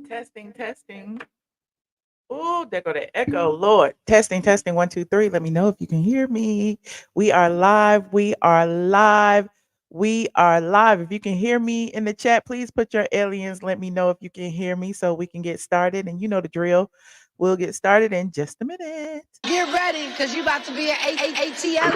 Testing, testing. Ooh, there go the echo. Lord. Testing, testing. 1, 2, 3. Let me know if you can hear me. We are live. We are live. We are live. If you can hear me in the chat, please put your aliens. Let me know if you can hear me so we can get started. And you know the drill. We'll get started in just a minute. Get ready, because you about to be an ATLien.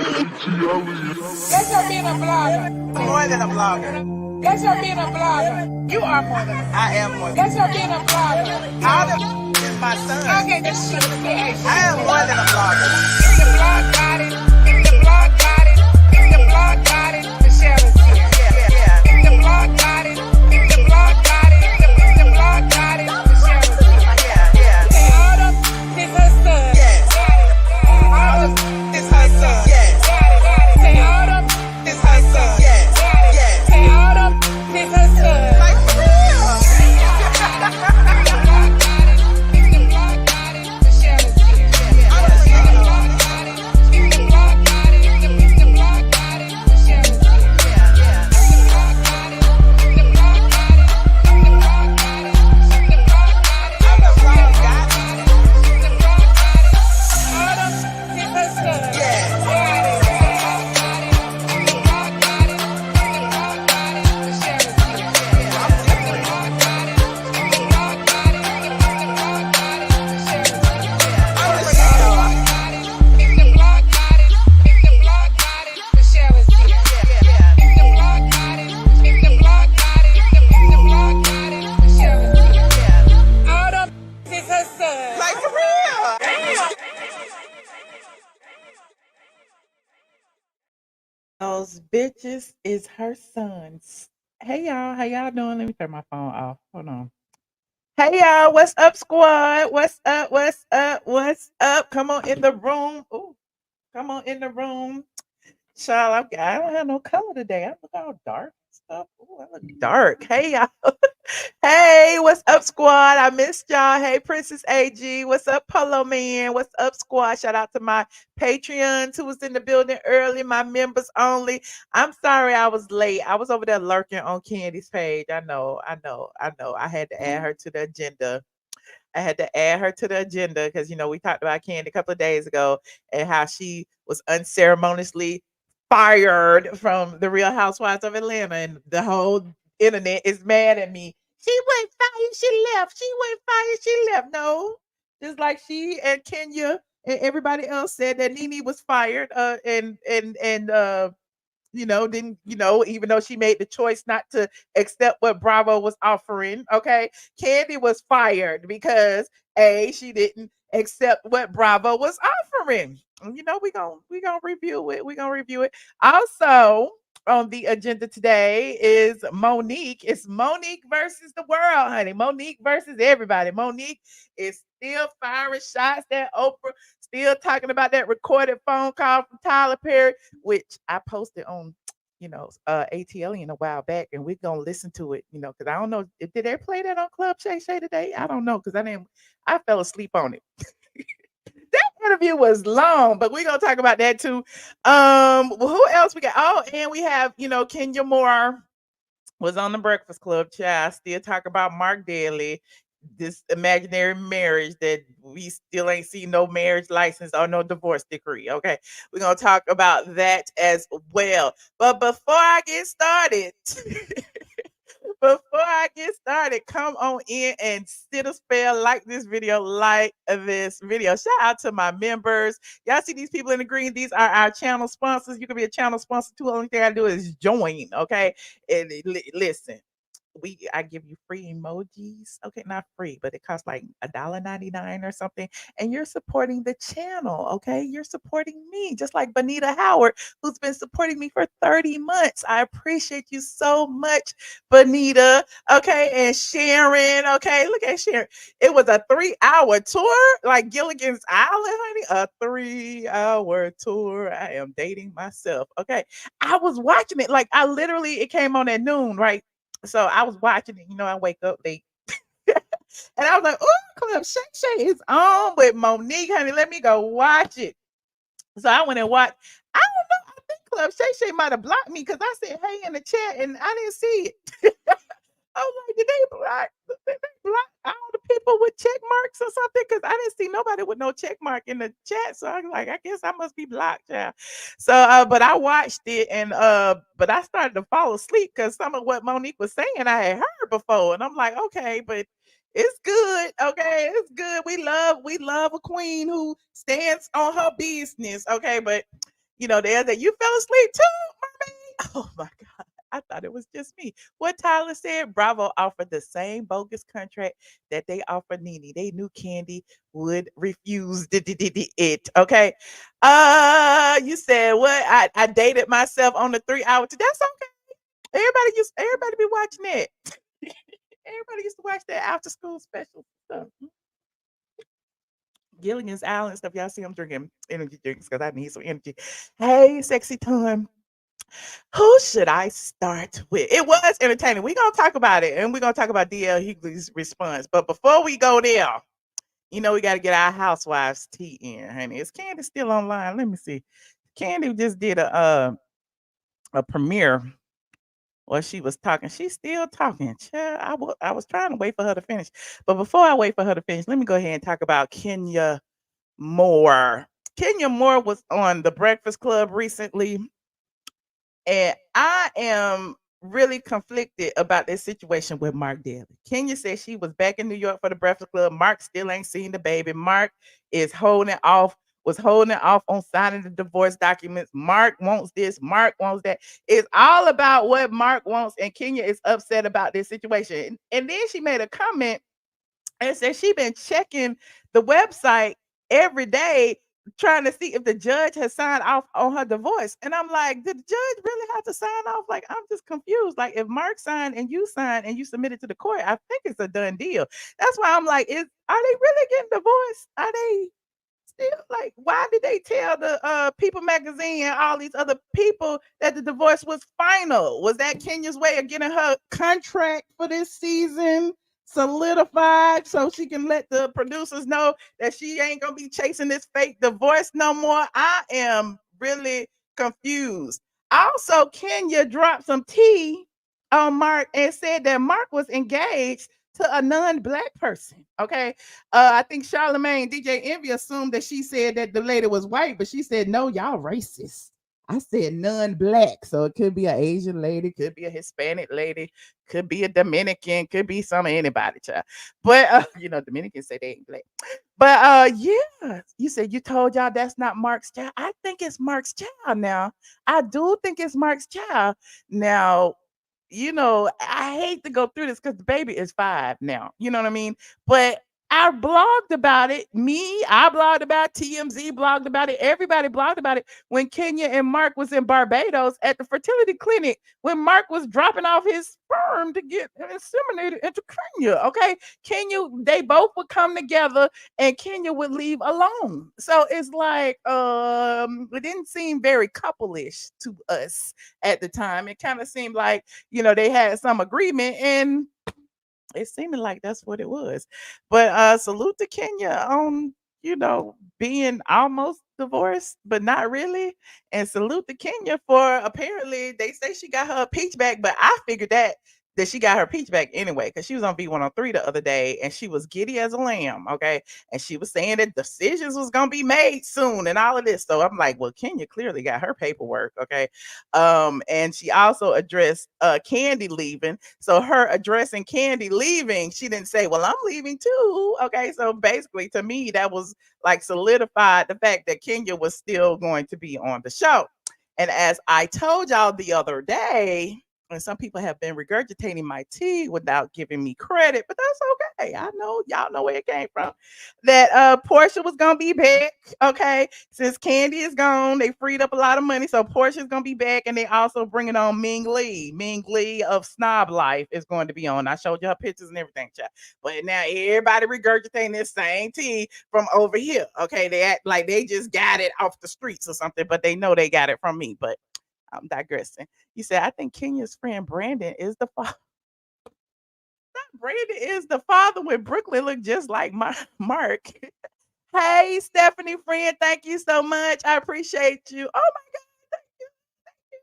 That's her being a blogger. More than a blogger. That's her being a blogger. You are more than a I am more than That's her being a blogger. All the is my son. Okay, this shit is good. I am more than a blogger. If the blog got it, if the blog got it, if the blog got it, Michelle is here. Yeah. If the blog got it, if the blog got it, if the blog got it, Michelle is here. Yeah. Say Autumn, this her son. Yes. Autumn, It's her son. Yes. say Autumn, It's her son. Yes. Yes. say Autumn, this her son. Like for real. Like for real. Those bitches is her sons. Hey y'all, how y'all doing? Let me turn my phone off. Hold on. Hey y'all, what's up, squad? What's up? What's up? What's up? Come on in the room. Ooh, come on in the room. Child, I don't have no color today. I look all dark and stuff. Ooh, I look dark. Hey y'all. Hey, what's up, squad? I missed y'all. Hey, Princess AG. What's up, Polo Man? What's up, squad? Shout out to my Patreons who was in the building early, my members only. I'm sorry I was late. I was over there lurking on Candy's page. I know. I had to add her to the agenda. I had to add her to the agenda because we talked about Candy a couple of days ago and how she was unceremoniously fired from the Real Housewives of Atlanta, and the whole internet is mad at me. She went fired, she left. She went fired, she left. No, just like she and Kenya and everybody else said that Nene was fired, didn't, even though she made the choice not to accept what Bravo was offering. Okay. Kandi was fired because she didn't accept what Bravo was offering. We're gonna review it. We're gonna review it. Also, on the agenda today is Monique. It's Monique versus the world, honey. Monique versus everybody. Monique is still firing shots at Oprah, still talking about that recorded phone call from Tyler Perry, which I posted on, ATLien a while back, and we're gonna listen to it, because I don't know, did they play that on Club Shay Shay today? I don't know, because I fell asleep on it. That interview was long, but we're gonna talk about that too. Who else we got? Oh, and we have, Kenya Moore was on the Breakfast Club, child. Still talk about Marc Daly, this imaginary marriage that we still ain't seen no marriage license or no divorce decree. Okay, we're gonna talk about that as well. But before I get started, come on in and sit a spell, like this video, Shout out to my members. Y'all see these people in the green? These are our channel sponsors. You can be a channel sponsor too. Only thing I do is join. Okay. And listen, I give you free emojis. Okay, not free, but it costs like $1.99 or something. And you're supporting the channel. Okay. You're supporting me, just like Bonita Howard, who's been supporting me for 30 months. I appreciate you so much, Bonita. Okay. And Sharon. Okay. Look at Sharon. It was a 3-hour tour, like Gilligan's Island, honey. A 3-hour tour. I am dating myself. Okay. I was watching it. Like it came on at noon, right? So I was watching it, I wake up late. And I was like, oh, Club Shay Shay is on with Monique, honey. Let me go watch it. So I went and watched. I don't know. I think Club Shay Shay might have blocked me because I said, hey, in the chat, and I didn't see it. I was like, did they block? marks or something? Because I didn't see nobody with no check mark in the chat. So I'm like, I guess I must be blocked, yeah. So but I watched it and but I started to fall asleep because some of what Monique was saying I had heard before. And I'm like, okay, but it's good. Okay, it's good. We love a queen who stands on her business. Okay, but there's that you fell asleep too, mermaid. Oh my god. I thought it was just me. What Tyler said, Bravo offered the same bogus contract that they offered Nene. They knew Kandi would refuse it. Okay. You said what? I dated myself on the 3 hour. That's okay. Everybody be watching that. Everybody used to watch that after school special stuff. Gilligan's Island stuff. Y'all see I'm drinking energy drinks because I need some energy. Hey, sexy time. Who should I start with? It was entertaining. We're gonna talk about it and we're gonna talk about DL Hughley's response. But before we go there, we gotta get our housewives tea in, honey. Is Kandi still online? Let me see. Kandi just did a premiere while she was talking. She's still talking. Child, I was trying to wait for her to finish. But before I wait for her to finish, let me go ahead and talk about Kenya Moore. Kenya Moore was on the Breakfast Club recently, and I am really conflicted about this situation with Marc Daly. Kenya said she was back in New York for the Breakfast Club. Marc still ain't seen the baby. Marc is was holding off on signing the divorce documents. Marc wants this, Marc wants that. It's all about what Marc wants, and Kenya is upset about this situation. And then she made a comment and said she been checking the website every day trying to see if the judge has signed off on her divorce. And I'm like, did the judge really have to sign off? Like, I'm just confused. Like, if Marc signed and you submit it to the court, I think it's a done deal. That's why I'm like, are they really getting divorced? Are they still like, why did they tell the People magazine and all these other people that the divorce was final? Was that Kenya's way of getting her contract for this season solidified so she can let the producers know that she ain't gonna be chasing this fake divorce no more? I am really confused. Also, Kenya dropped some tea on Marc and said that Marc was engaged to a non-black person. Okay. I think Charlemagne, DJ Envy assumed that she said that the lady was white, but she said, no, y'all racist. I said non-black. So it could be an Asian lady, could be a Hispanic lady, could be a Dominican, could be some of anybody, child. But Dominicans say they ain't black. But yeah, you said you told y'all that's not Marc's child. I think it's Marc's child now. I do think it's Marc's child. Now, I hate to go through this because the baby is 5 now. You know what I mean? But I blogged about it. I blogged about it. TMZ blogged about it. Everybody blogged about it when Kenya and Marc was in Barbados at the fertility clinic when Marc was dropping off his sperm to get inseminated into Kenya. Okay. They both would come together and Kenya would leave alone. So it's like it didn't seem very couple-ish to us at the time. It kind of seemed like, they had some agreement and it seemed like that's what it was. But salute to Kenya on, being almost divorced, but not really. And salute to Kenya for apparently they say she got her peach back, but I figured that she got her peach back anyway, because she was on V103 the other day and she was giddy as a lamb, okay? And she was saying that decisions was gonna be made soon and all of this. So I'm like, well, Kenya clearly got her paperwork, okay? And she also addressed Kandi leaving. So her addressing Kandi leaving, she didn't say, well, I'm leaving too. Okay. So basically, to me, that was like solidified the fact that Kenya was still going to be on the show. And as I told y'all the other day, and some people have been regurgitating my tea without giving me credit, but that's okay. I know y'all know where it came from. That Portia was gonna be back. Okay, since Kandi is gone, they freed up a lot of money, so Portia's gonna be back, and they also bringing on Ming Lee. Ming Lee of Snob Life is going to be on. I showed you her pictures and everything, child. But now everybody regurgitating this same tea from over here. Okay, they act like they just got it off the streets or something, but they know they got it from me. But I'm digressing. You said, I think Kenya's friend Brandon is the father. Brandon is the father when Brooklyn looked just like Marc. Hey, Stephanie friend, thank you so much. I appreciate you. Oh my God,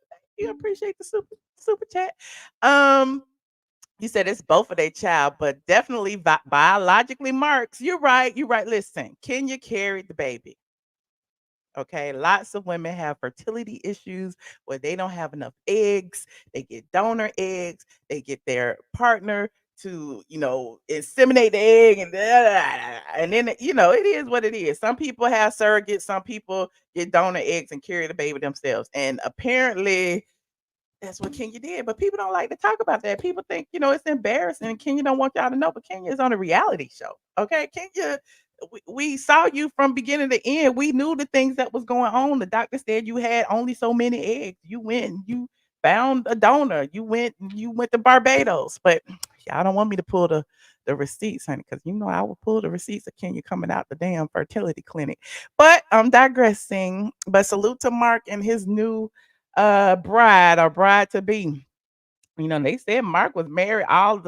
thank you. Appreciate the super chat. He said it's both of their child, but definitely biologically Mark's. You're right. You're right. Listen, Kenya carried the baby. Okay, lots of women have fertility issues where they don't have enough eggs. They get donor eggs. They get their partner to, inseminate the egg, and then it is what it is. Some people have surrogates. Some people get donor eggs and carry the baby themselves. And apparently, that's what Kenya did, but people don't like to talk about that. People think, it's embarrassing, and Kenya don't want y'all to know, but Kenya is on a reality show. Okay, Kenya, we saw you from beginning to end. We knew the things that was going on. The doctor said you had only so many eggs. You went and you found a donor. You went to Barbados, but y'all don't want me to pull the receipts, honey, because I will pull the receipts of Kenya coming out the damn fertility clinic. But I'm digressing. But salute to Mark and his new bride or bride to be. They said Mark was married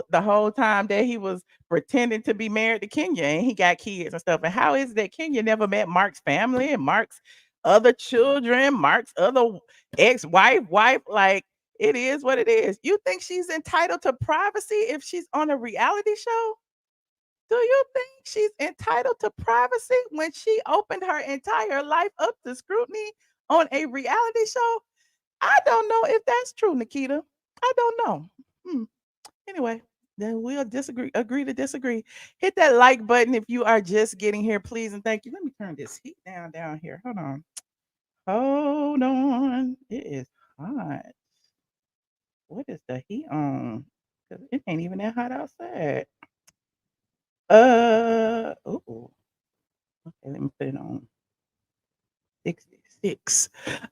the whole time that he was pretending to be married to Kenya, and he got kids and stuff. And how is it that Kenya never met Mark's family and Mark's other children, Mark's other ex-wife, wife? Like, it is what it is. You think she's entitled to privacy if she's on a reality show? Do you think she's entitled to privacy when she opened her entire life up to scrutiny on a reality show? I don't know if that's true, Nikita. I don't know. Hmm. Anyway, then we'll agree to disagree. Hit that like button if you are just getting here, please, and thank you. Let me turn this heat down here. Hold on. Hold on. It is hot. What is the heat on? 'Cause it ain't even that hot outside. Oh. Okay, let me put it on 66.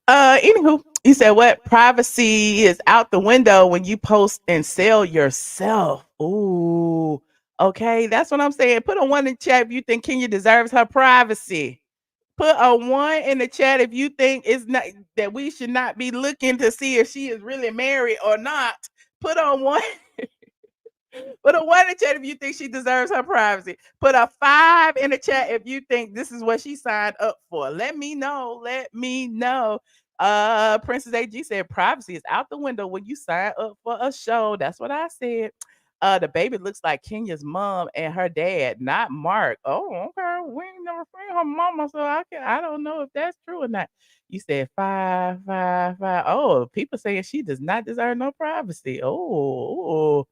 Anywho, he said, what privacy is out the window when you post and sell yourself? Ooh, okay, that's what I'm saying. Put a one in chat if you think Kenya deserves her privacy. Put a one in the chat if you think it's not that we should not be looking to see if she is really married or not. Put on one. Put a one in the chat if you think she deserves her privacy. Put a 5 in the chat if you think this is what she signed up for. Let me know. Let me know. Princess AG said privacy is out the window when you sign up for a show. That's what I said. The baby looks like Kenya's mom and her dad, not Mark. Oh, okay. We ain't never seen her mama, so I don't know if that's true or not. You said 5, 5, 5. Oh, people saying she does not deserve no privacy. Oh.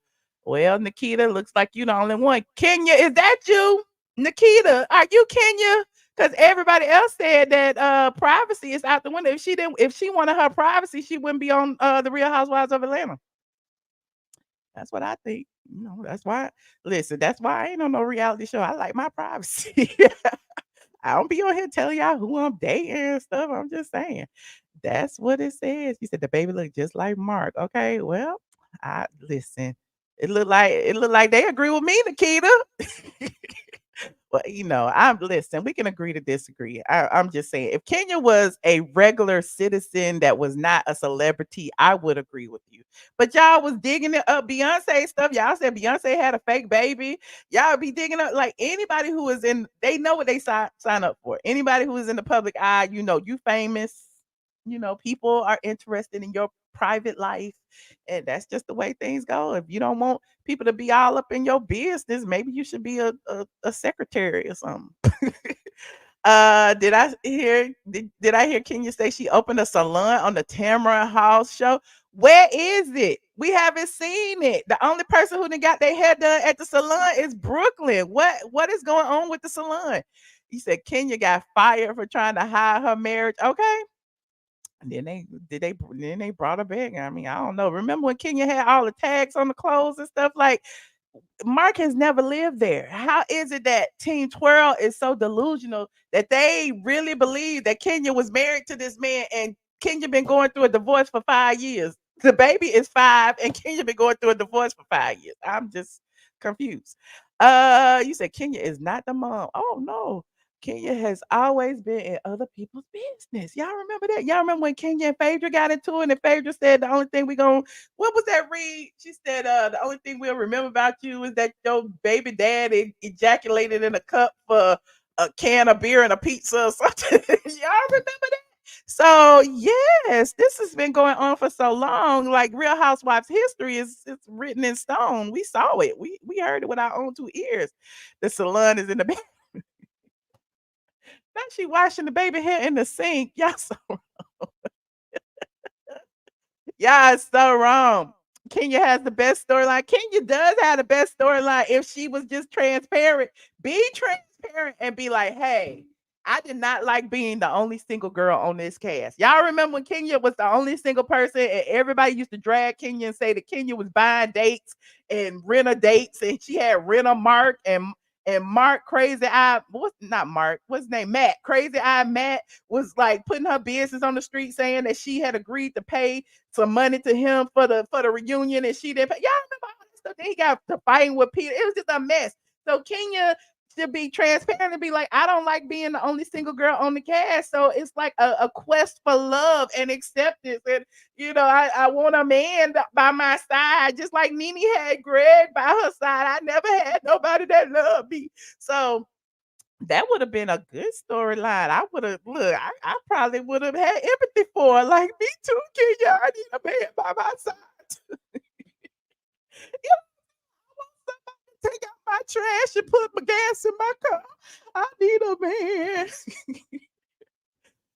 Well, Nikita, looks like you the only one. Kenya, is that you? Nikita, are you Kenya? Because everybody else said that privacy is out the window. If she wanted her privacy, she wouldn't be on the Real Housewives of Atlanta. That's what I think. That's why. Listen, that's why I ain't on no reality show. I like my privacy. I don't be on here telling y'all who I'm dating and stuff. I'm just saying. That's what it says. You said the baby look just like Mark. Okay, well, I listen. It looked like they agree with me, Nikita. Well, I'm listen, we can agree to disagree. I'm just saying, if Kenya was a regular citizen that was not a celebrity, I would agree with you. But y'all was digging it up Beyonce stuff. Y'all said Beyonce had a fake baby. Y'all be digging up like anybody who is they know what they sign up for. Anybody who is in the public eye, you famous. People are interested in your private life, and that's just the way things go. If you don't want people to be all up in your business, maybe you should be a secretary or something. Did I hear Kenya say she opened a salon on the Tamar House show? Where is it? We haven't seen it. The only person who done got their hair done at the salon is Brooklyn. What is going on with the salon? He said Kenya got fired for trying to hide her marriage. Okay. And then they brought her back. I mean, I don't know. Remember when Kenya had all the tags on the clothes and stuff? Like, Mark has never lived there. How is it that Team Twirl is so delusional that they really believe that Kenya was married to this man and Kenya been going through a divorce for 5 years? The baby is 5 and Kenya been going through a divorce for 5 years. I'm just confused. You said Kenya is not the mom. Oh no. Kenya has always been in other people's business. Y'all remember that? Y'all remember when Kenya and Phaedra got into it and Phaedra said the only thing what was that read? She said, the only thing we'll remember about you is that your baby dad ejaculated in a cup for a can of beer and a pizza or something. Y'all remember that? So yes, this has been going on for so long. Like Real Housewives history is it's written in stone. We saw it. We heard it with our own two ears. The salon is in the back. Now she washing the baby hair in the sink. Y'all so y'all is so wrong. Kenya has the best storyline. Kenya does have the best storyline if she was just transparent. Be transparent and be like, hey, I did not like being the only single girl on this cast. Y'all remember when Kenya was the only single person and everybody used to drag Kenya and say that Kenya was buying dates and rent a dates and she had rent a Mark and Mark Crazy Eye, what's not Mark, what's his name? Matt. Crazy Eye Matt was like putting her business on the street saying that she had agreed to pay some money to him for the reunion and she didn't pay. Y'all remember all this stuff? Then he got to fighting with Peter. It was just a mess. So Kenya should be transparent and be like, I don't like being the only single girl on the cast. So it's like a quest for love and acceptance. And I want a man by my side, just like Nene had Greg by her side. I never had nobody that loved me. So that would have been a good storyline. I would have I probably would have had empathy for her. Like me too, Kenya. I need a man by my side. You want somebody to take out my trash and put my gas in my car. I need a man.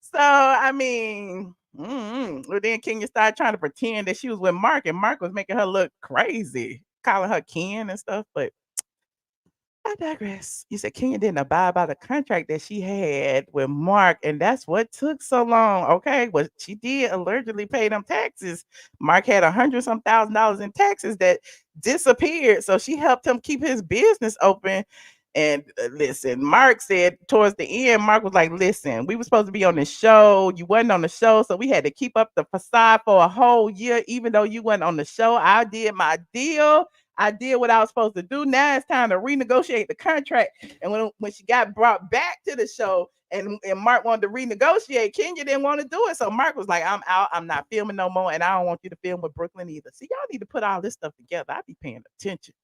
So I mean, well, then Kenya started trying to pretend that she was with Mark, and Mark was making her look crazy, calling her Ken and stuff. But I digress. You said Kenya didn't abide by the contract that she had with Mark, and that's what took so long. Okay, well, she did allegedly pay them taxes. Mark had $100 some thousand in taxes that disappeared, so she helped him keep his business open. And listen, Mark said towards the end, Mark was like, "Listen, we were supposed to be on the show. You wasn't on the show, so we had to keep up the facade for a whole year, even though you wasn't on the show. I did my deal." I did what I was supposed to do. Now it's time to renegotiate the contract. And when she got brought back to the show and Mark wanted to renegotiate, Kenya didn't want to do it. So Mark was like, I'm out. I'm not filming no more. And I don't want you to film with Brooklyn either. See, y'all need to put all this stuff together. I be paying attention.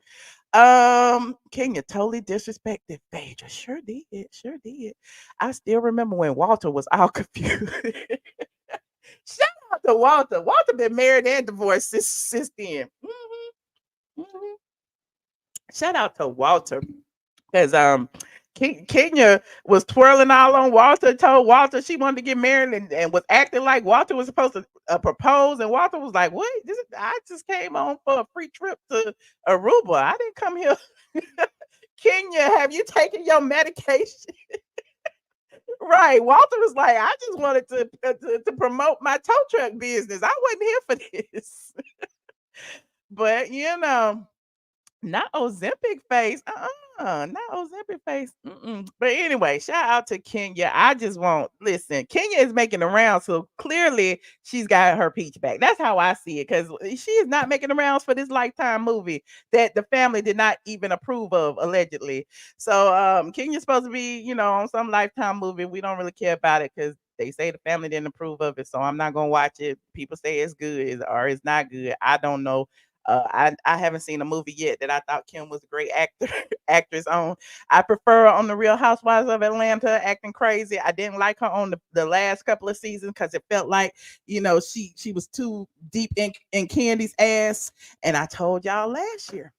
Kenya totally disrespected Phaedra. Sure did. Sure did. I still remember when Walter was all confused. Shout out to Walter. Walter been married and divorced since then. Mhm. Shout out to Walter because Kenya was twirling all on Walter, told Walter she wanted to get married and was acting like Walter was supposed to propose, and Walter was like, "What? I just came on for a free trip to Aruba. I didn't come here." Kenya, have you taken your medication? Right. Walter was like, I just wanted to promote my tow truck business. I wasn't here for this. But not Ozempic face. Not Ozempic face. But anyway, shout out to Kenya. I just want listen. Kenya is making the rounds, so clearly she's got her peach back. That's how I see it, because she is not making the rounds for this Lifetime movie that the family did not even approve of, allegedly. So Kenya's supposed to be, on some Lifetime movie. We don't really care about it because they say the family didn't approve of it. So I'm not gonna watch it. People say it's good or it's not good. I don't know. I haven't seen a movie yet that I thought Kim was a great actor actress on. I prefer her on the Real Housewives of Atlanta, acting crazy. I didn't like her on the last couple of seasons because it felt like she was too deep in Candy's ass. And I told y'all last year,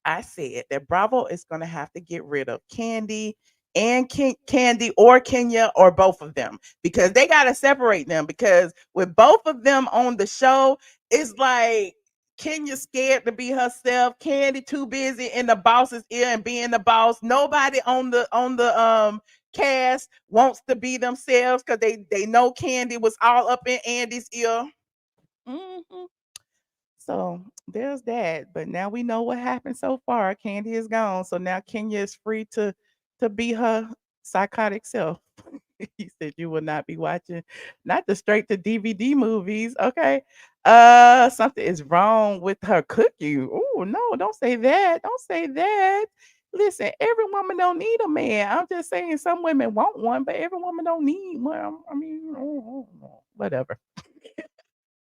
I said that Bravo is going to have to get rid of Kandi and Kandi or Kenya or both of them, because they got to separate them, because with both of them on the show, it's like Kenya scared to be herself, Kandi too busy in the boss's ear and being the boss. Nobody on the cast wants to be themselves because they know Kandi was all up in Andy's ear. Mhm. So there's that. But now we know what happened so far. Kandi is gone. So now Kenya is free to be her psychotic self. He said you will not be watching not the straight to DVD movies. Okay. Something is wrong with her cooking. Oh no, don't say that. Don't say that. Listen, every woman don't need a man. I'm just saying some women want one, but every woman don't need one. I mean, whatever.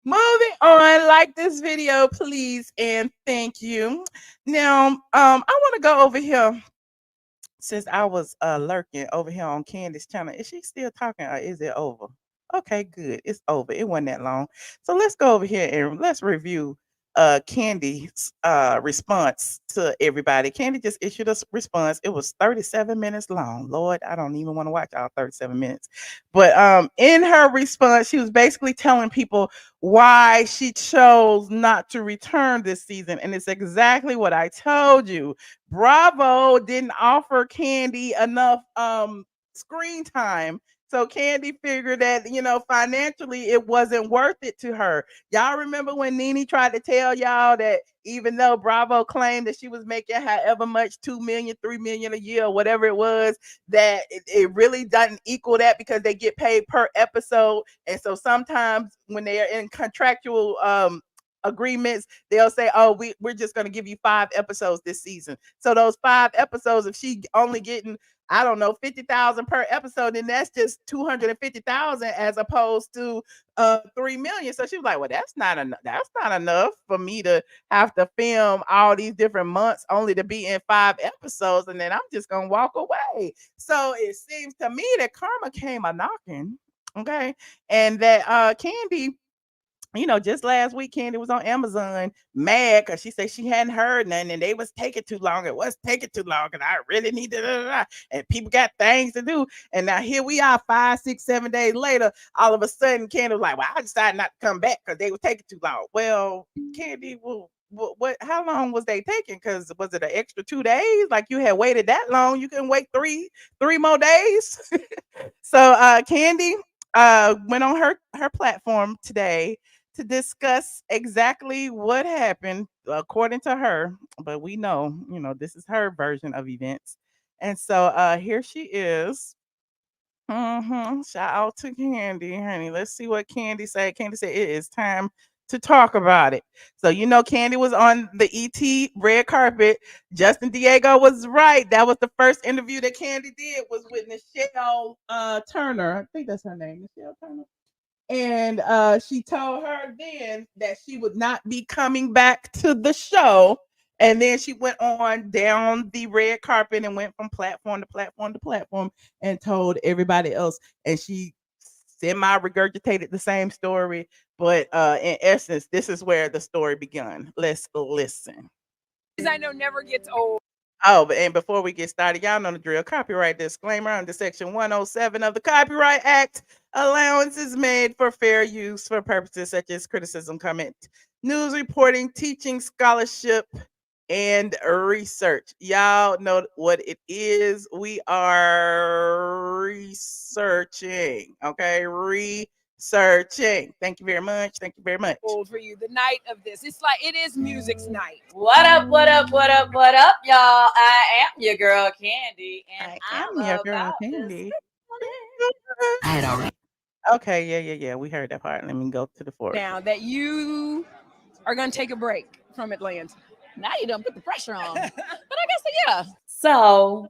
Moving on, like this video, please, and thank you. Now, I want to go over here since I was lurking over here on Candy's channel. Is she still talking or is it over? Okay, good. It's over. It wasn't that long. So let's go over here and let's review Candy's response to everybody. Candy just issued a response. It was 37 minutes long. Lord, I don't even want to watch all 37 minutes. But in her response, she was basically telling people why she chose not to return this season. And it's exactly what I told you. Bravo didn't offer Candy enough screen time, so Kandi figured that, financially it wasn't worth it to her. Y'all remember when Nene tried to tell y'all that even though Bravo claimed that she was making however much, 2 million, 3 million a year, or whatever it was, that it really doesn't equal that because they get paid per episode. And so sometimes when they are in contractual agreements, they'll say, oh, we're just going to give you 5 episodes this season. So those 5 episodes, if she only getting, I don't know, 50,000 per episode, then that's just 250,000 as opposed to 3 million. So she was like, well, that's not enough. That's not enough for me to have to film all these different months only to be in 5 episodes, and then I'm just gonna walk away. So it seems to me that karma came a knocking. Okay. And that Kandi, just last week, Kandi was on Amazon mad because she said she hadn't heard nothing and they was taking too long. It was taking too long and I really need to, and people got things to do. And now here we are 5, 6, 7 days later. All of a sudden, Kandi was like, well, I decided not to come back because they were taking too long. Well, Kandi, well, what, how long was they taking? Because was it an extra 2 days? Like you had waited that long? You can wait three more days. So Kandi went on her platform today to discuss exactly what happened according to her, but we know, this is her version of events. And so here she is. Shout out to Kandi, honey. Let's see what Kandi said. Kandi said it is time to talk about it. So Kandi was on the ET red carpet. Justin Diego was right. That was the first interview that Kandi did, was with Nichelle Turner. I think that's her name, Nichelle Turner. And she told her then that she would not be coming back to the show. And then she went on down the red carpet and went from platform to platform to platform and told everybody else. And she semi regurgitated the same story, but in essence, this is where the story began. Let's listen. I know never gets old. Oh, and before we get started, y'all know the drill. Copyright disclaimer under Section 107 of the Copyright Act. Allowance is made for fair use for purposes such as criticism, comment, news reporting, teaching, scholarship, and research. Y'all know what it is. We are researching. Okay, researching. Thank you very much. Thank you very much. Old for you, the night of this. It's like it is music's night. What up, what up, what up, what up, y'all? I am your girl Kandi, and I am I'm your girl about Kandi. I had already. Okay, yeah. We heard that part. Let me go to the forward. Now that you are gonna take a break from Atlanta. Now you don't put the pressure on. But I guess yeah. So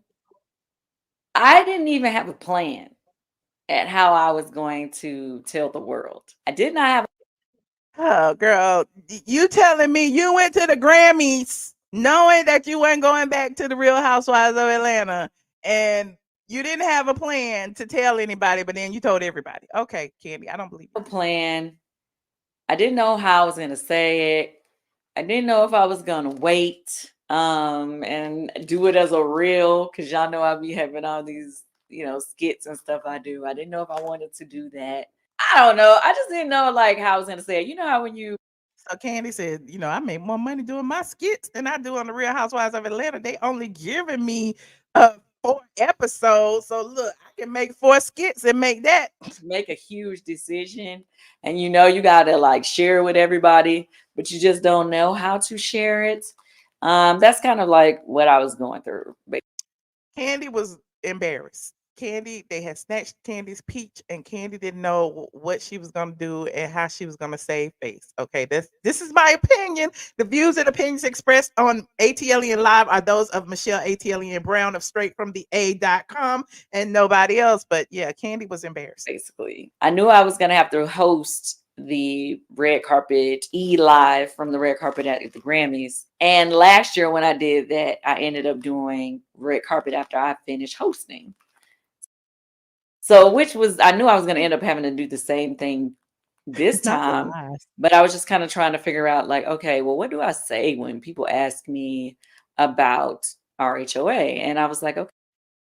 I didn't even have a plan at how I was going to tell the world. I did not have. Oh, girl, you telling me you went to the Grammys knowing that you weren't going back to the Real Housewives of Atlanta, and you didn't have a plan to tell anybody, but then you told everybody. Okay, Kandi, I don't believe a plan. I didn't know how I was going to say it. I didn't know if I was going to wait and do it as a reel, because y'all know I be having all these, skits and stuff I do. I didn't know if I wanted to do that. I don't know. I just didn't know how I was going to say it. You know how when you. So Kandi said, I make more money doing my skits than I do on the Real Housewives of Atlanta. They only giving me 4 episodes. So look, I can make 4 skits and make that. Make a huge decision, and you got to share it with everybody, but you just don't know how to share it. That's kind of like what I was going through. Kandi was embarrassed. Kandi, they had snatched Kandi's peach, and Kandi didn't know what she was gonna do and how she was gonna save face. Okay, this is my opinion. The views and opinions expressed on ATLien Live are those of Michelle ATLien Brown of Straight from the A.com and nobody else. But yeah, Kandi was embarrassed. Basically, I knew I was gonna have to host the red carpet live from the red carpet at the Grammys. And last year when I did that, I ended up doing red carpet after I finished hosting. So, which was, I knew I was going to end up having to do the same thing this Not time, lies. but I was just kind of trying to figure out, like, okay, well, what do I say when people ask me about RHOA? And I was like, okay,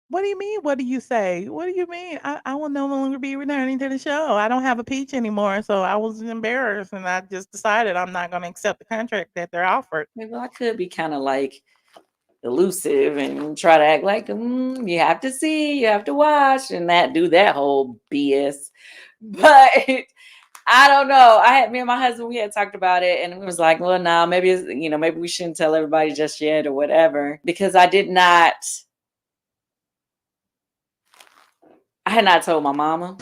What do you mean? What do you say? What do you mean? I will no longer be returning to the show. I don't have a peach anymore, so I was embarrassed, and I just decided I'm not going to accept the contract that they're offered. maybe I could be kind of like elusive and try to act like you have to see, you have to watch, and that do that whole BS. But I don't know. Me and my husband, we had talked about it, and we was like, well, no, maybe it's, maybe we shouldn't tell everybody just yet or whatever, because I had not told my mama.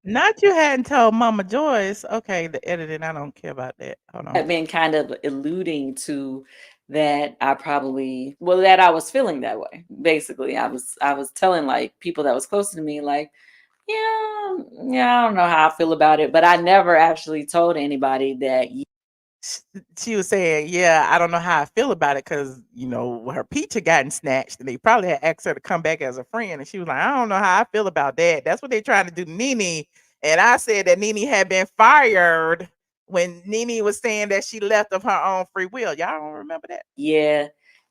Not you hadn't told Mama Joyce. Okay, the editing, I don't care about that. Hold I've on. been kind of alluding to that that I was feeling that way. Basically, I was telling like people that was close to me, like, yeah, I don't know how I feel about it, but I never actually told anybody that. She was saying, yeah, I don't know how I feel about it because, her peach had gotten snatched and they probably had asked her to come back as a friend. And she was like, I don't know how I feel about that. That's what they're trying to do to Nene. And I said that Nene had been fired when Nene was saying that she left of her own free will. Y'all don't remember that? Yeah,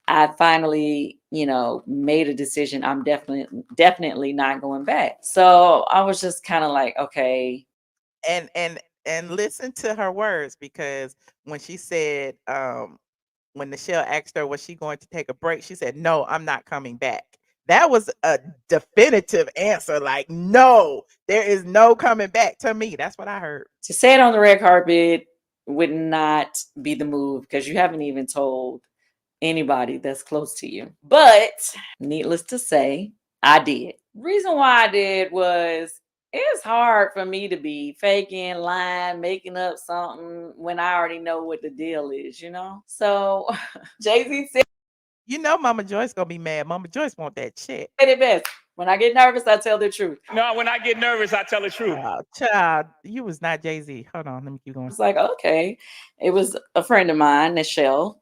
I finally, made a decision. I'm definitely not going back. So I was just kind of like, okay. And listen to her words, because when she said, when Nichelle asked her, was she going to take a break? She said, no, I'm not coming back. That was a definitive answer. Like, no, there is no coming back to me. That's what I heard. To say it on the red carpet would not be the move because you haven't even told anybody that's close to you. But needless to say, I did. Reason why I did was it's hard for me to be faking, lying, making up something when I already know what the deal is, So Jay-Z said Mama Joyce gonna be mad. Mama Joyce want that check. it best. When I get nervous, I tell the truth. No, when I get nervous, I tell the truth. Child, you was not Jay-Z. Hold on, let me keep going. It's like, okay. It was a friend of mine, Nichelle.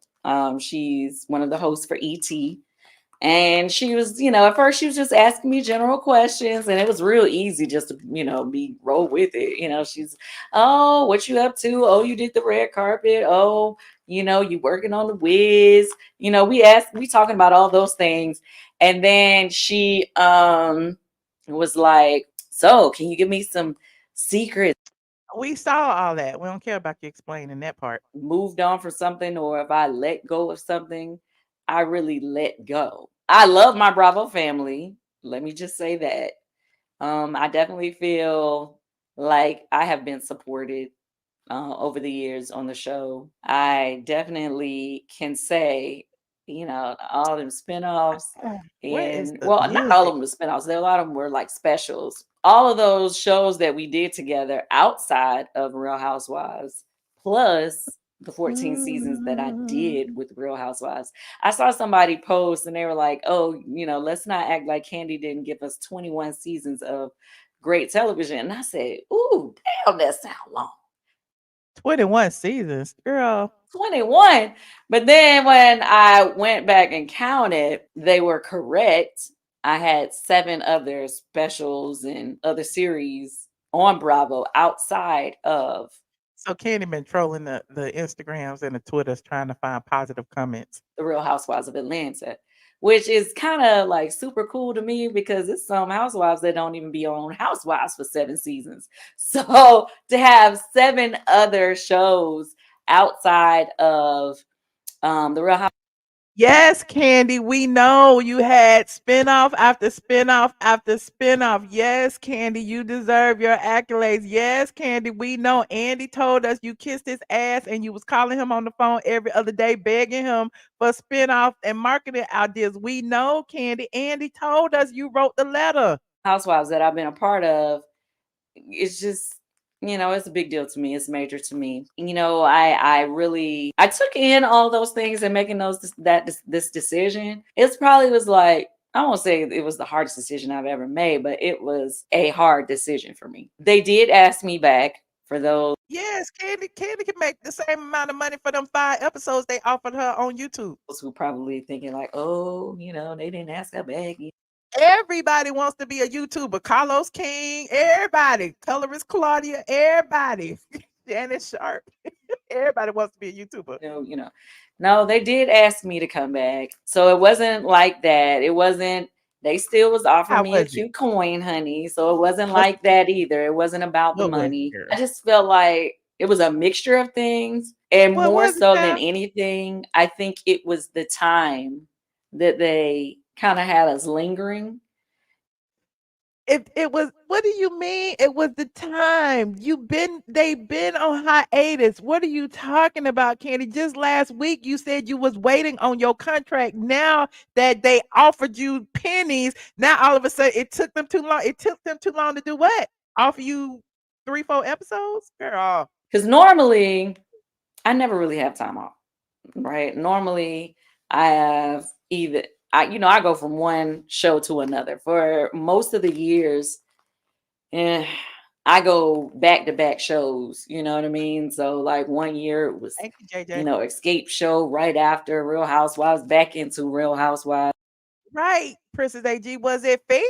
She's one of the hosts for ET. And she was, at first she was just asking me general questions, and it was real easy just to, be roll with it. She's, oh, what you up to? Oh, you did the red carpet. Oh, you working on the whiz. We talking about all those things. And then she was like, so can you give me some secrets? We saw all that. We don't care about you explaining that part. Moved on from something, or if I let go of something, I really let go. I love my Bravo family. Let me just say that. I definitely feel like I have been supported over the years on the show. I definitely can say, all them spinoffs, Where is and the not all music? of them were spinoffs. There a lot of them were like specials. All of those shows that we did together outside of Real Housewives, plus the 14 seasons that I did with Real Housewives. I saw somebody post and they were like, oh, let's not act like Kandi didn't give us 21 seasons of great television. And I said, ooh, damn, that sound long. 21 seasons, girl. 21. But then when I went back and counted, they were correct. I had 7 other specials and other series on Bravo outside of. So Kandi been trolling the Instagrams and the Twitters trying to find positive comments. The Real Housewives of Atlanta, which is kind of like super cool to me because it's some housewives that don't even be on Housewives for 7 seasons. So to have 7 other shows outside of the Real Housewives. Yes, Kandi, we know you had spinoff after spinoff after spinoff. Yes, Kandi, you deserve your accolades. Yes, Kandi, we know. Andy told us you kissed his ass and you was calling him on the phone every other day, begging him for spinoff and marketing ideas. We know, Kandi. Andy told us you wrote the letter. Housewives that I've been a part of, it's just, it's a big deal to me. It's major to me. I took in all those things and making this decision. It probably was like, I won't say it was the hardest decision I've ever made, but it was a hard decision for me. They did ask me back for those. Yes, Kandi can make the same amount of money for them 5 episodes they offered her on YouTube. Who probably thinking like, oh, they didn't ask her back. Everybody wants to be a YouTuber. Carlos King, everybody. Colorist Claudia, everybody. Shannon Sharpe. Everybody wants to be a YouTuber. No, they did ask me to come back. So it wasn't like that. It wasn't, they still was offering How me a was it? cute coin, honey. So it wasn't What's like that either. It wasn't about the what was it, money. girl? I just felt like it was a mixture of things. And What more was it, so than child? anything, I think it was the time that they kind of had us lingering. It was, what do you mean? It was the time. They've been on hiatus. What are you talking about, Kandi? Just last week you said you was waiting on your contract. Now that they offered you pennies, now all of a sudden it took them too long. It took them too long to do what? Offer you 3, 4 episodes? Girl. Because normally I never really have time off, right? Normally I have I go from one show to another. For most of the years, I go back to back shows, you know what I mean? So like one year it was, Thank you, JJ. Escape show right after Real Housewives, back into Real Housewives. Right, Princess AG. Was it Phaedra?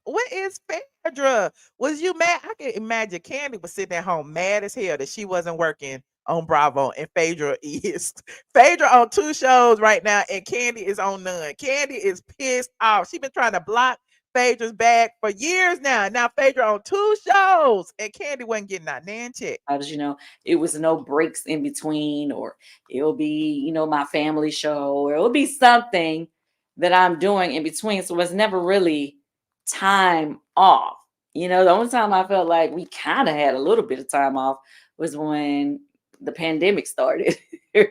What is Phaedra? Was you mad? I can imagine Kandi was sitting at home mad as hell that she wasn't working on Bravo, and Phaedra is. Phaedra on 2 shows right now, and Kandi is on none. Kandi is pissed off. She been trying to block Phaedra's bag for years now. Now Phaedra on 2 shows, and Kandi wasn't getting that nan check. It was no breaks in between, or it'll be, my family show, or it'll be something that I'm doing in between. So it's never really time off. The only time I felt like we kind of had a little bit of time off was when the pandemic started,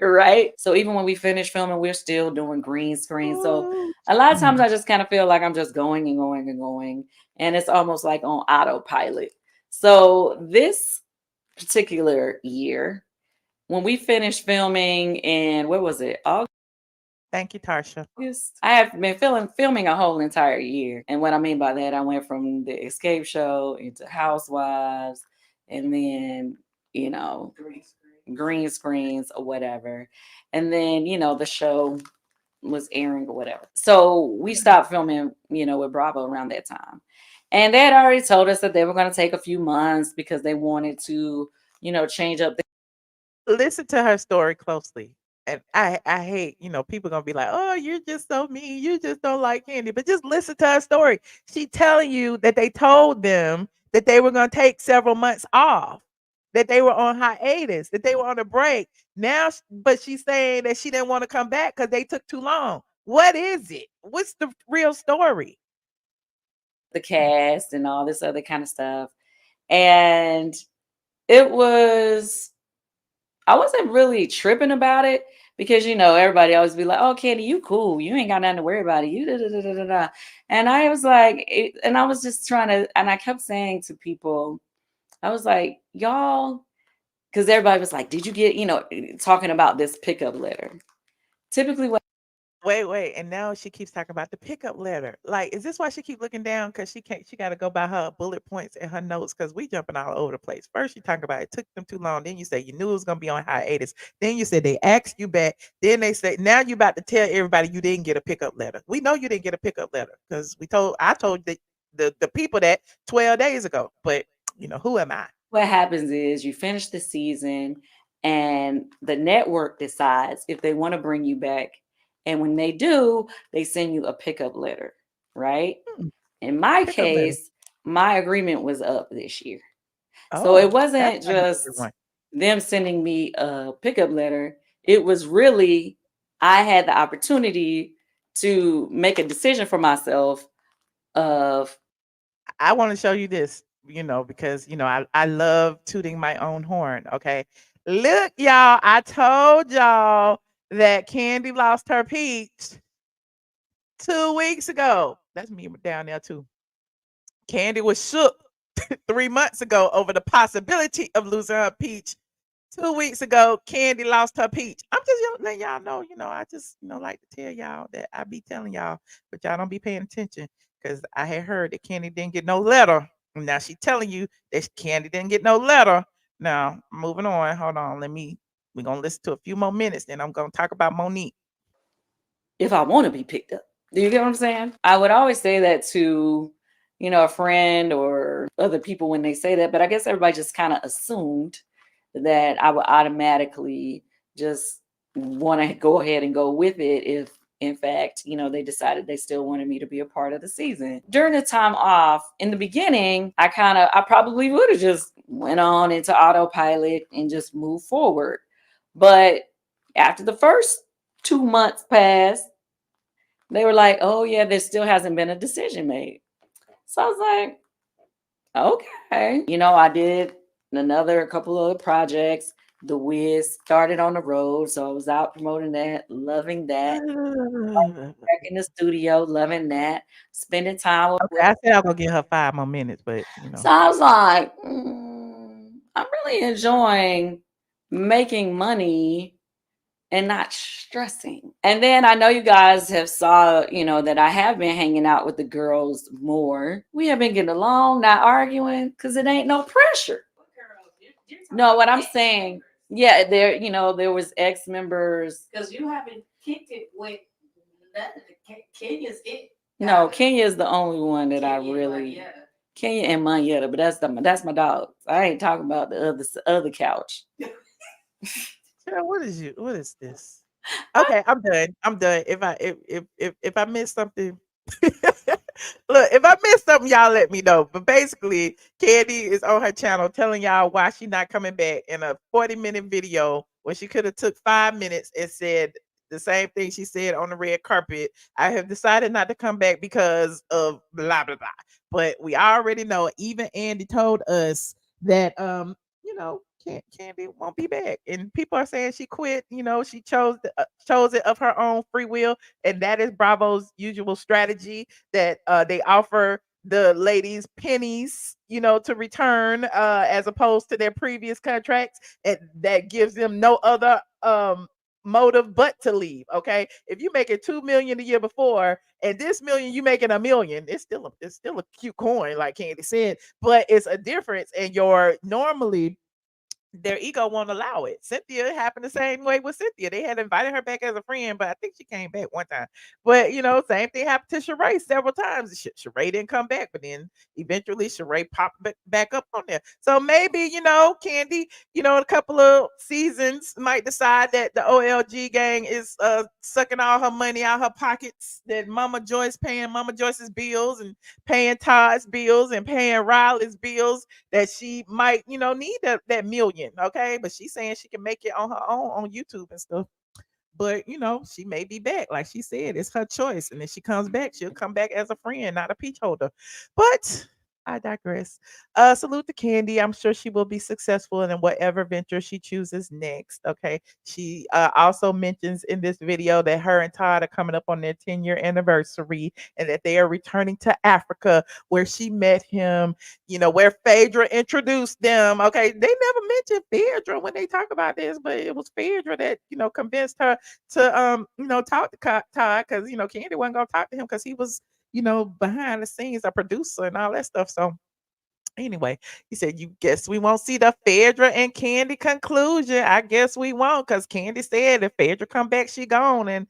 right? So even when we finished filming, we're still doing green screen. So Ooh. a lot of times I just kind of feel like I'm just going and going and going, and it's almost like on autopilot. So this particular year, when we finished filming in, what was it, August? Thank you, Tarsha. I have been filming a whole entire year. And what I mean by that, I went from the Escape show into Housewives, and then, green screens or whatever. And then, the show was airing or whatever. So we stopped filming, with Bravo around that time. And they had already told us that they were going to take a few months because they wanted to, change up. Listen to her story closely. And I hate, people gonna be like, oh, you're just so mean. You just don't like Kandi. But just listen to her story. She telling you that they told them that they were gonna take several months off, that they were on hiatus, that they were on a break. Now, but she's saying that she didn't want to come back because they took too long. What is it? What's the real story? The cast and all this other kind of stuff. And it was, I wasn't really tripping about it because, everybody always be like, oh, Kandi, you cool. You ain't got nothing to worry about it. You da, da, da, da, da, da. And I was like, and I was just trying to, and I kept saying to people, I was like, y'all, because everybody was like, did you get, talking about this pickup letter? Typically what Wait, and now she keeps talking about the pickup letter. Like, is this why she keep looking down? Because she can't. She got to go by her bullet points and her notes. Because we jumping all over the place. First, you talk about it took them too long. Then you say you knew it was gonna be on hiatus. Then you said they asked you back. Then they say now you about to tell everybody you didn't get a pickup letter. We know you didn't get a pickup letter because I told the people that 12 days ago. But who am I? What happens is you finish the season and the network decides if they want to bring you back. And when they do, they send you a pickup letter, right? Hmm, In my pickup letter. case, my agreement was up this year. So Oh, it that's wasn't why you did just one. them sending me a pickup letter. It was really, I had the opportunity to make a decision for myself of, I want to show you this, because I love tooting my own horn. Okay. Look, y'all, I told y'all that Kandi lost her peach 2 weeks ago. That's me down there too. Kandi was shook 3 months ago over the possibility of losing her peach. 2 weeks ago, Kandi lost her peach. I'm just letting y'all know, I just, like to tell y'all that I be telling y'all, but y'all don't be paying attention because I had heard that Kandi didn't get no letter. Now she telling you that Kandi didn't get no letter. Now, moving on. Hold on. We're going to listen to a few more minutes, then I'm going to talk about Monique. if I want to be picked up. Do you get what I'm saying? I would always say that to, a friend or other people when they say that, but I guess everybody just kind of assumed that I would automatically just want to go ahead and go with it if in fact, they decided they still wanted me to be a part of the season. During the time off, in the beginning, I probably would have just went on into autopilot and just moved forward. But after the first 2 months passed, they were like, oh yeah, there still hasn't been a decision made. So I was like, okay. I did another couple of projects. The Wiz started on the road. So I was out promoting that, loving that. Back in the studio, loving that. Spending time with Okay, I said I'm gonna give her 5 more minutes, but So I was like, I'm really enjoying making money and not stressing. And then I know you guys have saw, that I have been hanging out with the girls more. We have been getting along, not arguing, because it ain't no pressure. No, what I'm saying, yeah, there was ex members. Because you haven't kicked it with Kenya's it. No, Kenya is the only one that I really. Kenya and Mayetta, but that's my dog. I ain't talking about the other couch. what is this? Okay, I'm done. I'm done. If I missed something, look, if I missed something, y'all let me know. But basically, Kandi is on her channel telling y'all why she's not coming back in a 40-minute video when she could have took 5 minutes and said the same thing she said on the red carpet. I have decided not to come back because of blah blah blah. But we already know, even Andy told us that Kandi won't be back, and people are saying she quit. She chose it of her own free will, and that is Bravo's usual strategy that they offer the ladies pennies, to return as opposed to their previous contracts, and that gives them no other motive but to leave. Okay, if you make it 2 million the year before, and this million you making a million, it's still a cute coin, like Kandi said, but it's a difference, and your normally their ego won't allow it. Cynthia happened the same way with Cynthia. They had invited her back as a friend, but I think she came back one time. But same thing happened to Sheree several times. Sheree didn't come back, but then eventually Sheree popped back up on there. So maybe Kandi, in a couple of seasons might decide that the OLG gang is sucking all her money out her pockets. That Mama Joyce paying Mama Joyce's bills and paying Todd's bills and paying Riley's bills, that she might, need that million. Okay. But she's saying she can make it on her own on YouTube and stuff. But she may be back. Like she said, it's her choice. And if she comes back, she'll come back as a friend, not a peach holder. But I digress. Salute to Kandi. I'm sure she will be successful in whatever venture she chooses next. Okay. She also mentions in this video that her and Todd are coming up on their 10-year anniversary, and that they are returning to Africa, where she met him, where Phaedra introduced them. Okay. They never mentioned Phaedra when they talk about this, but it was Phaedra that, convinced her to talk to Todd, because Kandi wasn't gonna talk to him because he was behind the scenes, a producer and all that stuff. So anyway, he said, you guess we won't see the Phaedra and Kandi conclusion. I guess we won't, because Kandi said if Phaedra come back, she gone. And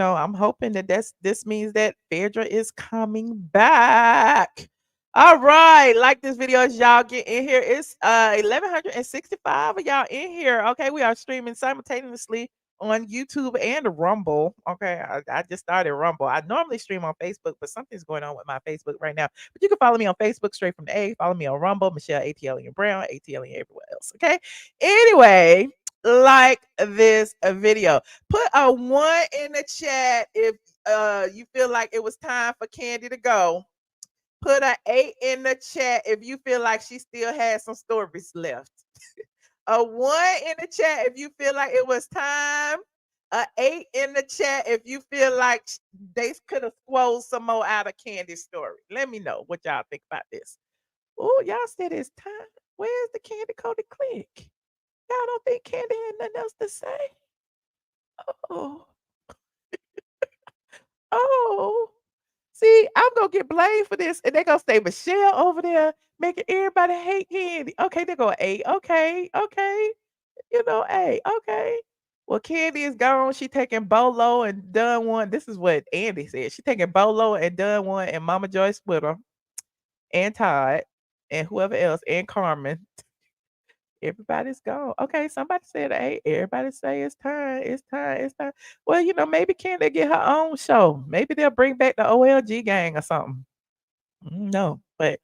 I'm hoping that this means that Phaedra is coming back. All right, like this video as y'all get in here. It's 1165 of y'all in here. Okay, we are streaming simultaneously on YouTube and Rumble. Okay, I just started Rumble. I normally stream on Facebook, but something's going on with my Facebook right now. But you can follow me on Facebook straight from the A. Follow me on Rumble, Michelle ATLien Brown, ATLien everywhere else. Okay. Anyway, like this video. Put a 1 in the chat if you feel like it was time for Kandi to go. Put a 8 in the chat if you feel like she still has some stories left. A 1 in the chat if you feel like it was time. A 8 in the chat if you feel like they could have squoze some more out of Kandi's story. Let me know what y'all think about this. Oh, y'all said it's time. Where's the Kandi Cody click? Y'all don't think Kandi had nothing else to say? Oh. Oh. See, I'm gonna get blamed for this, and they're gonna say Michelle over there making everybody hate Kandi. Okay, they're going, hey, okay, hey, okay. Well, Kandi is gone. She taking Bolo and done one. This is what Andy said. She taking Bolo and done one, and Mama Joyce with her, and Todd, and whoever else, and Carmen. Everybody's gone. Okay, somebody said, "Hey, everybody say it's time. It's time. It's time." Well, maybe Kandi get her own show. Maybe they'll bring back the OLG gang or something. No, but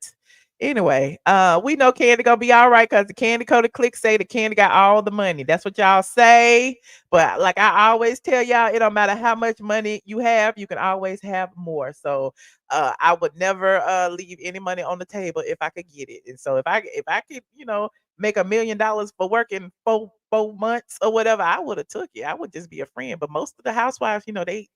anyway, we know Kandi gonna be all right because the Kandi Coded Click say the Kandi got all the money. That's what y'all say. But like I always tell y'all, it don't matter how much money you have, you can always have more. So I would never leave any money on the table if I could get it. And so if I could, make $1 million for working four months or whatever, I would have took it. I would just be a friend. But most of the housewives, they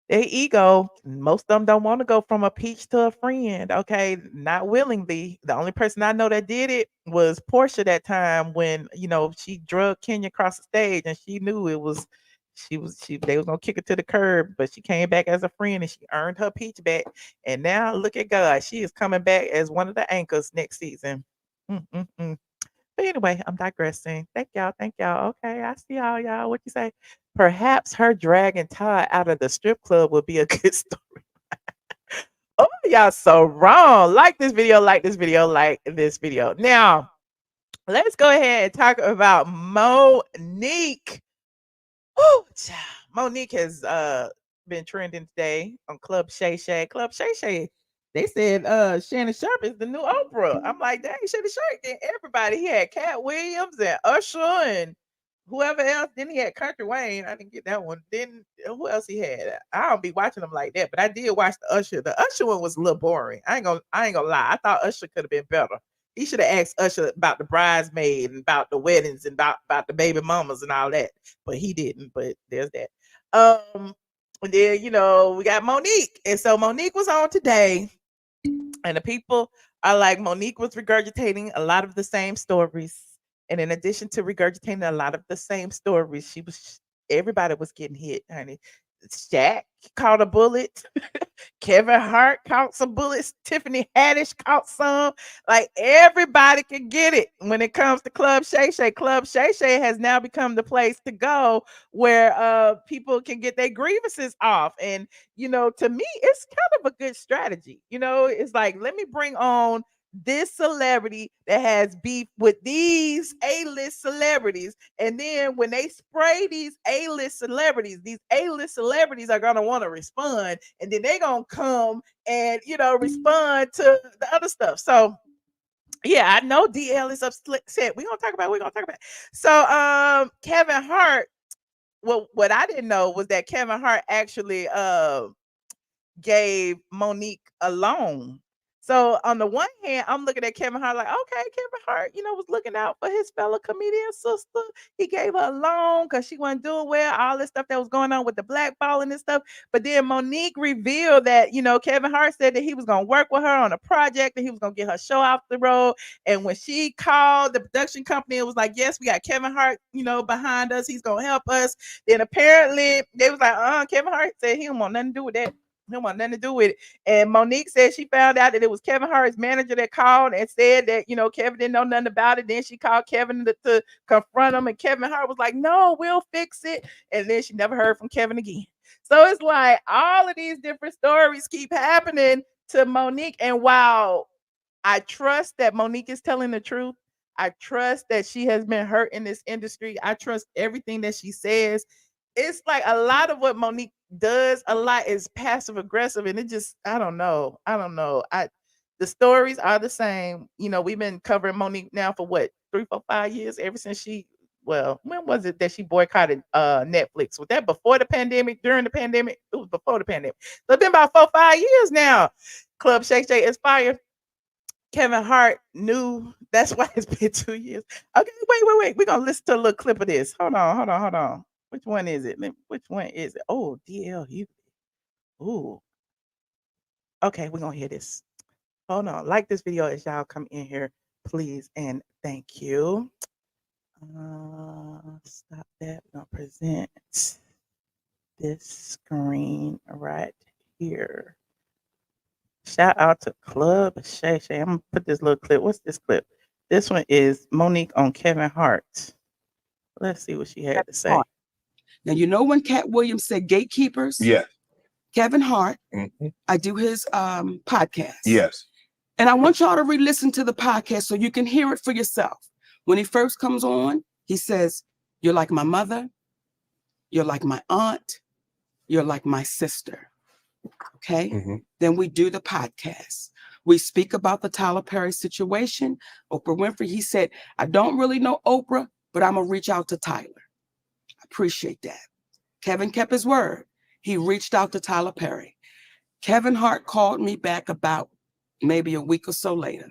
ego, most of them don't want to go from a peach to a friend, okay? Not willingly. The only person I know that did it was Portia that time when, she drugged Kenya across the stage and she knew it was they was gonna kick her to the curb, but she came back as a friend and she earned her peach back. And now look at God. She is coming back as one of the anchors next season. Mm-mm-mm. But anyway, I'm digressing. Thank y'all. Thank y'all. Okay, I see y'all. What you say? Perhaps her dragging Todd out of the strip club would be a good story. Oh, y'all so wrong. Like this video, like this video, like this video. Now, let's go ahead and talk about Monique. Woo, child. Monique has been trending today on Club Shay Shay. Club Shay Shay. They said Shannon Sharpe is the new Oprah. I'm like, dang, Shannon Sharpe did everybody. He had Cat Williams and Usher and whoever else. Then he had Country Wayne. I didn't get that one. Then who else he had? I don't be watching them like that, but I did watch the Usher. The Usher one was a little boring. I ain't gonna lie. I thought Usher could have been better. He should have asked Usher about the bridesmaid and about the weddings and about the baby mamas and all that, but he didn't. But there's that. And then we got Monique, and so Monique was on today, and the people are like, Monique was regurgitating a lot of the same stories. And in addition to regurgitating a lot of the same stories, everybody was getting hit, honey. Shaq caught a bullet. Kevin Hart caught some bullets. Tiffany Haddish caught some. Like everybody can get it when it comes to Club Shay Shay. Club Shay Shay has now become the place to go where people can get their grievances off. And to me, it's kind of a good strategy. It's like, let me bring on this celebrity that has beef with these A-list celebrities. And then when they spray these A-list celebrities are going to want to respond. And then they're going to come and, respond to the other stuff. So, yeah, I know DL is upset. We're going to talk about it. So, Kevin Hart, what I didn't know was that Kevin Hart actually gave Monique a loan. So on the one hand, I'm looking at Kevin Hart like, okay, Kevin Hart, was looking out for his fellow comedian sister. He gave her a loan because she wasn't doing well, all this stuff that was going on with the blackballing and stuff. But then Monique revealed that, Kevin Hart said that he was going to work with her on a project, that he was going to get her show off the road. And when she called the production company, it was like, yes, we got Kevin Hart, behind us. He's going to help us. Then apparently they was like, Kevin Hart said he don't want nothing to do with that. He don't want nothing to do with it. And Monique said she found out that it was Kevin Hart's manager that called and said that, Kevin didn't know nothing about it. Then she called Kevin to confront him. And Kevin Hart was like, no, we'll fix it. And then she never heard from Kevin again. So it's like all of these different stories keep happening to Monique. And while I trust that Monique is telling the truth, I trust that she has been hurt in this industry. I trust everything that she says. It's like a lot of what Monique does a lot is passive aggressive, and it just I don't know. The stories are the same. We've been covering Monique now for what 3, 4, 5 years, ever since when was it that she boycotted Netflix? Was that before the pandemic, during the pandemic? It was before the pandemic. So it's been about 4, 5 years now. Club Shay Shay is fired. Kevin Hart knew. That's why it's been 2 years. Okay, wait. We're gonna listen to a little clip of this. Hold on. Which one is it? Which one is it? Oh, DL Hughley. Ooh. Okay, we're gonna hear this. Hold on. Like this video as y'all come in here, please, and thank you. Stop that. We're gonna present this screen right here. Shout out to Club Shay Shay. I'm gonna put this little clip. What's this clip? This one is Monique on Kevin Hart. Let's see what she had to say. Hart. Now, you know when Cat Williams said gatekeepers? Yeah. Kevin Hart, Mhm. I do his podcast. Yes. And I want y'all to re-listen to the podcast so you can hear it for yourself. When he first comes on, he says, "You're like my mother. You're like my aunt. You're like my sister." Okay? Mhm. Then we do the podcast. We speak about the Tyler Perry situation. Oprah Winfrey, he said, "I don't really know Oprah, but I'm going to reach out to Tyler." I appreciate that. Kevin kept his word. He reached out to Tyler Perry. Kevin Hart called me back about maybe a week or so later.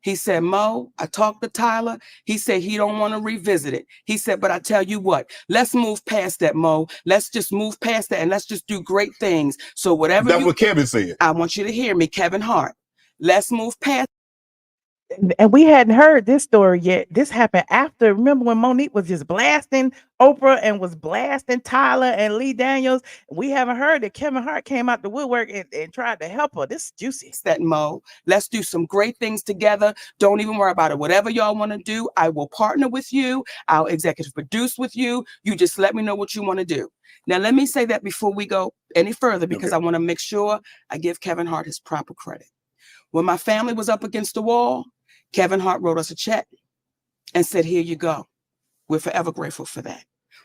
He said, "Mo, I talked to Tyler. He said he don't want to revisit it. He said, but I tell you what, let's move past that, Mo. Let's just move past that and let's just do great things. So whatever That's what Kevin said. I want you to hear me, Kevin Hart. Let's move past." And we hadn't heard this story yet. This happened after. Remember when Monique was just blasting Oprah and was blasting Tyler and Lee Daniels? We haven't heard that Kevin Hart came out the woodwork and tried to help her. This is juicy. That, Mo. Let's do some great things together. Don't even worry about it. Whatever y'all want to do, I will partner with you. I'll executive produce with you. You just let me know what you want to do. Now, let me say that before we go any further, because I want to make sure I give Kevin Hart his proper credit. When my family was up against the wall, Kevin Hart wrote us a check and said, "Here you go." We're forever grateful for that.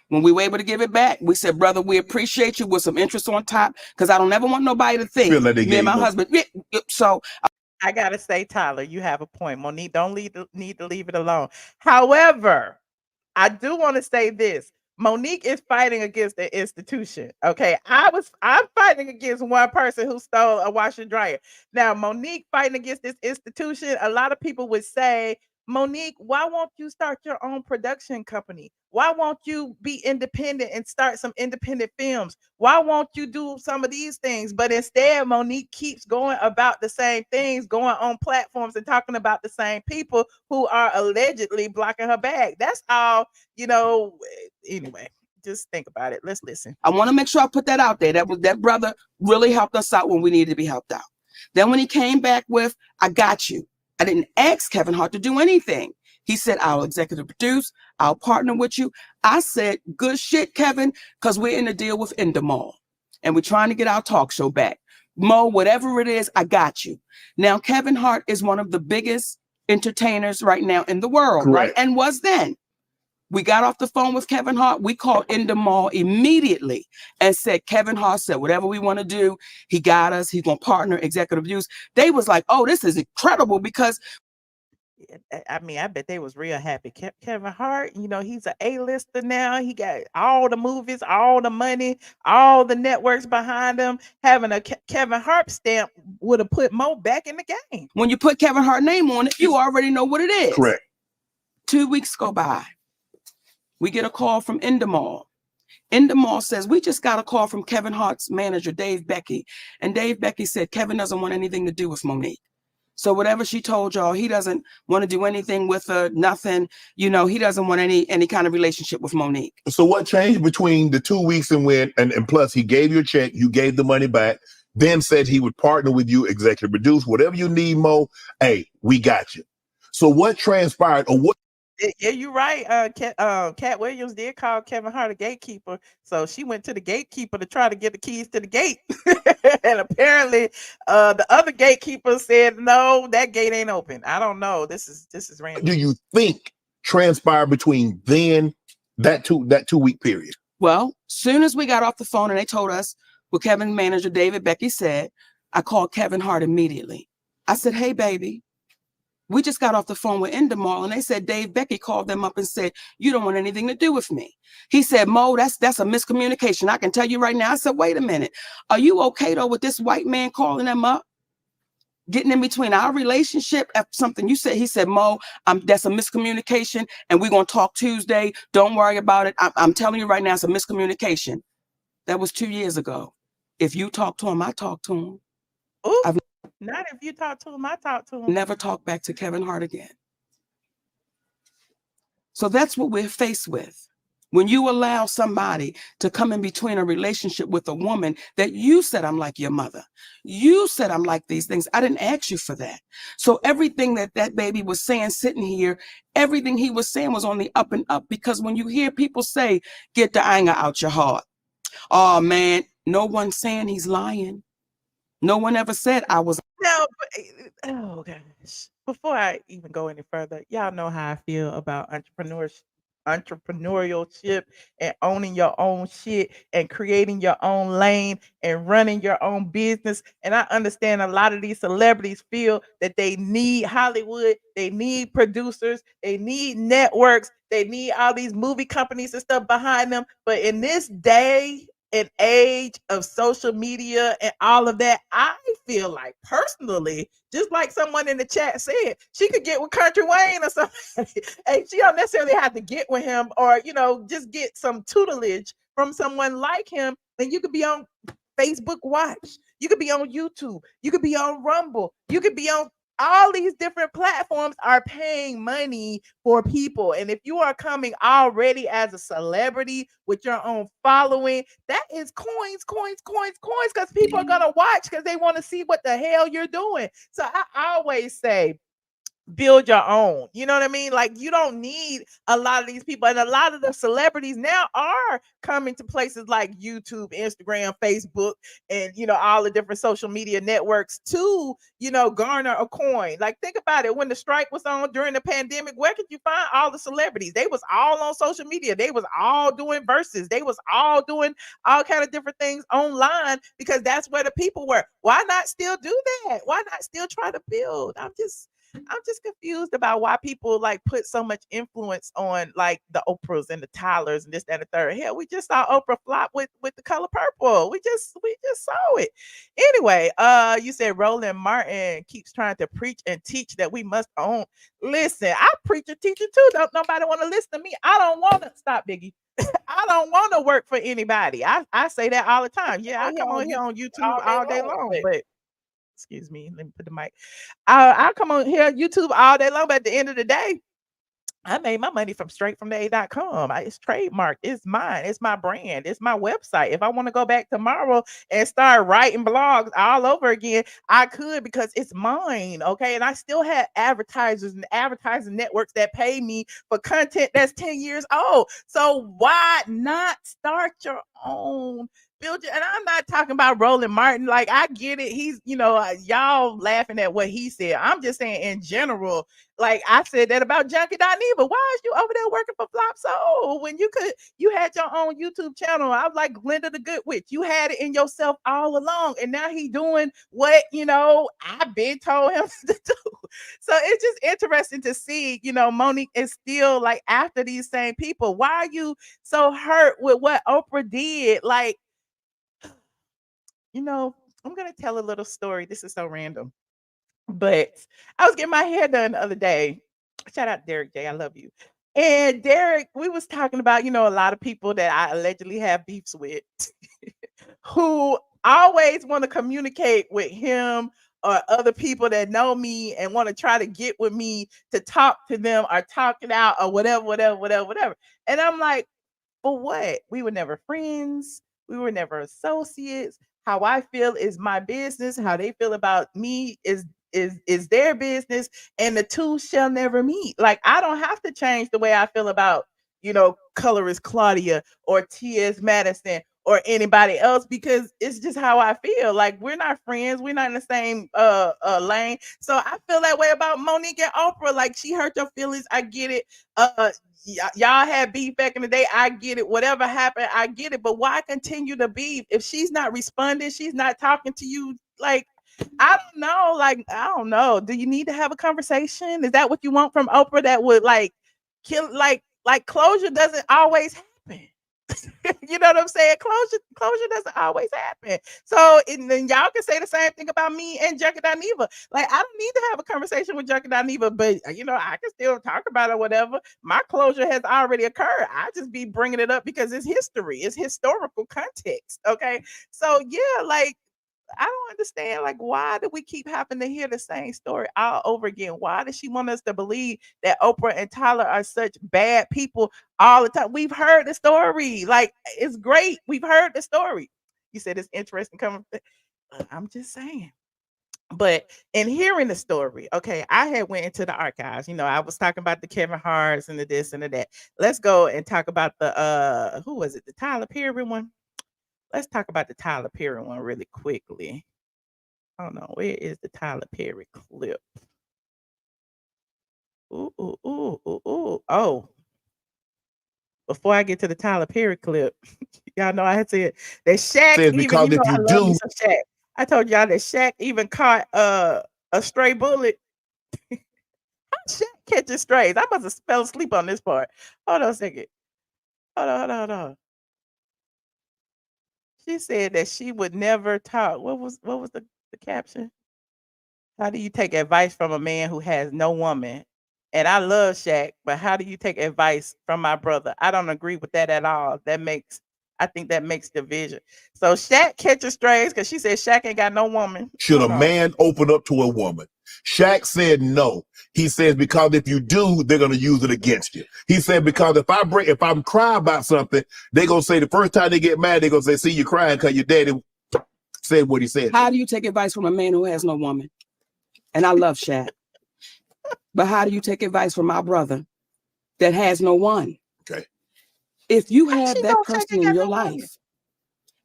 When we were able to give it back, we said, "Brother, we appreciate you," with some interest on top, because I don't ever want nobody to think me and my husband. So I gotta say, Tyler, you have a point. Monique don't need to leave it alone. However, I do want to say this. Monique is fighting against the institution. Okay. I'm fighting against one person who stole a washer and dryer. Now, Monique fighting against this institution. A lot of people would say, "Monique, why won't you start your own production company? Why won't you be independent and start some independent films? Why won't you do some of these things?" But instead, Monique keeps going about the same things, going on platforms and talking about the same people who are allegedly blocking her bag. That's all, anyway, just think about it. Let's listen. I want to make sure I put that out there. That brother really helped us out when we needed to be helped out. Then when he came back with, "I got you," I didn't ask Kevin Hart to do anything. He said, "I'll executive produce. I'll partner with you." I said, "Good shit, Kevin," because we're in a deal with Endemol and we're trying to get our talk show back. Mo, whatever it is, I got you. Now, Kevin Hart is one of the biggest entertainers right now in the world, right? And was then. We got off the phone with Kevin Hart. We called Endemol immediately and said, Kevin Hart said, whatever we want to do, he got us. He's going to partner, executive use. They was like, "Oh, this is incredible," because I mean, I bet they was real happy. Kevin Hart, he's an A-lister now. He got all the movies, all the money, all the networks behind him. Having a Kevin Hart stamp would have put Mo back in the game. When you put Kevin Hart name on it, you already know what it is. Correct. 2 weeks go by. We get a call from Endemol. Endemol says, "We just got a call from Kevin Hart's manager, Dave Becky." And Dave Becky said, "Kevin doesn't want anything to do with Monique. So whatever she told y'all, he doesn't want to do anything with her, nothing. He doesn't want any kind of relationship with Monique." So what changed between the 2 weeks and plus he gave you a check, you gave the money back, then said he would partner with you, executive produce, whatever you need, Mo, hey, we got you. So what transpired or what? Yeah, you're right. Cat Williams did call Kevin Hart a gatekeeper. So she went to the gatekeeper to try to get the keys to the gate. And apparently the other gatekeeper said, "No, that gate ain't open." I don't know. This is random. Do you think transpired between then that 2 week period? Well, soon as we got off the phone and they told us what Kevin's manager, David Becky, said, I called Kevin Hart immediately. I said, "Hey, baby, we just got off the phone with Endemol," and they said Dave Becky called them up and said, "You don't want anything to do with me." He said, "Mo, that's a miscommunication. I can tell you right now." I said, "Wait a minute. Are you okay though with this white man calling them up? Getting in between our relationship after something you said?" He said, "Mo, that's a miscommunication and we're going to talk Tuesday. Don't worry about it. I'm telling you right now, it's a miscommunication." That was 2 years ago. If you talk to him, I talk to him. Ooh, not if you talk to him, I talk to him. Never talk back to Kevin Hart again. So that's what we're faced with. When you allow somebody to come in between a relationship with a woman that you said, I'm like your mother. You said, I'm like these things. I didn't ask you for that. So everything that baby was saying sitting here, everything he was saying was on the up and up, because when you hear people say, get the anger out your heart. Oh man, no one's saying he's lying. No one ever said I was. No, but, oh gosh. Before I even go any further, y'all know how I feel about entrepreneurship and owning your own shit and creating your own lane and running your own business. And I understand a lot of these celebrities feel that they need Hollywood, they need producers, they need networks, they need all these movie companies and stuff behind them. But in this day and age of social media and all of that, I feel like personally, just like someone in the chat said, she could get with Country Wayne or something. And she don't necessarily have to get with him, or just get some tutelage from someone like him. And you could be on Facebook Watch, you could be on YouTube, you could be on Rumble, you could be on all these different platforms are paying money for people. And if you are coming already as a celebrity with your own following, that is coins, coins, coins, coins, because people are going to watch because they want to see what the hell you're doing. So I always say, build your own. You know what I mean? Like, you don't need a lot of these people. And a lot of the celebrities now are coming to places like YouTube, Instagram, Facebook, and all the different social media networks to garner a coin. Like, think about it. When the strike was on during the pandemic, where could you find all the celebrities? They was all on social media. They was all doing verses. They was all doing all kind of different things online, because that's where the people were. Why not still do that? Why not still try to build? I'm just confused about why people like put so much influence on like the Oprahs and the Tylers and this, that, and the third. Hell, we just saw Oprah flop with The Color Purple. We just saw it. Anyway, you said Roland Martin keeps trying to preach and teach that we must own. Listen, I preach and teach it too. Don't nobody want to listen to me. I don't want to stop, Biggie. I don't want to work for anybody. I say that all the time. Yeah, I come on here on YouTube all day long, but excuse me, let me put the mic. I come on here YouTube all day long, but at the end of the day, I made my money straight from the A.com. It's trademarked. It's mine. It's my brand. It's my website. If I want to go back tomorrow and start writing blogs all over again, I could, because it's mine. Okay. And I still have advertisers and advertising networks that pay me for content that's 10 years old. So why not start your own? Build it. And I'm not talking about Roland Martin. Like, I get it. He's, y'all laughing at what he said. I'm just saying in general, like I said that about Junkie Dineva. Why is you over there working for Flop Soul when you had your own YouTube channel? I was like Glenda the Good Witch. You had it in yourself all along. And now he doing what, I've been told him to do. So it's just interesting to see, Monique is still like after these same people. Why are you so hurt with what Oprah did? Like, I'm going to tell a little story. This is so random, but I was getting my hair done the other day. Shout out Derek J. I love you. And Derek, we was talking about, a lot of people that I allegedly have beefs with who always want to communicate with him or other people that know me and want to try to get with me to talk to them or talk it out or whatever, whatever, whatever, whatever. And I'm like, for what? We were never friends. We were never associates. How I feel is my business. How they feel about me is their business, and the two shall never meet. Like, I don't have to change the way I feel about, colorist Claudia or T.S. Madison or anybody else, because it's just how I feel. Like, we're not friends. We're not in the same lane. So I feel that way about Monique and Oprah. Like, she hurt your feelings. I get it. Y'all had beef back in the day. I get it. Whatever happened, I get it. But why continue to beef if she's not responding? She's not talking to you. Like, I don't know. Like, I don't know. Do you need to have a conversation? Is that what you want from Oprah that would like kill? Like closure doesn't always happen. You know what I'm saying? Closure doesn't always happen. So, and then y'all can say the same thing about me and Junkie Dineva. Like, I don't need to have a conversation with Junkie Dineva, but I can still talk about it, whatever. My closure has already occurred. I just be bringing it up because it's history. It's historical context. Okay. So yeah, like, I don't understand. Like, why do we keep having to hear the same story all over again? Why does she want us to believe that Oprah and Tyler are such bad people all the time? We've heard the story. Like, it's great. We've heard the story. You said it's interesting coming. I'm just saying. But in hearing the story, okay, I had went into the archives. You know, I was talking about the Kevin Harts and the this and the that. Let's go and talk about the who was it? The Tyler Perry one. Let's talk about the Tyler Perry one really quickly. Hold on, where is the Tyler Perry clip? Ooh, ooh, ooh, ooh, ooh. Oh, before I get to the Tyler Perry clip, y'all know I had said that Shaq Says even, because you know, if I you love me do, some Shaq. I told y'all that Shaq even caught a stray bullet. Shaq catching strays. I must have fell asleep on this part. Hold on a second. Hold on. She said that she would never talk. What was the caption? How do you take advice from a man who has no woman? And I love Shaq, but how do you take advice from my brother? I don't agree with that at all. I think that makes division. So Shaq catches strays because she said Shaq ain't got no woman. should a Hold on. man open up to a woman? Shaq said no. He says because if you do, they're gonna use it against you. He said because if I'm crying about something, they're gonna say the first time they get mad, they're gonna say, see you crying because your daddy said what he said. How do you take advice from a man who has no woman? And I love Shaq. But how do you take advice from my brother that has no one? Okay. If you How have she that know Shaq person ain't in got your no woman? life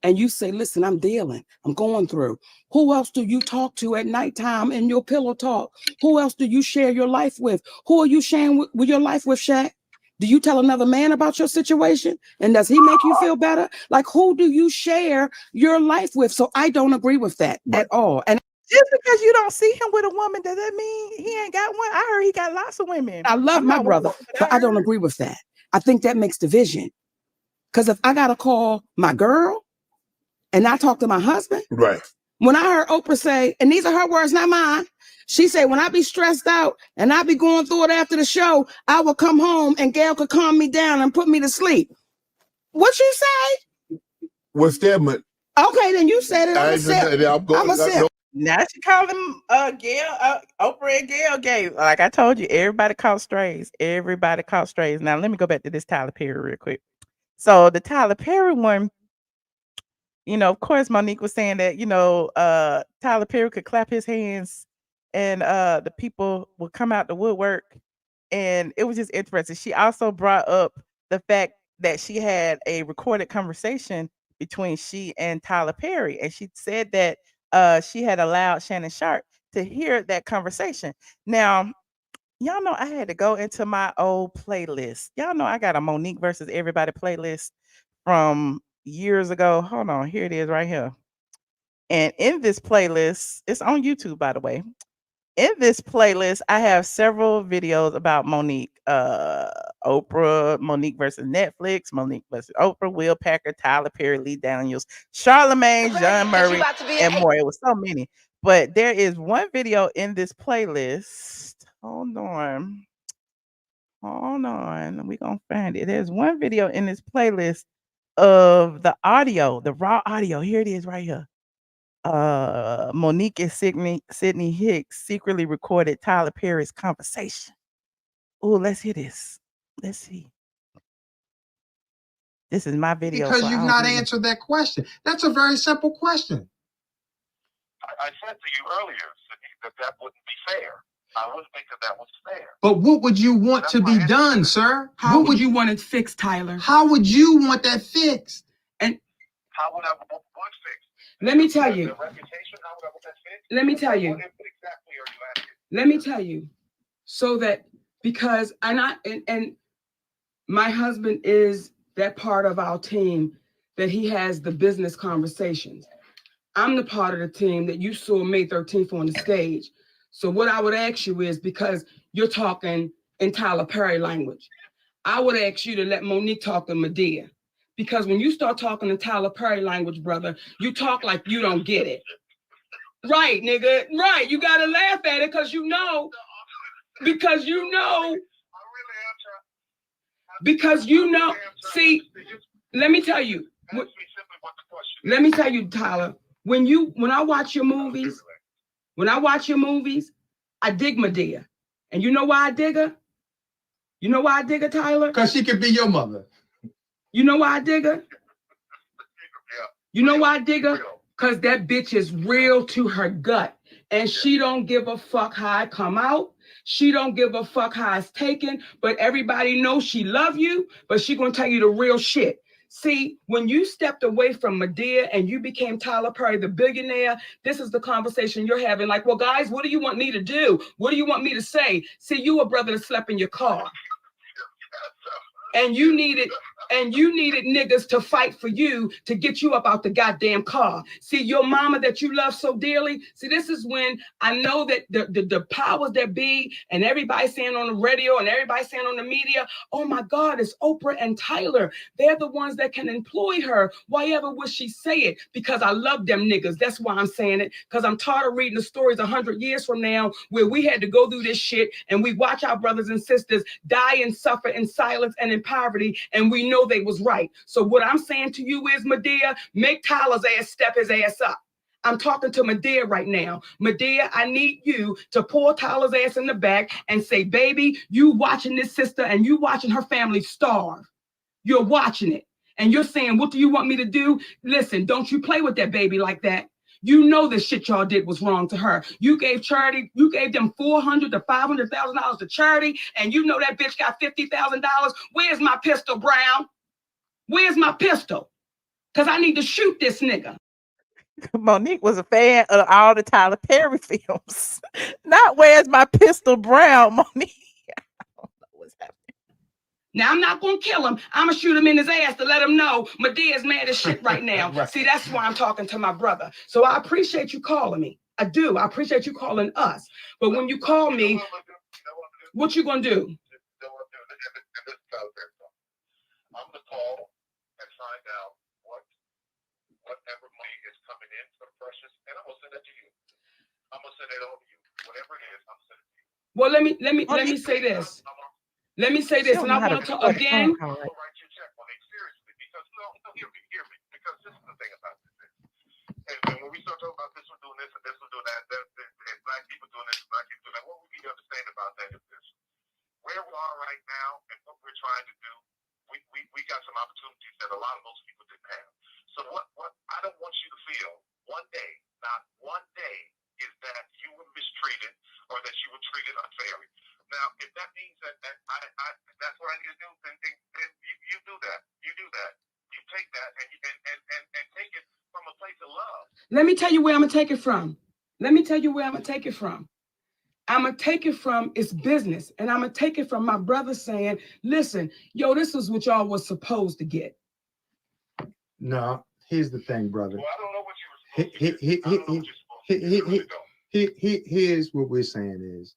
and you say, listen, I'm going through. Who else do you talk to at nighttime in your pillow talk? Who else do you share your life with? Who are you sharing with your life with, Shaq? Do you tell another man about your situation? And does he make you feel better? Like, who do you share your life with? So I don't agree with that at all. And Just because you don't see him with a woman, does that mean he ain't got one? I heard he got lots of women. I love I'm my not one of brother, them, but I don't agree with that. I think that makes division. Because if I got to call my girl and I talk to my husband, Right. when I heard Oprah say, and these are her words, not mine, she said, when I be stressed out and I be going through it after the show, I will come home and Gail could calm me down and put me to sleep. What you say? What's that? Okay, then you said it. I'm a sip. Now she call him Gail, Oprah and Gail gay. Like I told you, everybody caught strays. Everybody caught strays. Now let me go back to this Tyler Perry real quick. So the Tyler Perry one, you know, of course, Monique was saying that, you know, Tyler Perry could clap his hands and the people would come out the woodwork. And it was just interesting. She also brought up the fact that she had a recorded conversation between she and Tyler Perry. And she said that she had allowed Shannon Sharpe to hear that conversation. Now, y'all know I had to go into my old playlist. Y'all know I got a Monique versus everybody playlist from years ago. Hold on, here it is right here. And in this playlist, it's on YouTube, by the way. In this playlist, I have several videos about Monique, Oprah, Monique versus Netflix, Monique versus Oprah, Will Packer, Tyler Perry, Lee Daniels, Charlemagne, John Murray, and more. It was so many. But there is one video in this playlist. Hold on. We're going to find it. There's one video in this playlist of the audio, the raw audio. Here it is right here. Monique and Sydney Hicks secretly recorded Tyler Perry's conversation. Oh, let's hear this. Let's see. This is my video. Because so you've I don't not really- answered that question. That's a very simple question. I said to you earlier, Sydney, that wouldn't be fair. I wouldn't think that was fair. But what would you want to be done, sir? How would you want it fixed, Tyler? How would you want that fixed? How would I want fixed? Let me tell you. The reputation, how would I want that fixed? Let me tell you. What exactly are you asking? Let me tell you. So that because and my husband is that part of our team that he has the business conversations. I'm the part of the team that you saw May 13th on the stage. So what I would ask you is, because you're talking in Tyler Perry language, I would ask you to let Monique talk to Medea. Because when you start talking in Tyler Perry language, brother, you talk like you don't get it. Right, nigga. Right. You got to laugh at it because you know. See, let me tell you. Let me tell you, Tyler. When I watch your movies, I dig Medea. And you know why I dig her? You know why I dig her, Tyler? Because she could be your mother. You know why I dig her? Yeah. You know why I dig her? Because that bitch is real to her gut. And she don't give a fuck how I come out. She don't give a fuck how it's taken. But everybody knows she love you. But she gonna tell you the real shit. See, when you stepped away from Medea and you became Tyler Perry, the billionaire, this is the conversation you're having. Like, well, guys, what do you want me to do? What do you want me to say? See, you a brother that slept in your car. And you needed niggas to fight for you to get you up out the goddamn car. See, your mama that you love so dearly. See, this is when I know that the powers that be and everybody saying on the radio and everybody saying on the media, oh my God, it's Oprah and Tyler. They're the ones that can employ her. Why ever would she say it? Because I love them niggas. That's why I'm saying it. Because I'm tired of reading the stories 100 years from now where we had to go through this shit and we watch our brothers and sisters die and suffer in silence and in poverty, and we know they was right. So what I'm saying to you is, Medea, make Tyler's ass step his ass up. I'm talking to Medea right now. Medea, I need you to pull Tyler's ass in the back and say, baby, you watching this sister and you watching her family starve. You're watching it. And you're saying, what do you want me to do? Listen, don't you play with that baby like that. You know the shit y'all did was wrong to her. You gave charity, you gave them $400,000 to $500,000 to charity, and you know that bitch got $50,000. Where's my pistol, Brown? Where's my pistol? Because I need to shoot this nigga. Monique was a fan of all the Tyler Perry films. Not Where's My Pistol, Brown, Monique. I don't know what's happening. Now, I'm not going to kill him. I'm going to shoot him in his ass to let him know Medea's mad as shit right now. Right. See, that's why I'm talking to my brother. So I appreciate you calling me. I do. I appreciate you calling us. But when you call me, what you going to do? I'm going to call and find out whatever money is coming in for Precious, and I'm going to send it to you. I'm going to send it over to you. Whatever it is, I'm sending it to you. Well, let me say this. Let me say this, and I want to talk again. I'll write you a check on it, seriously, because no, hear me, because this is the thing about this. And when we start talking about this one doing this and this one doing that, and black people doing this and black people doing that, what we need to understand about that is this. Where we are right now and what we're trying to do, we got some opportunities that a lot of most people didn't have. So what I don't want you to feel one day, not one day, is that you were mistreated or that you were treated unfairly. Now, if that means that that's what I need to do, then you do that. You do that. You take that and take it from a place of love. Let me tell you where I'm going to take it from. I'm going to take it from it's business. And I'm going to take it from my brother saying, listen, yo, this is what y'all was supposed to get. No, here's the thing, brother. Well, I don't know what you were supposed to do. Here's what we're saying is,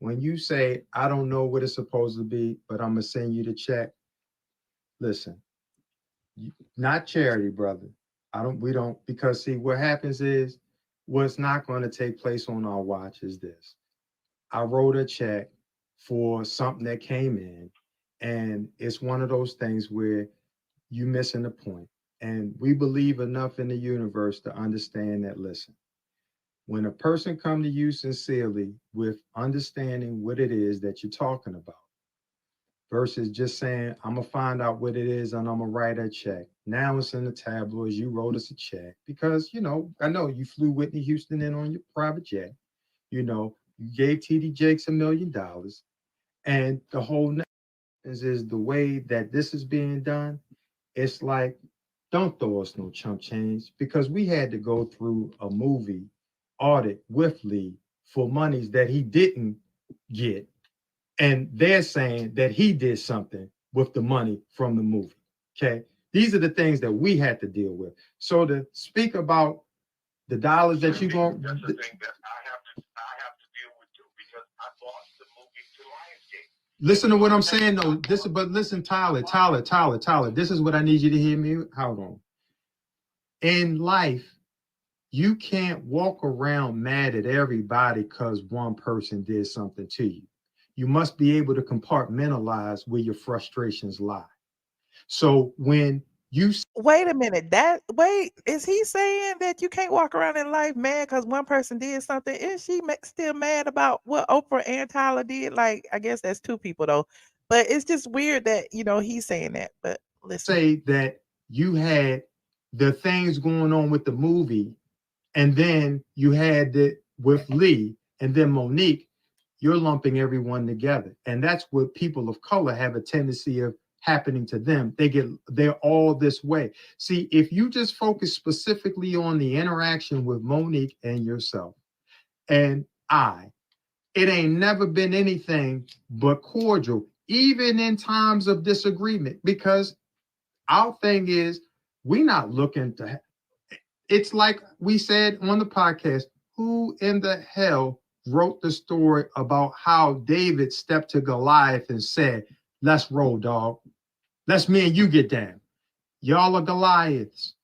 when you say, I don't know what it's supposed to be, but I'm going to send you the check. Listen, not charity, brother. We don't, because see, what happens is, what's not going to take place on our watch is this. I wrote a check for something that came in, and it's one of those things where you're missing the point. And we believe enough in the universe to understand that, listen, when a person come to you sincerely with understanding what it is that you're talking about, versus just saying, I'm going to find out what it is and I'm going to write a check. Now it's in the tabloids. You wrote us a check because, you know, I know you flew Whitney Houston in on your private jet. You know, you gave TD Jakes $1 million. And the whole is the way that this is being done. It's like, don't throw us no chump change, because we had to go through a movie audit with Lee for monies that he didn't get. And they're saying that he did something with the money from the movie. Okay. These are the things that we had to deal with. So to speak about the dollars that you're going, that's the thing that I have to deal with too, because I bought the movie to Lionsgate. Listen to what I'm saying though. But listen, Tyler, this is what I need you to hear me. Hold on. In life, you can't walk around mad at everybody because one person did something to you. You must be able to compartmentalize where your frustrations lie. So when Wait a minute. Is he saying that you can't walk around in life mad because one person did something? Is she still mad about what Oprah and Tyler did? Like, I guess that's two people though. But it's just weird that he's saying that. But listen, say that you had the things going on with the movie, and then you had it with Lee, and then Monique. You're lumping everyone together, and that's what people of color have a tendency of happening to them. They're all this way. See, if you just focus specifically on the interaction with Monique and yourself and it ain't never been anything but cordial, even in times of disagreement, because our thing is we're not looking to. It's like we said on the podcast, who in the hell wrote the story about how David stepped to Goliath and said, let's roll, dog. Let's me and you get down. Y'all are Goliaths.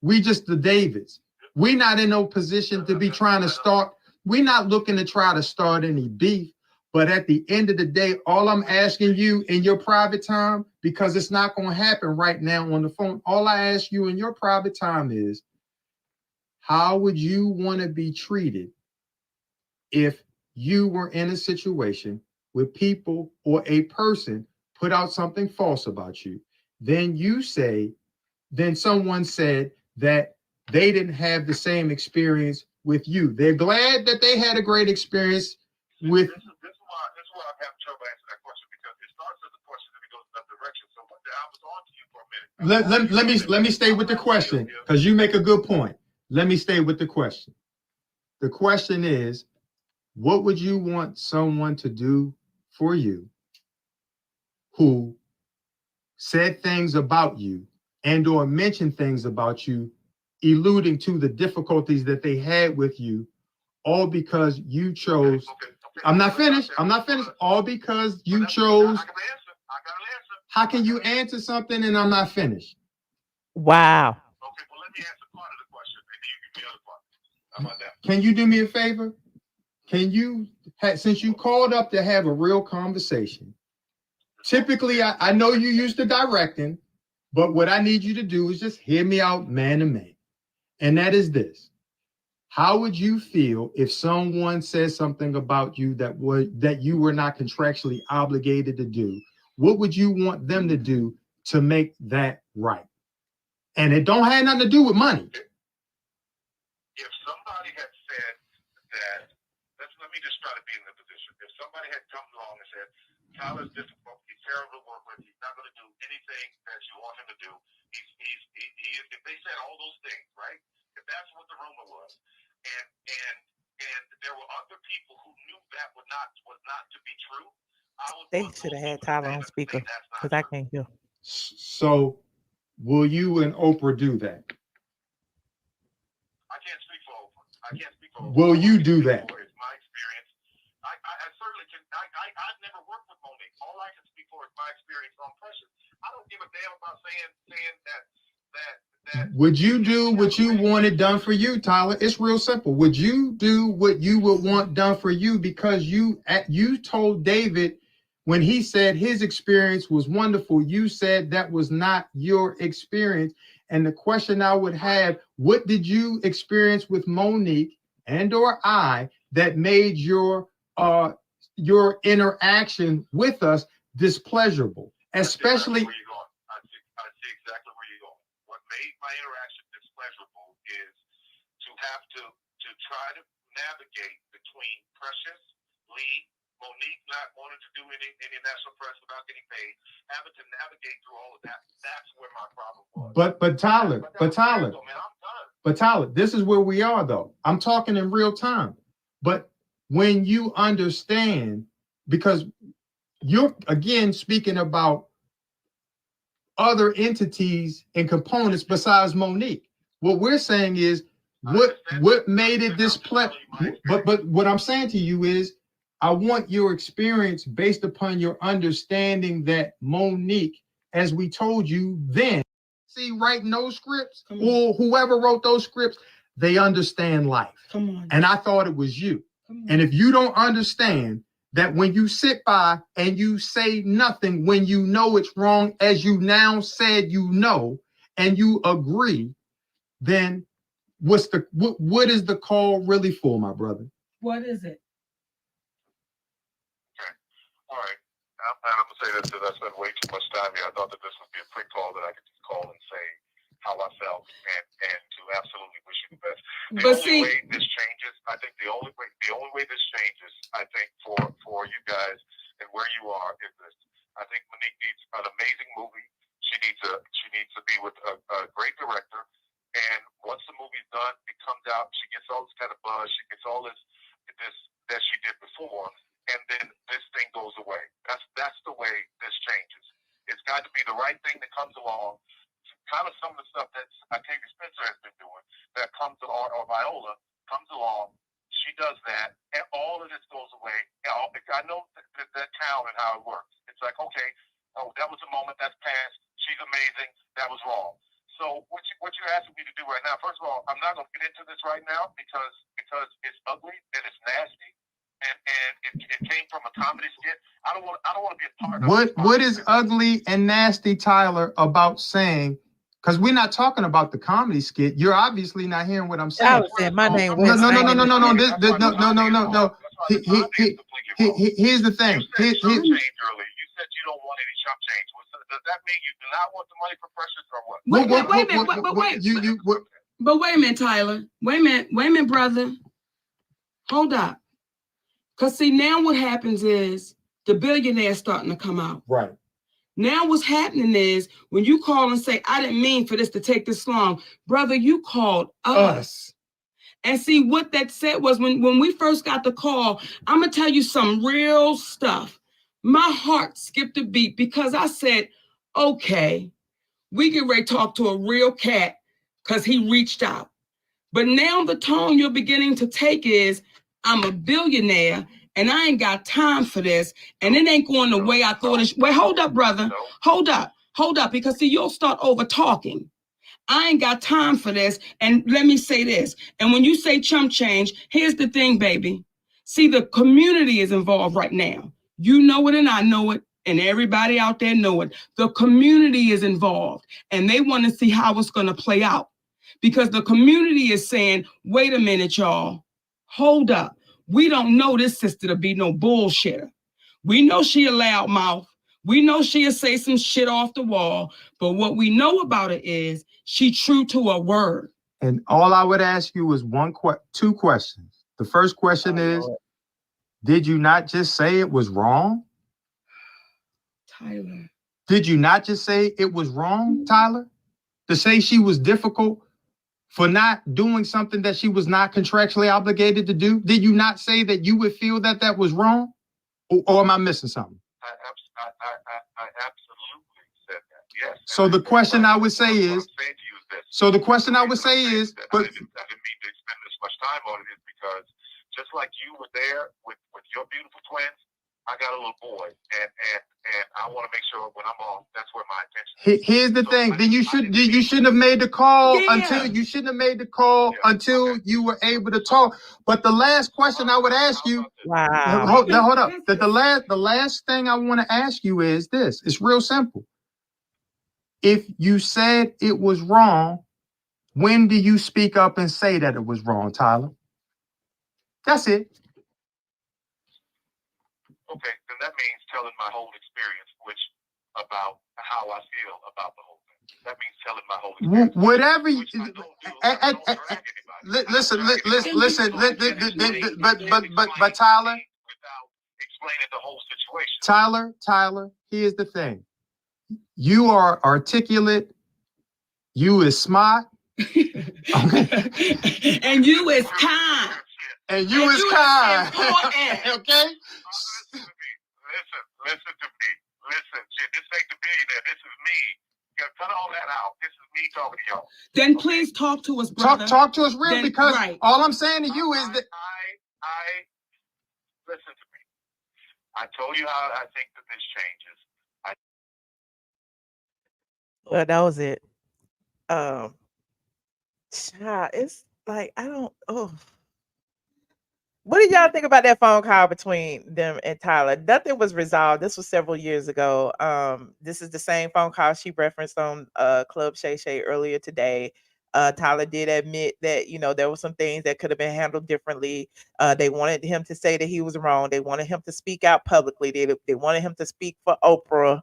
We just the Davids. We're not in no position to be trying to start. We're not looking to try to start any beef. But at the end of the day, all I'm asking you in your private time, because it's not going to happen right now on the phone, all I ask you in your private time is, how would you want to be treated if you were in a situation where people or a person put out something false about you? Then someone said that they didn't have the same experience with you. They're glad that they had a great experience with. This is why I'm having trouble answering that question, because it starts as a question and it goes in another direction. So I was on to you for a minute. Let me stay with the question, because you make a good point. Let me stay with the question. The question is, what would you want someone to do for you who said things about you and or mentioned things about you, alluding to the difficulties that they had with you, all because you chose. I'm not finished. All because you chose. How can you answer something and I'm not finished? wow. Okay, well, let me answer part of the question, and then you give me the other part. How about that? Can you do me a favor? Can you, since you called up to have a real conversation, typically I know you used to directing, but what I need you to do is just hear me out man to man. And that is this. How would you feel if someone says something about you that you were not contractually obligated to do? What would you want them to do to make that right? And it don't have nothing to do with money. If somebody had said that, let me just try to be in the position. If somebody had come along and said, Tyler's difficult, he's terrible to work with, he's not going to do anything that you want him to do. If they said all those things, right? If that's what the rumor was, and there were other people who knew that was not to be true, They should have had Tyler on speaker because I can't hear. So will you and Oprah do that? I can't speak for Oprah. Will you do that? It's my experience. I certainly can. I've never worked with Monique. All I can speak for is my experience on Precious. I don't give a damn about saying that. Would you do what you wanted done for you, Tyler? It's real simple. Would you do what you would want done for you because you told David when he said his experience was wonderful, you said that was not your experience. And the question I would have, what did you experience with Monique and or I that made your interaction with us displeasurable? Especially. I see exactly where you're going. What made my interaction displeasurable is to have to try to navigate between Precious, Lee, Monique not wanting to do any national press without getting paid, having to navigate through all of that. That's where my problem was. But Tyler, this is where we are though. I'm talking in real time. But when you understand, because you're again speaking about other entities and components besides Monique. What we're saying is what made it but what I'm saying to you is I want your experience based upon your understanding that Monique, as we told you then, see writing those scripts or whoever wrote those scripts, they understand life. Come on. And I thought it was you. And if you don't understand that when you sit by and you say nothing when you know it's wrong, as you now said, and you agree, then what is the call really for, my brother? What is it? All right. I'm going to say this because I spent way too much time here. I thought that this would be a quick call that I could just call and say how I felt and to absolutely wish you the best. The only way this changes, I think the only way this changes, I think for you guys and where you are is this. I think Monique needs an amazing movie. She needs to be with a great director. And once the movie's done, it comes out. She gets all this kind of buzz. She gets all this that she did before, and then this thing goes away. That's the way this changes. It's got to be the right thing that comes along. Kind of some of the stuff that Octavia Spencer has been doing that comes along, or Viola comes along. She does that, and all of this goes away. I know that town and how it works. It's like, okay, oh, that was a moment that's passed. She's amazing. That was wrong. So what you're asking me to do right now, first of all, I'm not going to get into this right now because it's ugly and it's nasty and it came from a comedy skit. I don't want to be a part of it. What is ugly and nasty, Tyler, about saying? Because we're not talking about the comedy skit. You're obviously not hearing what I'm saying. I was saying my name No. was No. Here's the thing. You said chump change earlier. You said you don't want any chump change. Does that mean you do not want the money for pressures or what? But wait a minute, Tyler. Wait a minute, brother. Hold up. Because see, now what happens is the billionaire's starting to come out. Right. Now what's happening is when you call and say, I didn't mean for this to take this long, brother, you called us. And see, what that said was when we first got the call, I'm going to tell you some real stuff. My heart skipped a beat because I said, okay, we get ready to talk to a real cat because he reached out. But now the tone you're beginning to take is, I'm a billionaire and I ain't got time for this. And it ain't going the way I thought it should. Wait, hold up, brother. Hold up. Because see, you'll start over talking. I ain't got time for this. And let me say this. And when you say chump change, here's the thing, baby. See, the community is involved right now. You know it and I know it. And everybody out there know it. The community is involved and they want to see how it's going to play out. Because the community is saying, wait a minute, y'all. Hold up. We don't know this sister to be no bullshitter. We know she a loud mouth. We know she'll say some shit off the wall. But what we know about it is she true to her word. And all I would ask you is two questions. The first question is, did you not just say it was wrong? Tyler. Did you not just say it was wrong, Tyler? To say she was difficult for not doing something that she was not contractually obligated to do? Did you not say that you would feel that that was wrong? Or am I missing something? I absolutely said that, yes. So the question I would say is, but I didn't mean to spend this much time on it is because just like you were there with your beautiful twins, I got a little boy, and I want to make sure when I'm off, that's where my attention is. Here's the thing. Then you shouldn't have made the call until you were able to talk. But the last question I would ask you, hold up. The last thing I want to ask you is this. It's real simple. If you said it was wrong, when do you speak up and say that it was wrong, Tyler? That's it. Okay, then that means telling my whole experience, about how I feel about the whole thing. That means telling my whole experience. Whatever you listen, but Tyler, without explaining the whole situation. Tyler, here's the thing. You are articulate. You is smart. Okay. And you is kind. And you is kind. Okay. Listen to me. Listen, shit, this ain't the billionaire. This is me. You gotta cut all that out. This is me talking to y'all. Then please talk to us, brother. Talk to us real, because all I'm saying to you is that I listen to me. I told you how I think that this changes. Well, that was it. It's like I don't. What did y'all think about that phone call between them and Tyler? Nothing was resolved. This was several years ago. This is the same phone call she referenced on Club Shay Shay earlier today. Tyler did admit that, you know, there were some things that could have been handled differently. They wanted him to say that he was wrong. They wanted him to speak out publicly. They wanted him to speak for Oprah.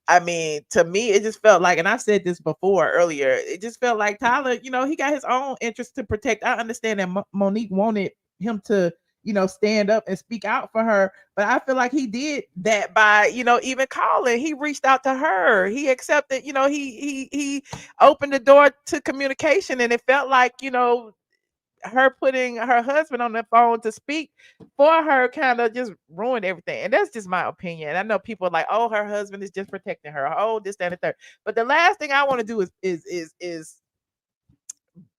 I mean, to me, it just felt like, and I've said this before earlier, it just felt like Tyler, you know, he got his own interest to protect. I understand that Monique wanted him to, you know, stand up and speak out for her, but I feel like he did that by, you know, even calling. He reached out to her. He accepted, you know, he opened the door to communication, and it felt like, you know, her putting her husband on the phone to speak for her kind of just ruined everything. And that's just my opinion. I know people are like, oh, her husband is just protecting her. Oh, this, that, and the third. But the last thing I want to do is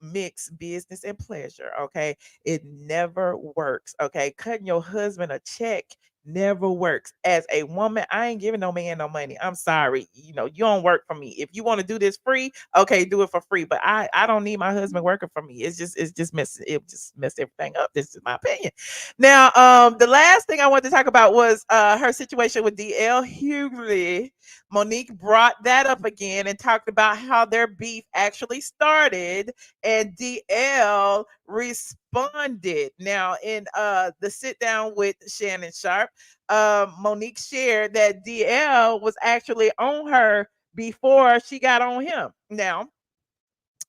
mix business and pleasure. Okay. It never works. Okay. Cutting your husband a check never works. As a woman, I ain't giving no man no money. I'm sorry. You know, you don't work for me. If you want to do this free, okay, do it for free. But I don't need my husband working for me. It's just messing, it just messed everything up. This is my opinion. Now, the last thing I wanted to talk about was her situation with DL Hughley. Monique brought that up again and talked about how their beef actually started, and DL responded. Now, in the sit down with Shannon Sharpe, Monique shared that DL was actually on her before she got on him. Now,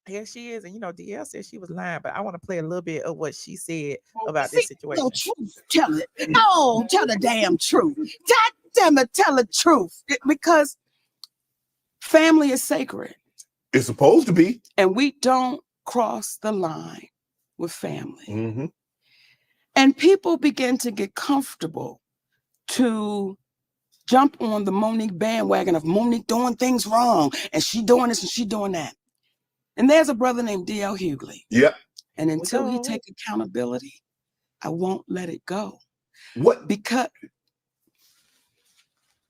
here she is, and you know, DL said she was lying, but I want to play a little bit of what she said about this situation. No truth, tell it. No, tell the damn truth. God damn it, tell the truth. Because family is sacred. It's supposed to be. And we don't cross the line with family. Mm-hmm. And people begin to get comfortable to jump on the Monique bandwagon of Monique doing things wrong, and she doing this and she doing that. And there's a brother named DL Hughley. Yeah. And until he take accountability, I won't let it go. What? Because,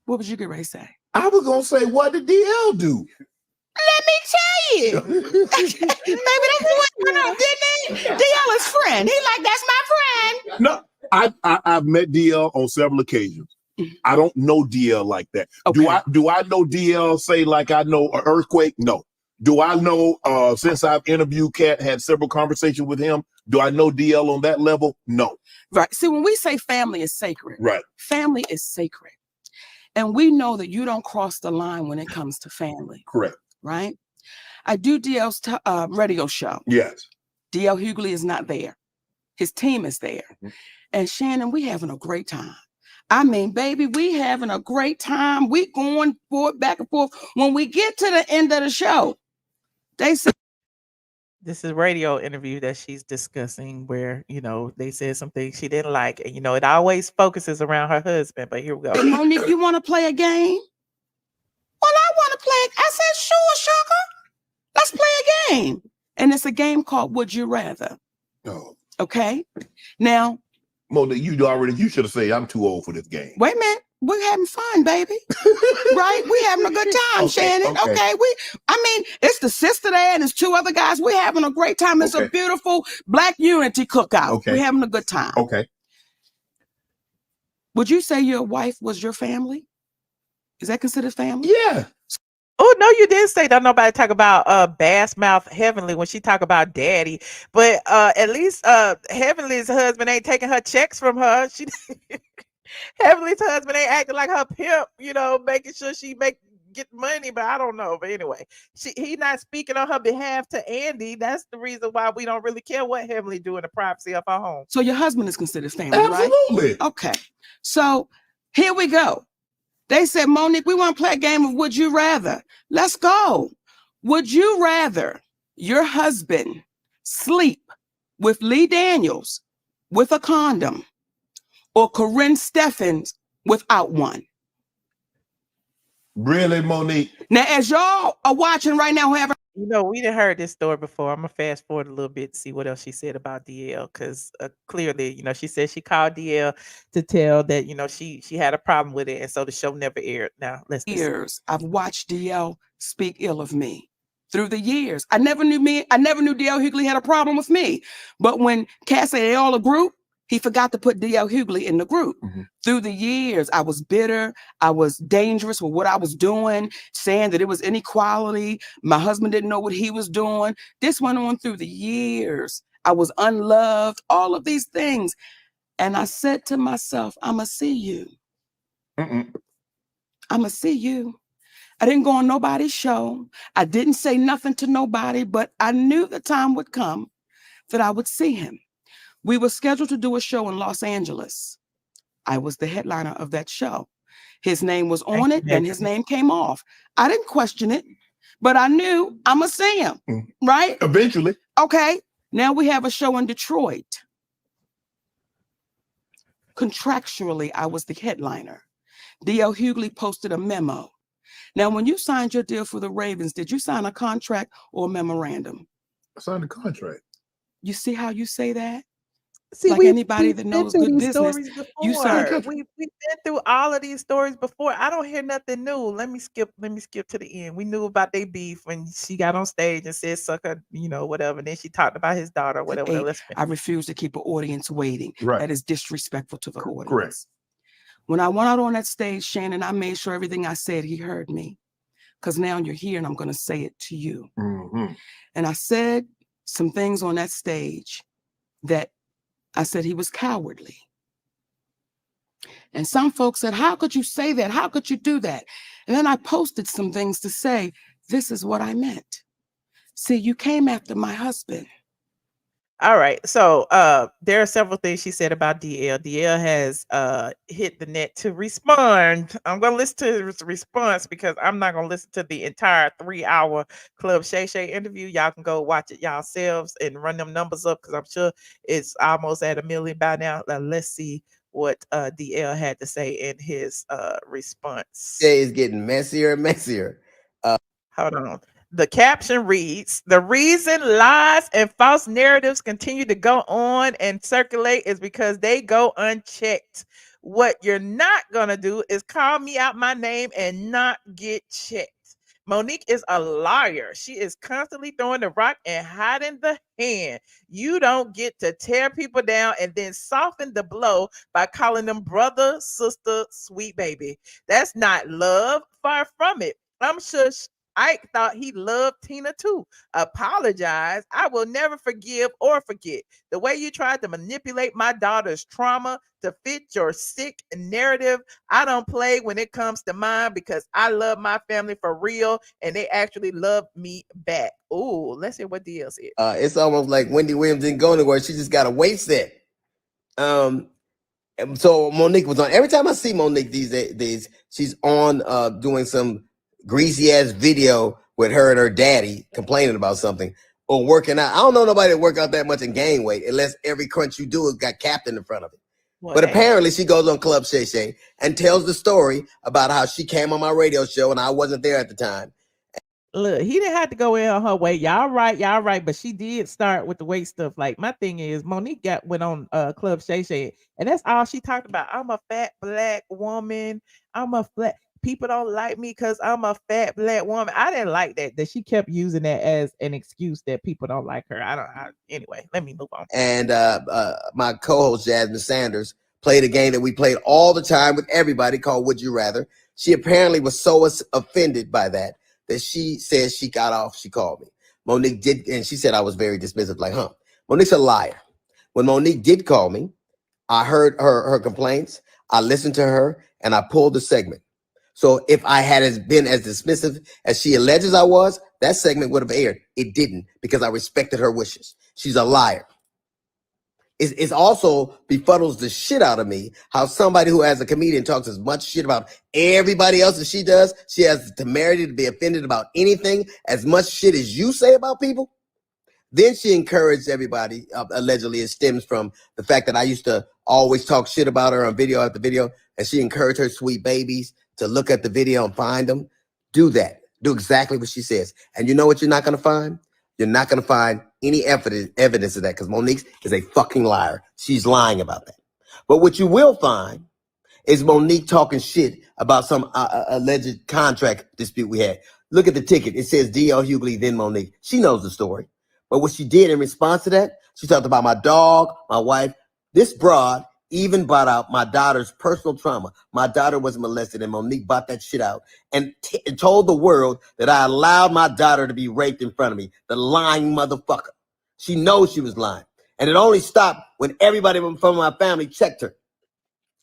what would you get ready to say? I was going to say, what did DL do? Let me tell you. Maybe that's what went on, didn't he? DL is friend. He like, that's my friend. No, I've met DL on several occasions. I don't know DL like that. Okay. Do I know DL say like I know an earthquake? No. Do I know, since I've interviewed Kat, had several conversations with him, do I know DL on that level? No. Right. See, when we say family is sacred, right? Family is sacred. And we know that you don't cross the line when it comes to family. Correct. Right? I do DL's radio show. Yes. DL Hughley is not there. His team is there. Mm-hmm. And Shannon, we having a great time. I mean, baby, we having a great time. We going forward, back and forth. When we get to the end of the show, they say, this is a radio interview that she's discussing where, you know, they said some things she didn't like. And, you know, it always focuses around her husband. But here we go. Monique, you want to play a game? Well, I want to play. I said, sure, sugar. Let's play a game. And it's a game called Would You Rather. Oh. Okay. Now, Monique, you should have said, I'm too old for this game. Wait a minute. We're having fun, baby. Right? We having a good time, Shannon. Okay. I mean, it's the sister there and there's two other guys. We're having a great time. It's a beautiful Black unity cookout. Okay. We're having a good time. Okay. Would you say your wife was your family? Is that considered family? Yeah. Oh, no, you didn't say that nobody talk about bass mouth Heavenly when she talk about daddy. But at least Heavenly's husband ain't taking her checks from her. She Heavenly's husband ain't acting like her pimp, you know, making sure she get money, but I don't know. But anyway, he not speaking on her behalf to Andy. That's the reason why we don't really care what Heavenly do in the privacy of her home. So your husband is considered family, Absolutely. Right? Okay. So here we go. They said, Monique, we want to play a game of Would You Rather. Let's go. Would you rather your husband sleep with Lee Daniels with a condom or Corinne Steffens without one? Really, Monique? Now, as y'all are watching right now, whoever, you know, we done heard this story before. I'm gonna fast forward a little bit to see what else she said about DL, because clearly, you know, she said she called DL to tell that, you know, she had a problem with it, and so the show never aired. Now, let's years I've watched DL speak ill of me through the years. I never knew DL Hughley had a problem with me, but when Cass said they all a group, He forgot to put D.L. Hughley in the group. Through the years, I was bitter. I was dangerous with what I was doing, saying that it was inequality. My husband didn't know what he was doing. This went on through the years. I was unloved, all of these things. And I said to myself, I'ma see you. I'ma see you. I didn't go on nobody's show. I didn't say nothing to nobody, but I knew the time would come that I would see him. We were scheduled to do a show in Los Angeles. I was the headliner of that show. His name was on it, and his name came off. I didn't question it, but I knew I'ma see him, right? Eventually. Okay, now we have a show in Detroit. Contractually, I was the headliner. D.L. Hughley posted a memo. Now, when you signed your deal for the Ravens, did you sign a contract or a memorandum? I signed a contract. You see how you say that? See, Like anybody that knows good these business, stories before. you signed a We've been through all of these stories before. I don't hear nothing new. Let me skip to the end. We knew about their beef when she got on stage and said sucker, whatever. And then she talked about his daughter, whatever. Hey, Let's I refuse to keep an audience waiting. Right. That is disrespectful to the audience. Correct. When I went out on that stage, Shannon, I made sure everything I said, he heard me. Because now you're here and I'm going to say it to you. And I said some things on that stage that I said he was cowardly. And some folks said, how could you say that? How could you do that? And then I posted some things to say, this is what I meant. See, you came after my husband. All right. So there are several things she said about DL. DL has hit the net to respond. I'm going to listen to his response because I'm not going to listen to the entire 3-hour Club Shay Shay interview. Y'all can go watch it yourselves and run them numbers up because I'm sure it's almost at 1 million by now. Now, let's see what DL had to say in his response. Shay is getting messier and messier. Hold on. The caption reads, the reason lies and false narratives continue to go on and circulate is because they go unchecked. What you're not going to do is call me out my name and not get checked. Monique is a liar. She is constantly throwing the rock and hiding the hand. You don't get to tear people down and then soften the blow by calling them brother, sister, sweet baby. That's not love. Far from it. I'm sure Ike thought he loved Tina too. Apologize. I will never forgive or forget the way you tried to manipulate my daughter's trauma to fit your sick narrative. I don't play when it comes to mine because I love my family for real and they actually love me back. Oh, let's hear what DL said. It's almost like Wendy Williams didn't go anywhere. She just got a weight set. So Monique was on. Every time I see Monique these days, she's on doing some greasy ass video with her and her daddy complaining about something or working out. I don't know nobody that work out that much and gain weight unless every crunch you do has got Captain in front of it. Well, but apparently she goes on Club Shay Shay and tells the story about how she came on my radio show and I wasn't there at the time. Look, he didn't have to go in on her weight. Y'all right, but she did start with the weight stuff. Like my thing is Monique went on Club Shay Shay and that's all she talked about. I'm a fat black woman. People don't like me because I'm a fat black woman. I didn't like that she kept using that as an excuse that people don't like her. Anyway, let me move on. And my co-host Jasmine Sanders played a game that we played all the time with everybody called Would You Rather. She apparently was so offended by that she said she got off. She called me. Monique did, and she said I was very dismissive, like, Monique's a liar. When Monique did call me, I heard her complaints. I listened to her and I pulled the segment. So if I had been as dismissive as she alleges I was, that segment would have aired. It didn't because I respected her wishes. She's a liar. It's also befuddles the shit out of me how somebody who as a comedian talks as much shit about everybody else as she does. She has the temerity to be offended about anything as much shit as you say about people. Then she encouraged everybody, allegedly it stems from the fact that I used to always talk shit about her on video after video. And she encouraged her sweet babies to look at the video and find them. Do that. Do exactly what she says. And you know what you're not going to find? You're not going to find any evidence of that because Monique is a fucking liar. She's lying about that. But what you will find is Monique talking shit about some alleged contract dispute we had. Look at the ticket. It says D.L. Hughley, then Monique. She knows the story. But what she did in response to that, she talked about my dog, my wife, This broad even brought out my daughter's personal trauma. My daughter was molested, and Monique brought that shit out and told the world that I allowed my daughter to be raped in front of me. The lying motherfucker. She knows she was lying. And it only stopped when everybody from my family checked her.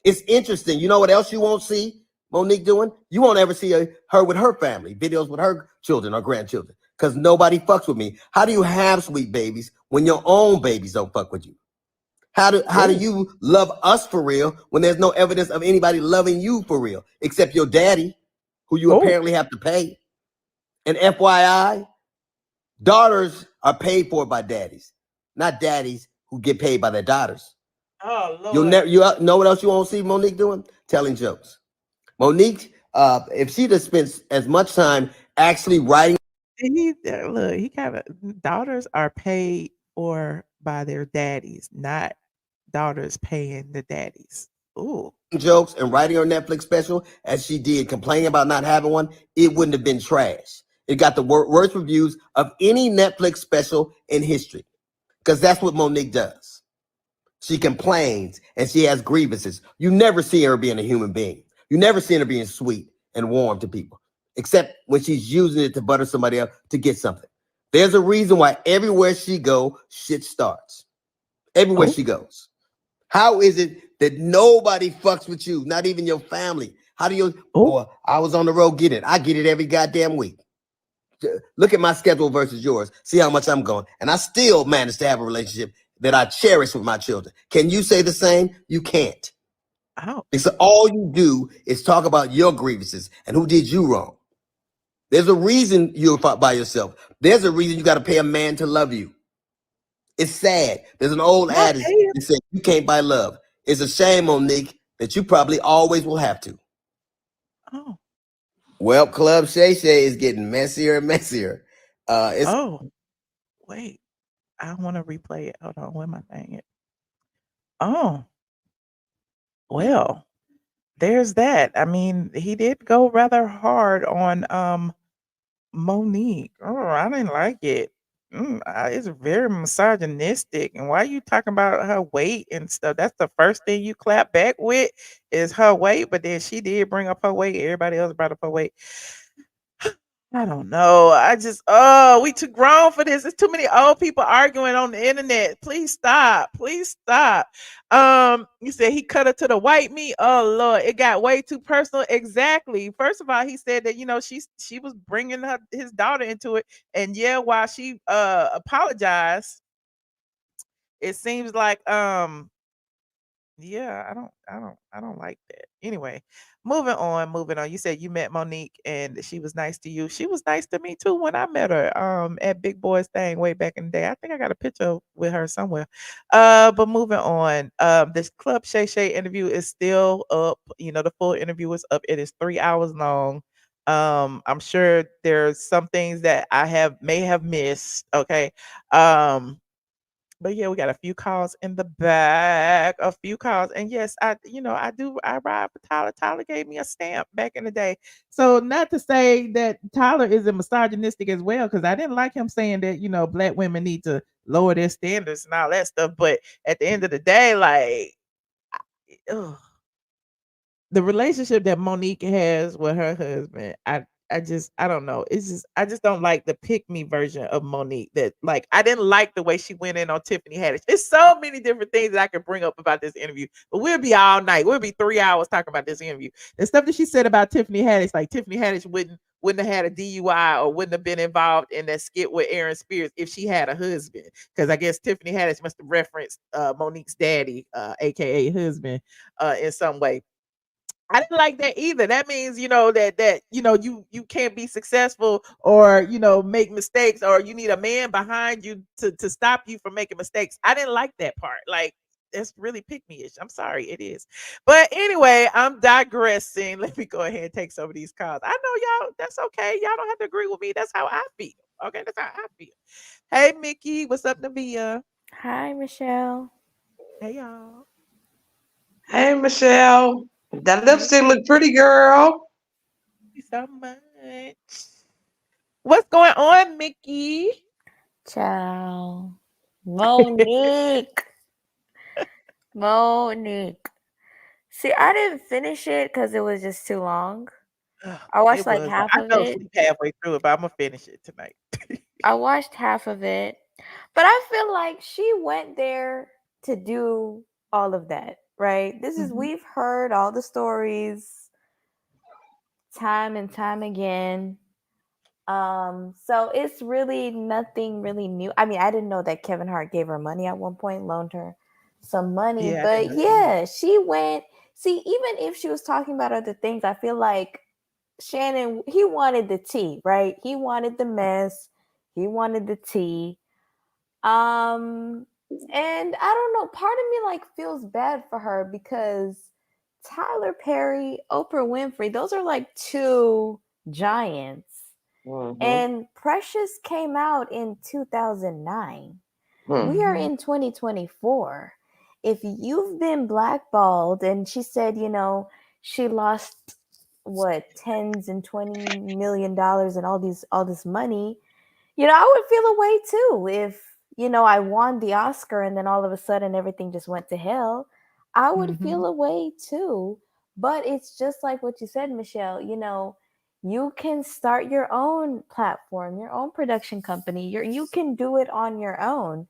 It's interesting. You know what else you won't see Monique doing? You won't ever see her with her family, videos with her children or grandchildren, because nobody fucks with me. How do you have sweet babies when your own babies don't fuck with you? How do you love us for real when there's no evidence of anybody loving you for real, except your daddy, who you apparently have to pay? And FYI, daughters are paid for by daddies, not daddies who get paid by their daughters. Oh, Lord. You know what else you won't see Monique doing? Telling jokes. Monique, if she just spends as much time actually writing. He kind of, daughters are paid for by their daddies, not daughters paying the daddies. Ooh. Jokes and writing her Netflix special as she did, complaining about not having one, it wouldn't have been trash. It got the worst reviews of any Netflix special in history, because that's what Monique does. She complains and she has grievances. You never see her being a human being. You never see her being sweet and warm to people, except when she's using it to butter somebody up to get something. There's a reason why everywhere she goes, shit starts. Everywhere she goes. How is it that nobody fucks with you, not even your family? How do you? Boy, I was on the road getting it. I get it every goddamn week. Look at my schedule versus yours. See how much I'm going. And I still manage to have a relationship that I cherish with my children. Can you say the same? You can't. Because all you do is talk about your grievances and who did you wrong. There's a reason you're by yourself. There's a reason you got to pay a man to love you. It's sad. There's an old adage that says you can't buy love. It's a shame, Monique, that you probably always will have to. Oh. Well, Club Shay Shay is getting messier and messier. Wait. I want to replay it. Hold on. Where my thing at? Oh. Well, there's that. I mean, he did go rather hard on Monique. Oh, I didn't like it. It's very misogynistic. And why are you talking about her weight and stuff? That's the first thing you clap back with is her weight. But then she did bring up her weight. Everybody else brought up her weight. I don't know. We too grown for this. There's too many old people arguing on the internet. Please stop. Please stop. You said he cut her to the white meat. Oh Lord, it got way too personal. Exactly. First of all, he said that she was bringing his daughter into it, and while she apologized, it seems like I don't like that. Anyway, moving on. You said you met Monique and she was nice to you. She was nice to me too when I met her at Big Boy's thing way back in the day. I think I got a picture with her somewhere. But moving on. This Club Shay Shay interview is still up. The full interview is up. It is 3 hours long. I'm sure there's some things that may have missed. Okay. But we got a few calls in the back, a few calls. And yes, I ride for Tyler. Tyler gave me a stamp back in the day. So not to say that Tyler isn't misogynistic as well, because I didn't like him saying that, black women need to lower their standards and all that stuff. But at the end of the day, like, the relationship that Monique has with her husband, I don't know. I just don't like the pick me version of Monique. That, like, I didn't like the way she went in on Tiffany Haddish. There's so many different things that I could bring up about this interview, but we'll be all night. We'll be 3 hours talking about this interview. The stuff that she said about Tiffany Haddish, like Tiffany Haddish wouldn't have had a DUI or wouldn't have been involved in that skit with Aaron Spears if she had a husband. Because I guess Tiffany Haddish must have referenced Monique's daddy, aka husband, in some way. I didn't like that either. That means, that you can't be successful or, make mistakes, or you need a man behind you to stop you from making mistakes. I didn't like that part. Like, that's really pick-me-ish. I'm sorry, it is. But anyway, I'm digressing. Let me go ahead and take some of these calls. I know y'all, that's okay. Y'all don't have to agree with me. That's how I feel. Okay, that's how I feel. Hey, Mickey, what's up, Navia? Hi, Michelle. Hey, y'all. Hey, Michelle. That lipstick look pretty, girl. Thank you so much. What's going on, Mickey? Ciao. Monique. Monique. See, I didn't finish it because it was just too long. I watched It like was. half I of fell it. asleep halfway through it, but I'm gonna finish it tonight. I watched half of it. But I feel like she went there to do all of that, right? We've heard all the stories time and time again. So it's really nothing really new. I mean, I didn't know that Kevin Hart gave her money at one point, loaned her some money, Yeah, I but didn't know that. yeah, she went. See, even if she was talking about other things, I feel like Shannon, he wanted the tea, right? He wanted the mess, he wanted the tea. And I don't know, part of me like feels bad for her because Tyler Perry, Oprah Winfrey, those are like two giants. And Precious came out in 2009. We are in 2024. If you've been blackballed, and she said, she lost what, tens and $20 million and all this money, I would feel a way too if, I won the Oscar and then all of a sudden everything just went to hell. I would feel a way too. But it's just like what you said, Michelle, you can start your own platform, your own production company. You can do it on your own.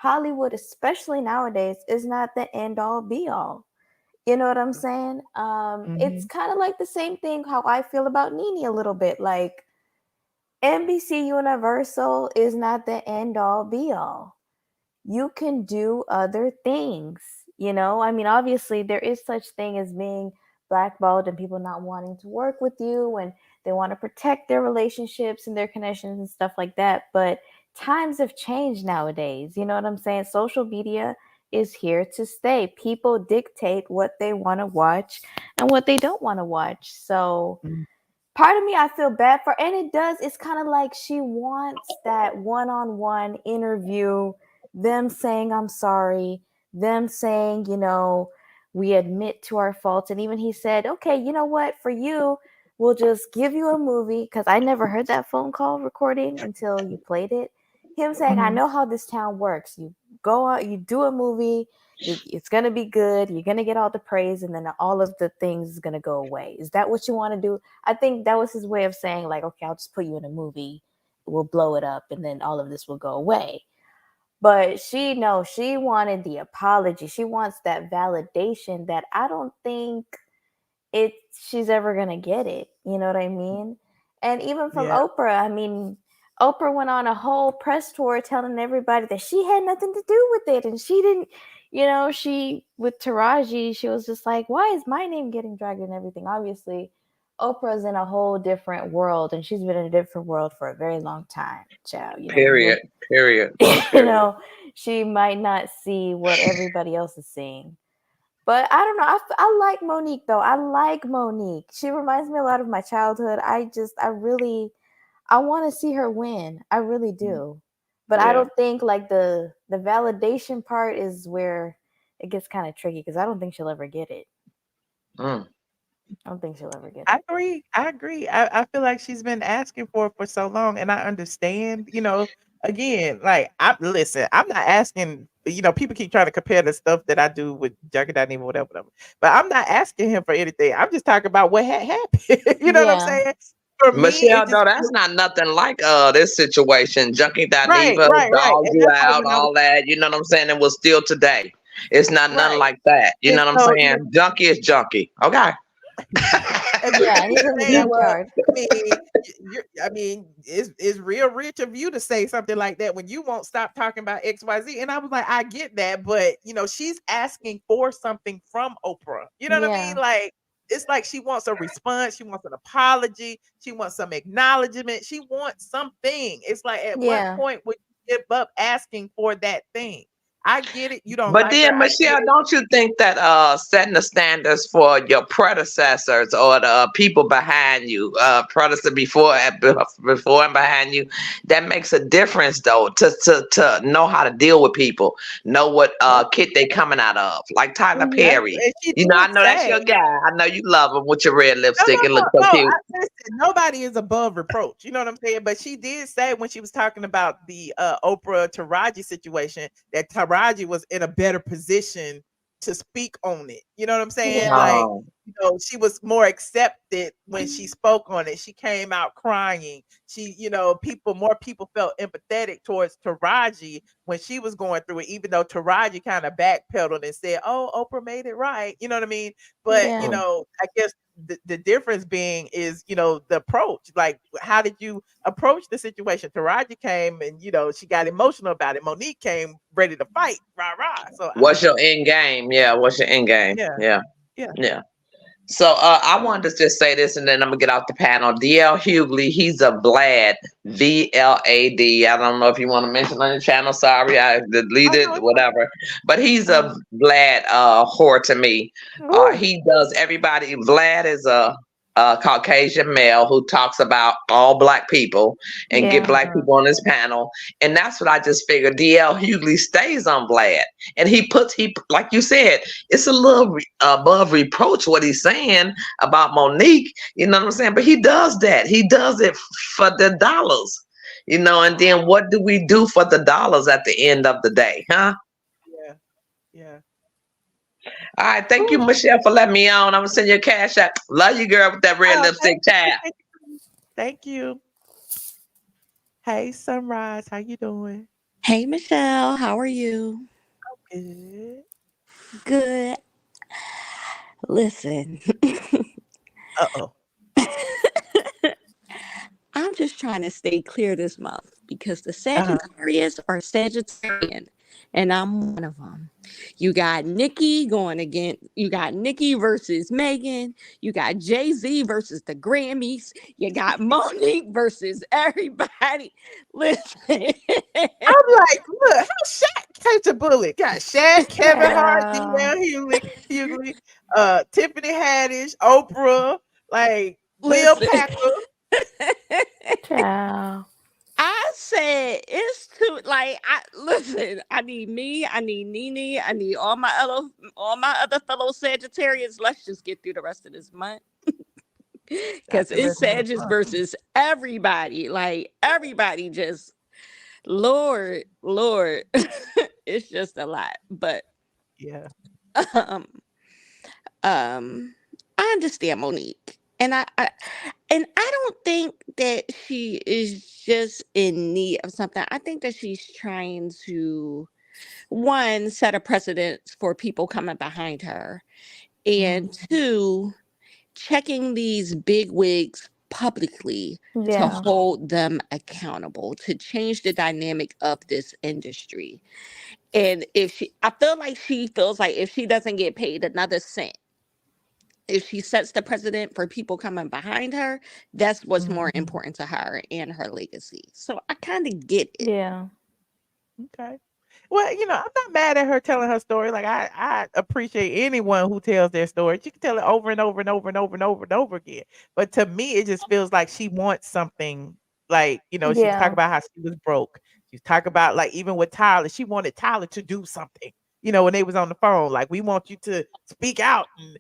Hollywood, especially nowadays, is not the end all be all. You know what I'm saying? It's kind of like the same thing how I feel about Nene a little bit. Like, NBC Universal is not the end all be all. You can do other things, I mean, obviously there is such thing as being blackballed and people not wanting to work with you and they want to protect their relationships and their connections and stuff like that. But times have changed nowadays. You know what I'm saying? Social media is here to stay. People dictate what they want to watch and what they don't want to watch. So part of me I feel bad for, and it's kind of like she wants that one-on-one interview, them saying I'm sorry, them saying, we admit to our faults. And even he said, okay, you know what, for you, we'll just give you a movie, because I never heard that phone call recording until you played it. Him saying, I know how this town works. You go out, you do a movie, it's going to be good, you're going to get all the praise, and then all of the things is going to go away. Is that what you want to do? I think that was his way of saying, like, okay, I'll just put you in a movie, we'll blow it up, and then all of this will go away. But she wanted the apology. She wants that validation that I don't think she's ever going to get it. You know what I mean? And even from Oprah, I mean, Oprah went on a whole press tour telling everybody that she had nothing to do with it. And she didn't, she, with Taraji, she was just like, why is my name getting dragged and everything? Obviously, Oprah's in a whole different world, and she's been in a different world for a very long time, child. Period. She might not see what everybody else is seeing. But I don't know. I like Monique, though. I like Monique. She reminds me a lot of my childhood. I want to see her win. I really do. But I don't think like the validation part is where it gets kind of tricky, because I don't think she'll ever get it. I don't think she'll ever get it. I agree. I feel like she's been asking for so long, and I understand, again, like, I'm not asking, people keep trying to compare the stuff that I do with Junkie Dynamo, whatever. But I'm not asking him for anything. I'm just talking about what had happened. You know what I'm saying? For me, Michelle, it though, just that's not nothing like this situation. Junkie right, Diva right. dogged And you that's like out, when I was all that. You know what I'm saying? It was still today. It's not nothing right. like that. You And know what I'm so, saying? Junkie is junkie. Okay. and people Yeah, and keep he's in the saying, well, junkyard. I mean, it's real rich of you to say something like that when you won't stop talking about XYZ. And I was like, I get that, but she's asking for something from Oprah. You know what I mean? Yeah. Like, it's like she wants a response, she wants an apology, she wants some acknowledgement, she wants something. It's like, at what Yeah. point would you give up asking for that thing? I get it. You don't But like her. then, I get Michelle, it. don't you think that setting the standards for your predecessors or the people behind you, predecessor before and behind you, that makes a difference, though, to know how to deal with people, know what kit they coming out of, like Tyler That's, Perry. and she I did know that's say. your guy. I know you love him with your red No, lipstick. no, It no, looks so no. cute. Listen, nobody is above reproach. You know what I'm saying? But she did say when she was talking about the Oprah Taraji situation that Taraji Taraji was in a better position to speak on it. You know what I'm saying? Yeah. Like, Oh, she was more accepted when she spoke on it. She came out crying. She, more people felt empathetic towards Taraji when she was going through it, even though Taraji kind of backpedaled and said, "Oh, Oprah made it right." You know what I mean? But, Yeah. I guess the difference being is, the approach. Like, how did you approach the situation? Taraji came and, she got emotional about it. Monique came ready to fight, rah rah. So I what's don't know. your end game? Yeah, what's your end game? Yeah, Yeah, yeah. yeah. So I wanted to just say this, and then I'm gonna get off the panel. DL Hughley, he's a Vlad, VLAD. I don't know if you want to mention on the channel. Sorry, I Oh deleted no, it's whatever. But he's fine. a Vlad whore to me. Ooh. He does everybody. Vlad is a Caucasian male who talks about all black people and get Yeah. black people on his panel, and that's what I just figured. DL Hughley stays on Vlad, and he like you said, it's a little above reproach what he's saying about Monique. You know what I'm saying? But he does that. He does it for the dollars. And then what do we do for the dollars at the end of the day, huh? Yeah, yeah. All right, thank you, Ooh. Michelle, for letting me on. I'm gonna send you a cash app. Love you, girl, with that red Oh, lipstick thank you, tab. thank you, thank you. Hey, Sunrise, how you doing? Hey, Michelle, how are you? Good. Good. Listen, Uh-oh. I'm just trying to stay clear this month because the Uh-huh. Sagittarius are Sagittarian, and I'm one of them. You got Nikki versus Megan. You got Jay-Z versus the Grammys. You got Monique versus everybody. Listen. I'm like, look, how Shaq came to bullet. Got Shaq, Kevin Hart, Child. DL Hughley, Tiffany Haddish, Oprah, like Will Listen. Packer. Child. I said it's too listen, I need Nene, I need all my other fellow Sagittarians. Let's just get through the rest of this month. Got Because the it's rest of the Sagittarius month. versus everybody. Like everybody just Lord. It's just a lot. But Yeah. um I understand Monique. And I don't think that she is just in need of something. I think that she's trying to one, set a precedent for people coming behind her, and Mhm. two, checking these big wigs publicly to Yeah. hold them accountable, to change the dynamic of this industry. And I feel like she feels like if she doesn't get paid another cent, if she sets the precedent for people coming behind her, that's what's more Mhm. important to her and her legacy. So I kind of get it. Yeah. Okay. Well, I'm not mad at her telling her story. Like I appreciate anyone who tells their story. She can tell it over and over and over and over and over and over again. But to me, it just feels like she wants something. Like, she was talking Yeah. about how she was broke. She was talking about, like, even with Tyler, she wanted Tyler to do something. When they was on the phone, like, we want you to speak out and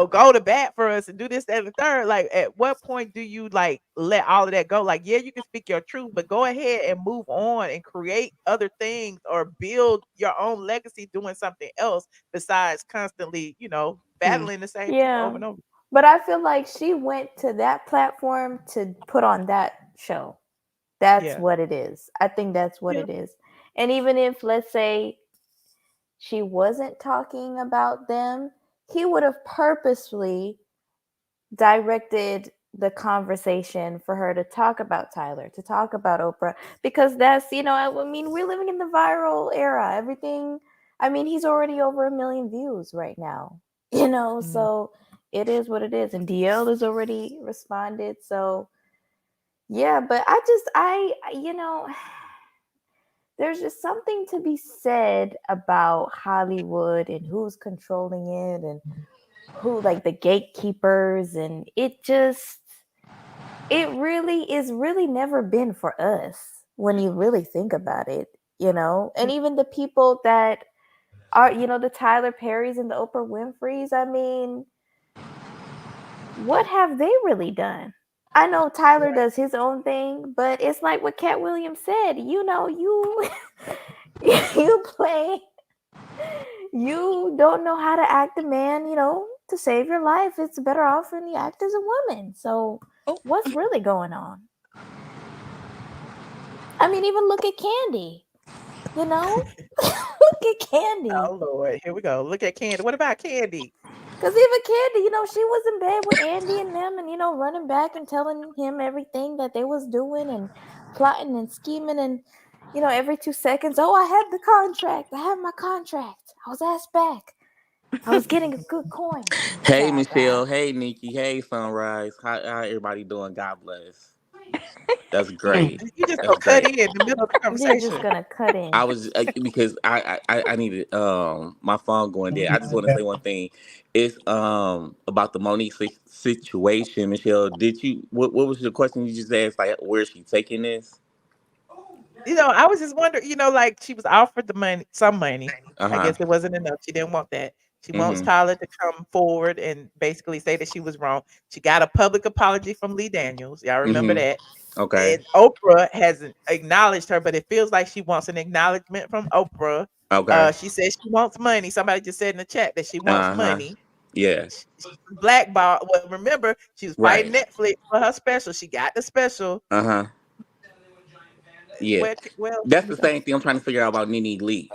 go to bat for us and do this, that, and the third. Like, at what point do you like let all of that go? Like, yeah, you can speak your truth, but go ahead and move on and create other things or build your own legacy doing something else besides constantly, Hmm. battling the same people over Yeah. and over. But I feel like she went to that platform to put on that show. That's Yeah. what it is. I think that's what Yeah. it is. And even if, let's say, she wasn't talking about them, he would have purposely directed the conversation for her to talk about Tyler, to talk about Oprah, because that's, I mean, we're living in the viral era. Everything, I mean, he's already over 1 million views right now, Mhm. so it is what it is. And DL has already responded. So, yeah, but there's just something to be said about Hollywood and who's controlling it and who, like, the gatekeepers, and it really is really never been for us when you really think about it, and even the people that are, the Tyler Perrys and the Oprah Winfreys. I mean, what have they really done? I know Tyler does his own thing, but it's like what Cat Williams said, you you play You don't know how to act a man, to save your life. It's better off when you act as a woman. So what's really going on? I mean, even look at Kandi. Look at Kandi. Oh Lord, here we go. Look at Kandi. What about Kandi? Because even Kandi, she was in bed with Andy and them and, running back and telling him everything that they was doing and plotting and scheming and, every 2 seconds, oh, I had the contract. I have my contract. I was asked back. I was getting a good coin. Hey, Sad Michelle. guy. Hey, Nikki. Hey, Sunrise. How everybody doing? God bless. That's great. You just That's gonna cut great. in the middle of the You're just conversation. going to cut in. I was because I needed my phone going dead. I just want to say one thing. It's about the Monique situation. Michelle, did you what was your question you just asked? Like, where is she taking this? I was just wondering, like she was offered the money, some money. I Uh-huh. guess it wasn't enough. She didn't want that. She wants Mm-hmm. Tyler to come forward and basically say that she was wrong. She got a public apology from Lee Daniels. Y'all remember Mm-hmm. that? Okay. And Oprah hasn't acknowledged her, but it feels like she wants an acknowledgement from Oprah. Okay. She says she wants money. Somebody just said in the chat that she wants Uh-huh. money. Yeah. She was blackballed. Well, remember, she was fighting Right. Netflix for her special. She got the special. Uh-huh. Yeah. Well, That's here we the go. same thing I'm trying to figure out about Nene Leakes.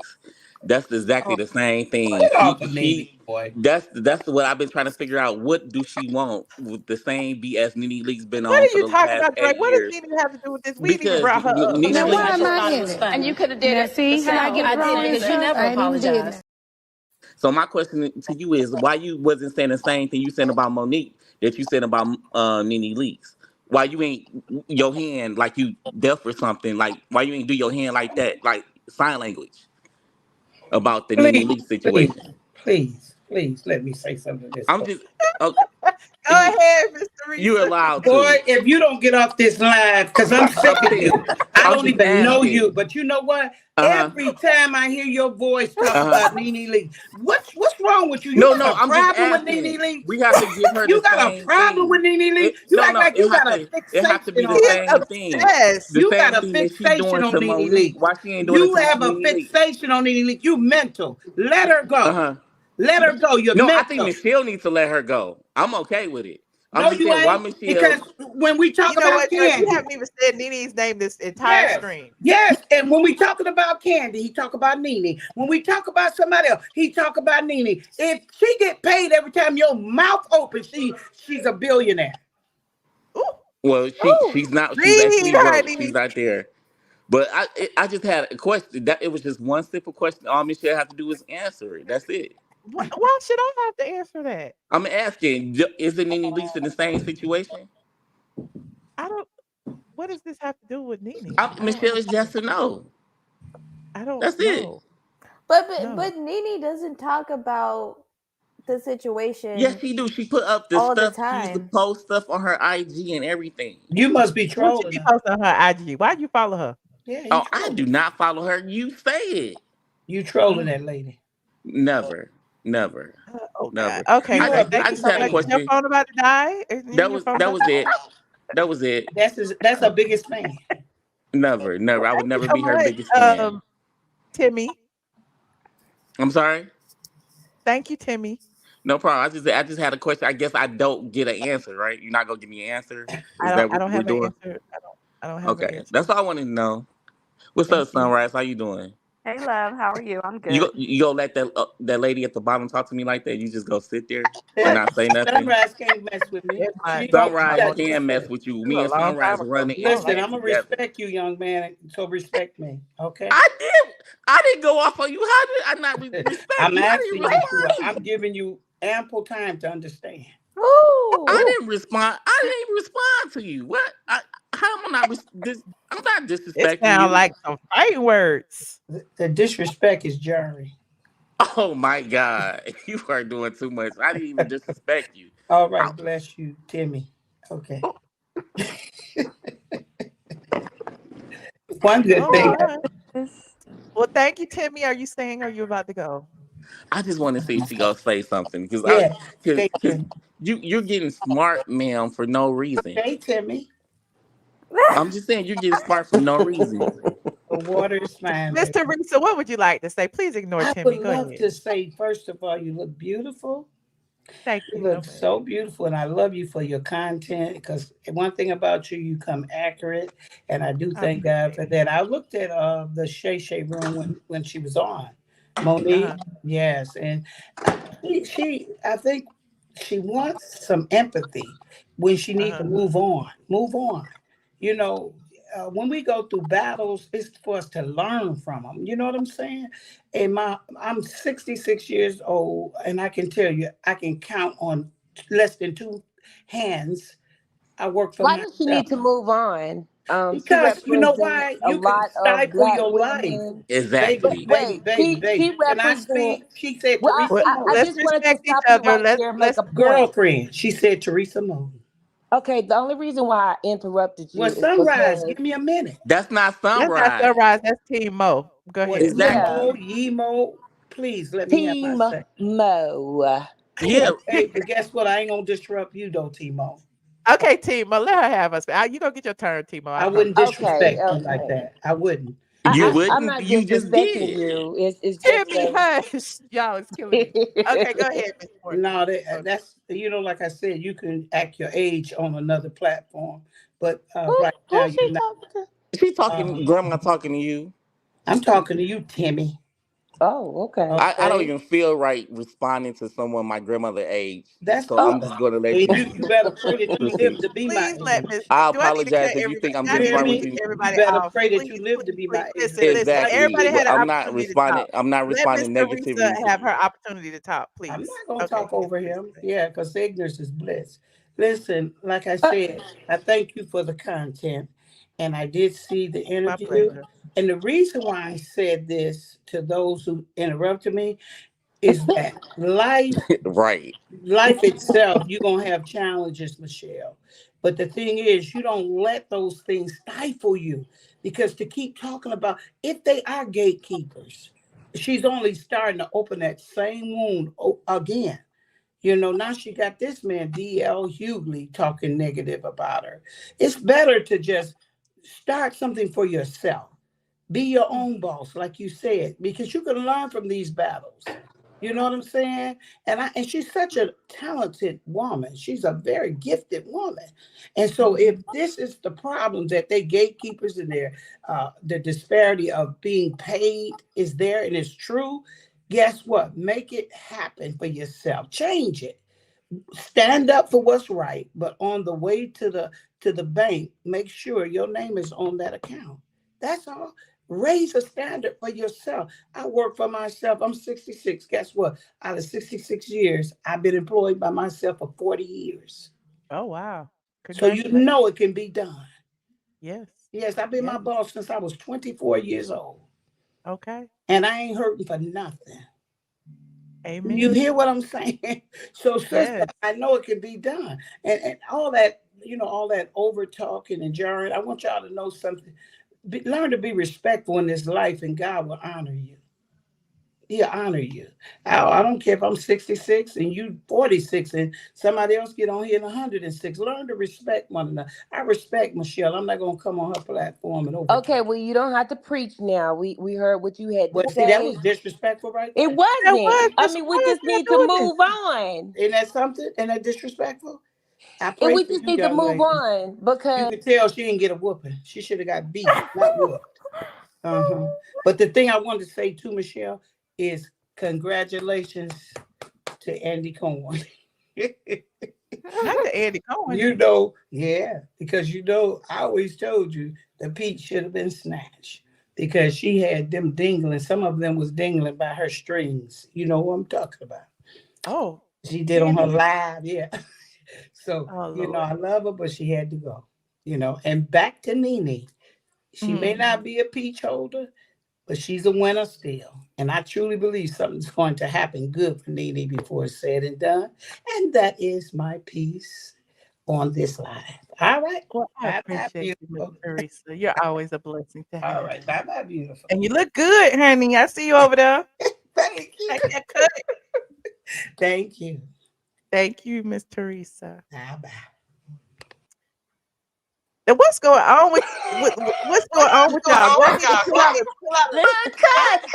That's exactly Oh, the same thing. Get off of Nene, boy. That's what I've been trying to figure out. What do she want with the same BS Nene Leakes been what on are for you the talking past about, Drake? 8 What does years? Nene have to do with this? We ain't even Because brought her up. Nene Now, why Leakes. am I in it? And you could have did Now, it see the how I same. get I did wrong because you stuff? never I ain't even did apologized. that. So my question to you is, why you wasn't saying the same thing you said about Monique that you said about Nene Leakes? Why you ain't your hand like you deaf or something? Like why you ain't do your hand like that, like sign language about the Nene Please, Leakes please, situation? please, let me say something to this. I'm just uh, Go ahead, Miss you Teresa. allowed Boy, to. if you don't get off this line, because I'm sick I'm of saying, you. I I'm don't just even know you, asking. but you know what? Uh huh. Every time I hear your voice talk Uh huh. about Nene Lee, what's wrong with you? You No, got no, a I'm just problem with asking. Nene Lee? We have to give her the You got a same problem with thing. Nene Lee? It You no, act no. like you got a It have to fixation be He the on is her. same thing. obsessed. The You got same a thing that she fixation doing on to Nene Monique. Lee. Why she ain't doing it You to have a Nene Leakes? fixation on Nene Lee. You mental. Let her Uh go. huh. Let her go. You're No, I think mental. Michelle needs to let her go. I'm okay with it. I'm No, just you saying why ain't. Michelle. Because when we You talk know about what, Drake? You Kandi, haven't even said Nene's name this entire yes, stream. yes. And when we talking about Kandi, he talk about Nene. When we talk about somebody else, he talk about Nene. If she get paid every time your mouth opens, she's a billionaire. Ooh, Well, ooh. she's not. She's Read, actually broke. She's honey. not there. But I just had a question. That it was just one simple question. All Michelle have to do is answer it. That's it. Why should I have to answer that? I'm asking, isn't Nene Leakes in the same situation? I don't. What does this have to do with Nene? I don't Michelle is understand. yes or no. I don't That's it. know. But No. Nene doesn't talk about the Yes, situation she do. She put up the all the stuff. She used to time. post stuff on her IG and everything. You must be What she trolling be her. posting on her IG? Why'd you follow her? Yeah, you Oh, I trolling. do not follow her. You say it. You trolling Oh, that lady. Never, never, oh God. never. Okay, You Drake. are Thank I you being just so had a much. Is paid. your question. phone about to die? Is your phone That about was to it. die? That was it. That's her biggest fan. Never, never. Well, I would thank you never so be her much, biggest fan. Timmy. I'm sorry. Thank you, Timmy. No problem. I just had a question. I guess I don't get an answer, right? You're not gonna give me an answer. Is that I what don't we're have an doing? answer. I don't have an Okay, answer. that's all I wanted to know. What's Thank up, you. Sunrise? How you doing? Hey, love, how are you? I'm You good. you gonna let that lady at the bottom talk to me like that? You just go sit there and not say nothing? Sunrise can't mess with me. That's my She that's she my Sunrise got most can mess with you. this is Me a and long Sunrise time ago. run the She don't Listen, like internet I'm me. gonna together. respect you, young man. So respect me, okay? I didn't go off on you. How did I not respect I'm you? I didn't asking you to. respond. I'm giving you ample time to understand. I Ooh. didn't respond. I didn't even respond to you. What? How am I not? I'm not It disrespecting sounds you. like some fighting words. The disrespect is jarring. Oh my God, you are doing too much. I didn't even disrespect you. All I, right, bless you, Timmy. Okay. One good All thing. right. Well, thank you, Timmy. Are you staying or are you about to go? I just want to see if she gonna say something Yeah. because Stay tuned. you're getting smart, ma'am, for no reason. Okay, Timmy. I'm just saying you're getting smart for no reason. The water is fine, Miss baby. Teresa, what would you like to say? Please ignore I Timmy. would Go love ahead. to say, first of all, you look beautiful. Thank You you so look much. so beautiful, and I love you for your content. Because one thing about you, you come accurate, and I do I thank God for appreciate that. I looked at the Shay Shay room when she was on it. Monique. Yes, and I think she wants some empathy when she needs to move on. Move on. You know, when we go through battles, it's for us to learn from them. You know what I'm saying? And I'm 66 years old, and I can tell you, I can count on less than two hands. I work for Why does she myself. need to move on? She Because you know represents why? a You can lot of stifle black your life. women. But Baby, Exactly. baby, wait, baby, she baby. Can I speak? represents. She said Well, Teresa I Moore. Let's just wanted to respect each stop you other. right there and make Let's a point. Girlfriend. She said Teresa Moore. Okay, the only reason why I interrupted Well, you is Sunrise, because give me a minute. That's not That's not sunrise. Sunrise. That's Team Mo. Go Well, ahead. yeah, Timo, Exactly. Yemo, please let me have my Team say. Mo. Yeah. Okay, but guess what? I ain't gonna disrupt you though, Timo. Okay, Timo, let her have us. You gonna get your turn, Timo. I I wouldn't promise. Okay, disrespect you like okay. that. I wouldn't. You I'm wouldn't. not You just disrespecting did. you. It's just Timmy, hush. Y'all is killing me. Okay, go ahead, Miss Morgan. No, that's like I said, you can act your age on another platform, but right now who's she you're not. talking to? She Uh, talking. Grandma talking to you. I'm talking to you, Timmy. Oh, okay. I don't Okay, even feel right responding to someone my grandmother age. that's So I'm good. just going to let And you you better pray that you live proceed. to be my Please let age. Miss. I Do I need to apologize cut if you everybody? think I'm You I need hear to disrespecting me? cut you. You everybody better off. pray that Please, you live to please, be please. my age. Listen, Because listen. life Exactly. is Everybody had short. an I'm not opportunity to talk. responding. I'm not Let Miss responding Teresa negatively to have you. her opportunity to talk, I'm please. not gonna Okay, talk Miss over Teresa. him. Yeah, because ignorance is bliss. Listen, like I said, I thank you for the content, and I did see the My interview. pleasure. And the reason why I said this to those who interrupted me is that Right. life itself, you're gonna have challenges, Michelle. But the thing is, you don't let those things stifle you, because to keep talking about, if they are gatekeepers, she's only starting to open that same wound again. Now she got this man, D.L. Hughley, talking negative about her. It's better to just start something for yourself. Be your own boss, like you said, because you can learn from these battles. You know what I'm saying? And she's such a talented woman. She's a very gifted woman. And so if this is the problem, that they gatekeepers and the disparity of being paid is there and it's true, guess what? Make it happen for yourself. Change it. Stand up for what's right, but on the way to the bank, make sure your name is on that account. That's all. Raise a standard for yourself. I work for myself. I'm 66. Guess what? Out of 66 years, I've been employed by myself for 40 years. Oh wow! So you Congratulations. know it can be done. Yes. Yes, I've been Yes. my boss since I was 24 years old. Okay. And I ain't hurting for nothing. You Amen. hear what I'm saying? So, sister, Yes. I know it can be done. And all that, all that over talking and jarring, I want y'all to know something. Learn to be respectful in this life, and God will honor you. He'll honor you. I don't care if I'm 66 and you 46 and somebody else get on here in 106. Learn to respect one another. I respect Michelle. I'm not going to come on her platform and over. Okay, well, you don't have to preach now. We heard what you had to Well, see, that say. was disrespectful right It there. That wasn't. was I just mean, we why is just y'all need to doing this? move on. Isn't that something? Isn't that disrespectful? I And pray we for just you, need to young move lady. on You because could tell she didn't get a whooping. She should have got beat, not whooped. Uh-huh. But the thing I wanted to say to Michelle is congratulations to Andy Cohen. Not the Andy Cohen. Yeah, because I always told you the peach should have been snatched because she had them dingling. Some of them was dingling by her strings. You know what I'm talking about. Oh, She did on her Candy. live, yeah. So, Oh Lord. I love her, but she had to go. And back to Nene. She may not be a peach holder, but she's a winner still. And I truly believe something's going to happen good for Nene before it's said and done. And that is my piece on this live. All right. Well, I Bye bye, appreciate you, Miss beautiful. Teresa. You're always a blessing to All have. right. Bye bye, beautiful. And you look good, honey. I see you over there. Thank you. Take that cut. Thank you. Thank you, Miss Teresa. Bye bye. And what's going on what's going on with y'all? Y'all need to chill out.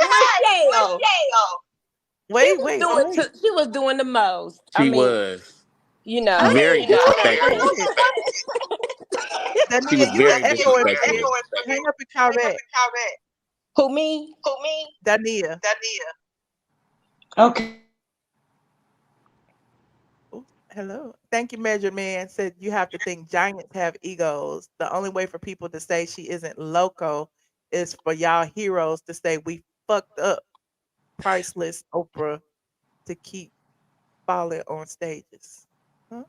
Michelle. Wait. She was doing the most. I She mean, was you know. very disrespectful. She Dania, was you very echoing. disrespectful. Hang up and call back. Who, me? Dania. Okay. Hello. Thank you, Measure Man. Said you have to think giants have egos. The only way for people to say she isn't loco is for y'all heroes to say we fucked up priceless Oprah to keep falling on stages. Huh?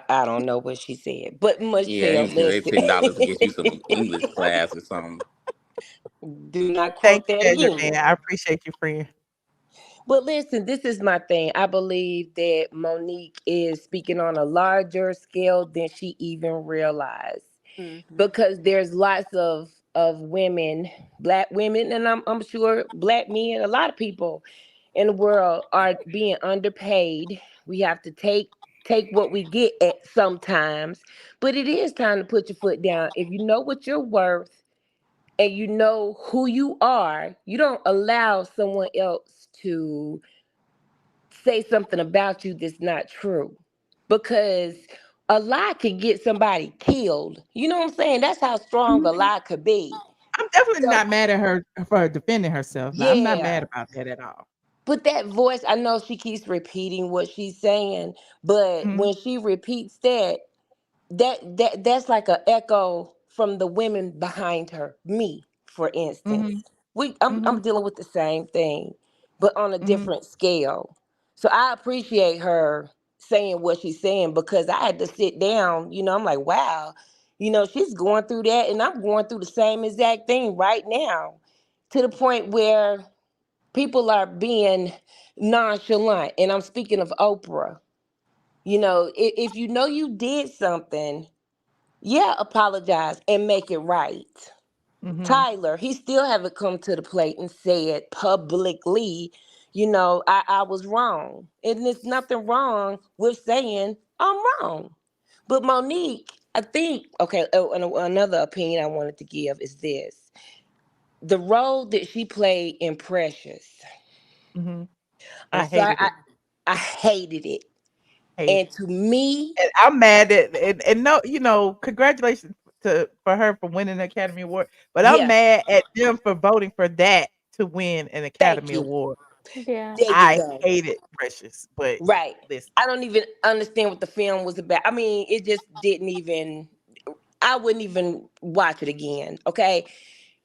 I don't know what she said, but Yeah, Michelle, you should say listen. $10 to get you some English class or something. Do not Thank quote you, that Measure again. Man. I appreciate you, friend. But listen, this is my thing. I believe that Monique is speaking on a larger scale than she even realized. Because there's lots of women, black women, and I'm sure black men, a lot of people in the world are being underpaid. We have to take what we get at sometimes, but it is time to put your foot down. If you know what you're worth and you know who you are, you don't allow someone else to say something about you that's not true. Because a lie can get somebody killed. You know what I'm saying? That's how strong a lie could be. I'm definitely So not mad at her for defending herself. Like, I'm not mad yeah. about that at all. But that voice, I know she keeps repeating what she's saying, but Mhm. when she repeats that's like an echo from the women behind her. Me, for instance. Mhm. I'm Mhm. dealing with the same thing, but on a Mhm. different scale. So I appreciate her saying what she's saying because I had to sit down, I'm like, wow, she's going through that and I'm going through the same exact thing right now. To the point where people are being nonchalant. And I'm speaking of Oprah. If you know you did something, yeah, apologize and make it right. Mhm. Tyler, he still haven't come to the plate and said publicly, I was wrong. And there's nothing wrong with saying I'm wrong. But Monique, I think, okay, and another opinion I wanted to give is this. The role that she played in Precious, Mhm. I'm I sorry, hated it. I hated it. Hated And it. to me, And I'm mad at and no, congratulations for her for winning the Academy Award. But I'm yeah, mad at them for voting for that to win an thank Academy you. Award. Yeah. There you I go. hated Precious, but Right. listen. I don't even understand what the film was about. I mean, it just didn't even, I wouldn't even watch it again. Okay.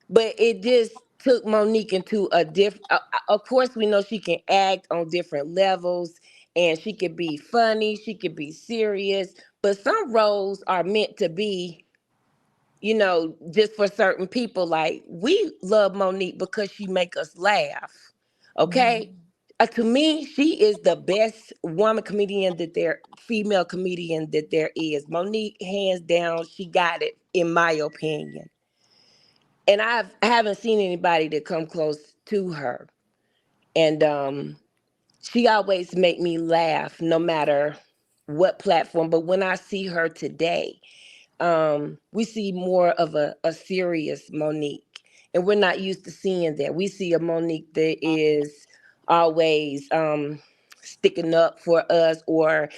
But it just took Monique into a different, of course, we know she can act on different levels and she could be funny, she could be serious, but some roles are meant to be, just for certain people. Like we love Monique because she make us laugh. Okay. Mhm. To me, she is the best female comedian that there is. Monique, hands down, she got it, in my opinion. And I haven't seen anybody that come close to her. And she always make me laugh no matter what platform. But when I see her today, we see more of a serious Monique. And we're not used to seeing that. We see a Monique that is always sticking up for us, or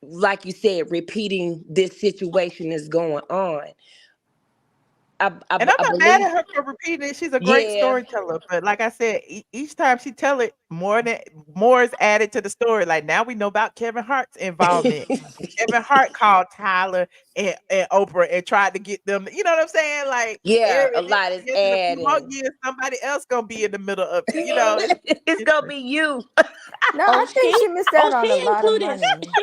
like you said, repeating this situation is going on. And I'm I not mad believe, at her for repeating it. She's a great yeah, storyteller. But like I said, each time she tell it, more is added to the story. Like now we know about Kevin Hart's involvement. And Kevin Hart called Tyler and Oprah and tried to get them. You know what I'm saying? Like yeah, a lot is in a few more adding. years, somebody else gonna be in the middle of it. You know, It's it's gonna be you. No, Oh, I think she she missed oh out on a she lot of included money.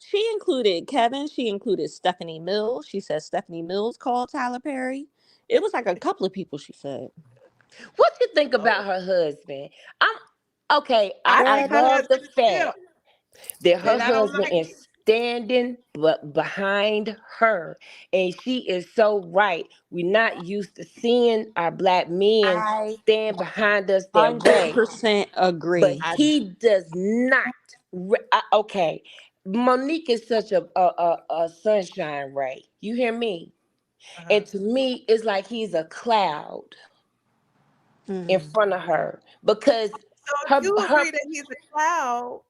she included Kevin. She included Stephanie Mills. She said Stephanie Mills called Tyler Perry. It was like a couple of people. She said. What you think about her husband? I'm okay. I I think her Daddy. love the husband is fact pimp, that her and I don't husband like it. is standing but behind her, and she is so right. We're not used to seeing our black men I stand behind us that way, 100% but agree. I he does not. Okay, Monique is such a sunshine ray. You hear me? And to me, it's like he's a cloud in front of her because So if her you her agree that he's a cloud,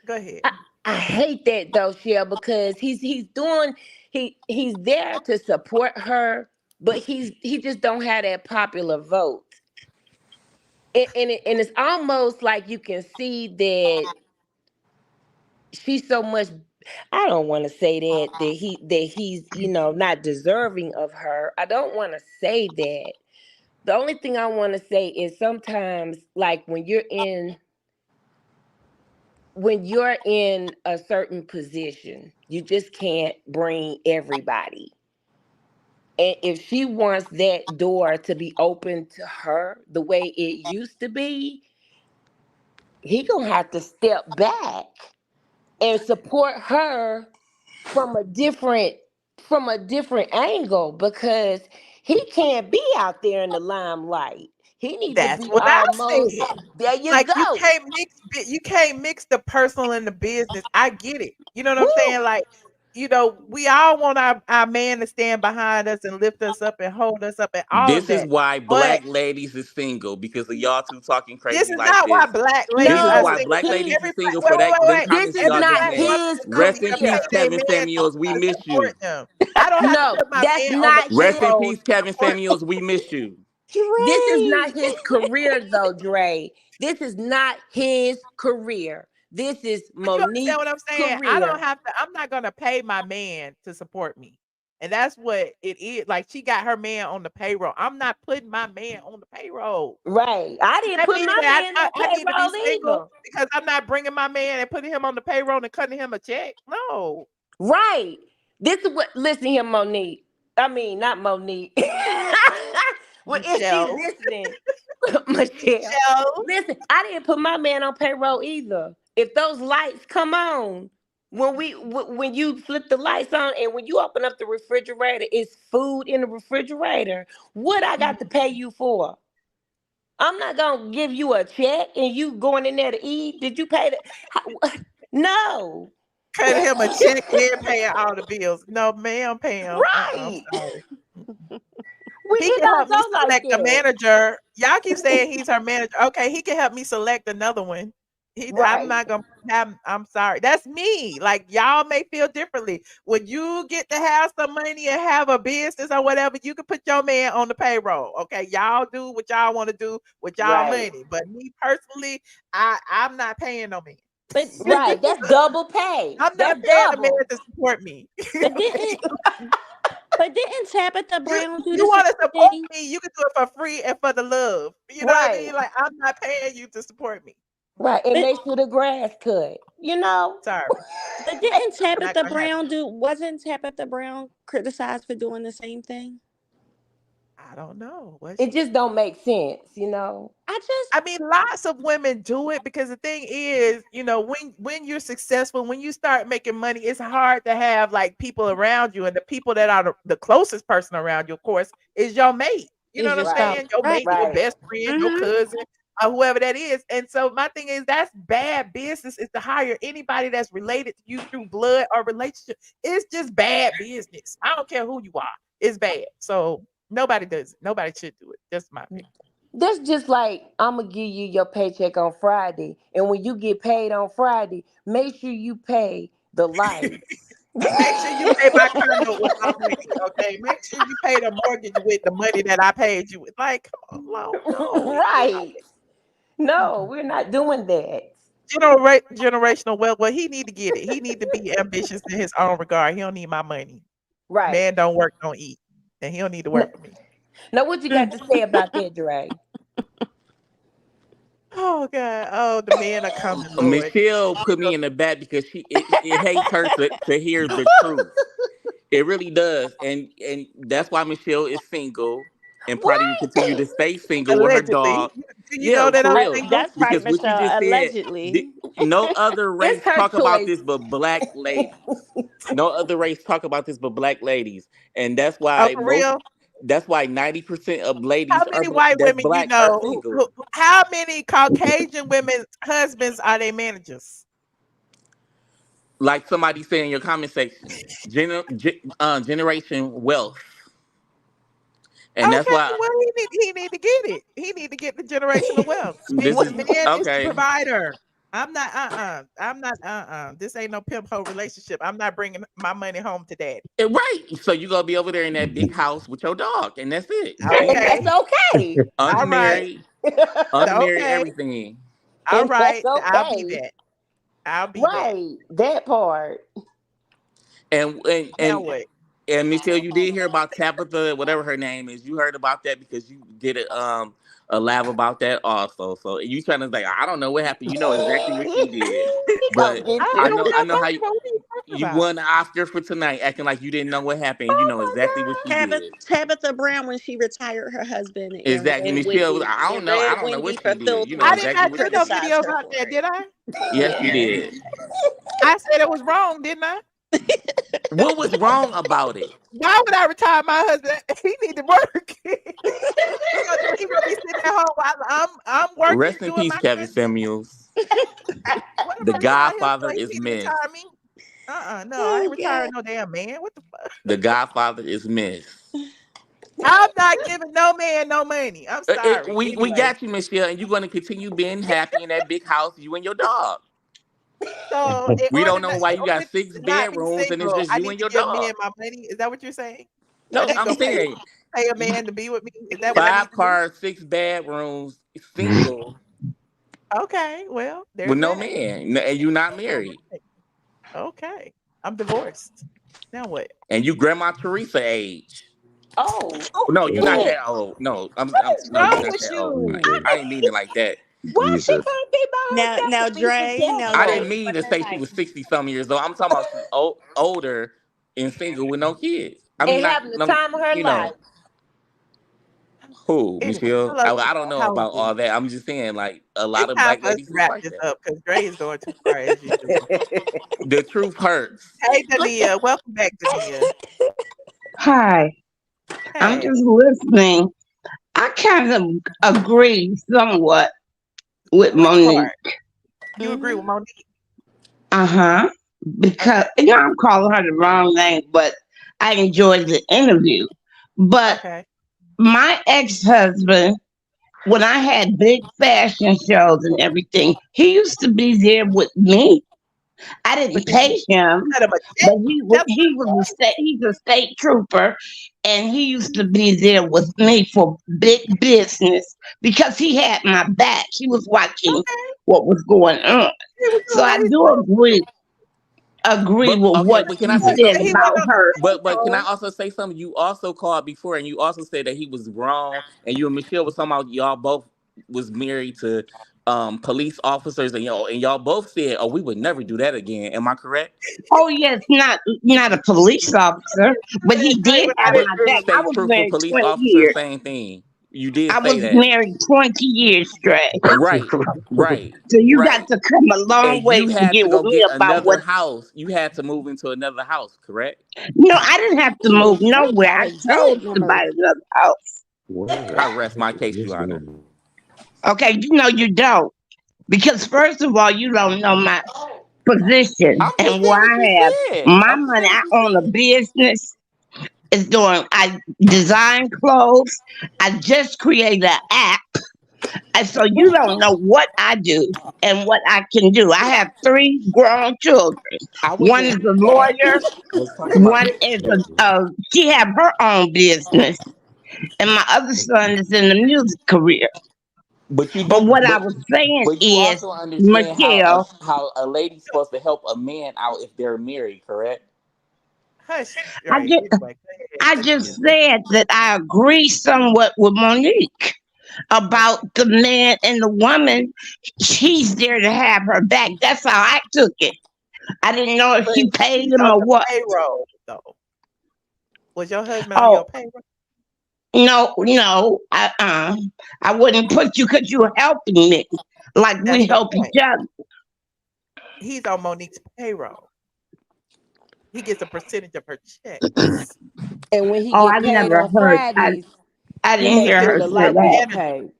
go ahead. I hate that though, Shell, because he's there to support her, but he just don't have that popular vote. And it's almost like you can see that she's so much. I don't want to say that he's not deserving of her. I don't want to say that. The only thing I want to say is sometimes, like when you're in a certain position, you just can't bring everybody. And if she wants that door to be open to her the way it used to be, he gonna have to step back and support her from a different angle because he can't be out there in the limelight. He needs to That's be what I almost said. there. You Like go. you can't mix the personal and the business. I get it. You know what I'm Woo! saying? Like, we all want our man to stand behind us and lift us up and hold us up and all of This is that. why But black ladies is single because of y'all two talking this crazy is like not why this. black This ladies is are why No, single black because ladies is everybody single wait, for wait, that wait, them wait. this comments is y'all Every just not black made. woman his is going Rest to in pay peace, career. their Kevin man Samuels. We to miss support you. them. I don't have to No, put my that's man on the not Rest his. in payroll peace, to Kevin support me. Samuels. We miss you. This is Dre. not his career, though, Dre. This is not his career. This is But you understand Monique's what I'm saying? career. I'm not gonna pay my man to support me. And that's what it is. Like she got her man on the payroll. I'm not putting my man on the payroll. Right. I Does didn't that put mean my that man I on need to be payroll single either. because I'm not bringing my man and putting him on the payroll and cutting him a check? No. Right. This is what, listen here, Monique. I mean, not Monique. Well, if she's Michelle. listening, Michelle, Michelle. listen, I didn't put my man on payroll either. If those lights come on, when you flip the lights on and when you open up the refrigerator, it's food in the refrigerator. What I got to pay you for? I'm not gonna give you a check and you going in there to eat. Did you pay the? No. Cutting him a check and paying all the bills. No, ma'am, Pam. I'm Right. sorry. He It can don't help me go like select a that. manager. Y'all keep saying he's her manager. Okay, he can help me select another one. I'm Right. not gonna have. I'm sorry. That's me. Like y'all may feel differently. When you get to have some money and have a business or whatever, you can put your man on the payroll. Okay, y'all do what y'all want to do with y'all Right. money. But me personally, I'm not paying no man. But right, that's double pay. I'm not That's paying a man double. to support me. But Okay. didn't Tabitha You Brown do you the want to same support thing? me, you can do it for free and for the love. You know what I Right. mean? Like I'm not paying you to support me. Right. And But make sure the grass cut. You know? Sorry, but didn't not Tabitha gonna happen. Brown do? Wasn't Tabitha Brown criticized for doing the same thing? I don't know. Was It she? just don't make sense, you know? I just I mean, lots of women do it because the thing is, when you're successful, when you start making money, it's hard to have like people around you, and the people that are the closest person around you, of course, is your mate. You know is what your I'm spouse, saying? Your right? mate, your Right. best friend, your Mm-hmm. cousin, or whoever that is. And so my thing is that's bad business is to hire anybody that's related to you through blood or relationship. It's just bad business. I don't care who you are. It's bad. So nobody does it. Nobody should do it. That's my opinion. That's just like I'm gonna give you your paycheck on Friday. And when you get paid on Friday, make sure you pay the lights. Make sure you pay my car note with my money, okay? Make sure you pay the mortgage with the money that I paid you with. Like, come on, no, Right. No, we're not doing that. generational wealth. Well, he need to get it. He need to be ambitious in his own regard. He don't need my money. Right. Man, don't work, don't eat, and he don't need to N- work for me. Now, what you got to say about that, Dre? Oh God, oh the men are coming, Lord. Michelle put me in the back because it hates her to hear the truth. It really does, and that's why Michelle is single and What? probably will continue to stay single with her Allegedly, dog. do you know Yeah, that for I'm real. single? That's right, Because what you Michelle. just said, Allegedly. no other It's race her talk about choice. this but black ladies. No other race talk about this but black ladies, and Oh, for real? that's why 90% of How ladies many white that's women you black are know? single. How many Caucasian women's husbands are they managers? Like somebody said in your comment section, generation wealth. And that's Okay, why well, he need to get it. He need to get the generational wealth. this The is man is the okay. provider. I'm not. I'm not. This ain't no pimp hoe relationship. I'm not bringing my money home to daddy. Right. So you gonna be over there in that big house with your dog, and that's it. And Okay. that's okay. All right. Unmarried, unmarried, Okay. everything. All And that's right. I'll be okay. that. I'll be that. Right. That part. And and Now and what? and Michelle, you did hear about Tabitha, whatever her name is. You heard about that because you did a laugh about that also. So you trying to like, I don't know what happened. You know exactly what she did, He gonna but get I I don't know you. I have know money. how you, What are you talking you about? won the Oscar for tonight, acting like you didn't know what happened. You Oh know my exactly what she God. did. Tabitha Brown when she retired her husband and Exactly, Red Michelle. Wendy I and don't know. I Red don't know Wendy what she did. You fulfilled know I her did exactly not and what do she no did. video criticized her about for that, it. did I? Yes, you did. I said it was wrong, didn't I? What was wrong about it? Why would I retire my husband? He need to work. He gonna be sitting at home while I'm working Rest in doing peace, my Kevin thing. Samuels. What am The I retiring him Godfather for? He is need to missed. retire me. No, I ain't Oh retiring no damn man. What the fuck? The Godfather is missed. I'm not giving no man no money. I'm sorry. We Anyway, got you, Michelle, and you're going to continue being happy in that big house, you and your dog. so We don't know why you in order got to 6 not be bedrooms and it's single, just I you need and to your give dog. men my money. Is that what you're saying? I No, need to I'm go saying pay a you man to be with me. Is that what I need 5 to do? cars, 6 bedrooms, single Okay, well, with there's no that. man, and you're not married, Okay, I'm divorced. Now what? and you Grandma Teresa age. Oh. No, you're not What? that old. No, What is no, you're wrong not with that old. you? I ain't mean it like that. Why she can't be by Now herself and be I Dre, didn't successful? mean but to they're say she like, was 60 some years old. I'm talking about she's older and single with no kids. I mean, And not having the no, time of her you life. know who, Anyway, Michelle? hello, I don't Danielle. know How are about you? all that. I'm just saying, like a lot It's of time black for us ladies to is wrap like this that. up because Dre is going too far as usual. The truth hurts. Hey, Dania, welcome back, Dania. Hi, I'm Hey, just listening. I kind of agree somewhat with which part? Monique. You agree with Monique? Uh-huh. Because, Okay, I'm calling her the wrong name, but I enjoyed the interview. But okay. my ex-husband, when I had big fashion shows and everything, he used to be there with me. I But didn't did you pay him, cut him a check? but Tell him he was he's a state trooper, and he used to be there with me for big business because he had my back. He was watching okay. what was going on. He was So doing I what he's do supposed to do. agree But with okay, what but can I you say He said said he something? went about on her. the But can I payroll. also say something? You also called before, and you also said that he was wrong, and you and Michelle was talking about y'all both was married to police officers, and y'all both said, "Oh, we would never do that again." Am I correct? Oh yes, not a police officer, but Said he Dre did went have on his my back. groove. I State was trooper, married police 20 officer, years. same thing. You did I say was that. married 20 years straight. Right, right, So you got right. to come a long And way you to had get to with go me get about another what. house. You had to move into another house, correct? No, I didn't have to move what nowhere. kind I of chose debt to woman? buy another house. I rest my case, Your Honor. Okay, you don't. Because first of all, you don't know my position I'm just and saying where what you I have said. my I'm just money. saying what I you own a said. business. I design clothes. I just created an app. And so you don't know what I do and what I can do. I have 3 grown children. I One is wasn't a lawyer. was talking about One is she have her own business. And my other son is in the music career. but you But do what I was saying but you is, also understand Michelle, how a lady's supposed to help a man out if they're married, correct? Hush, I Dre. just, Anyway, go I ahead, just Dania. said that I agree somewhat with Monique about Okay. the man and the woman. She's there to have her back. That's how I took it. I didn't know if But she paid he's him on or the what. payroll, though. Was your husband on your Oh, payroll? no, I wouldn't put you because you're helping me like That's we the help point. each other. He's on Monique's payroll. He gets a percentage of her checks. And when he Oh, get I paid never on heard. Fridays, I he didn't make hear He's sure her the say her lights that. get manager. paid.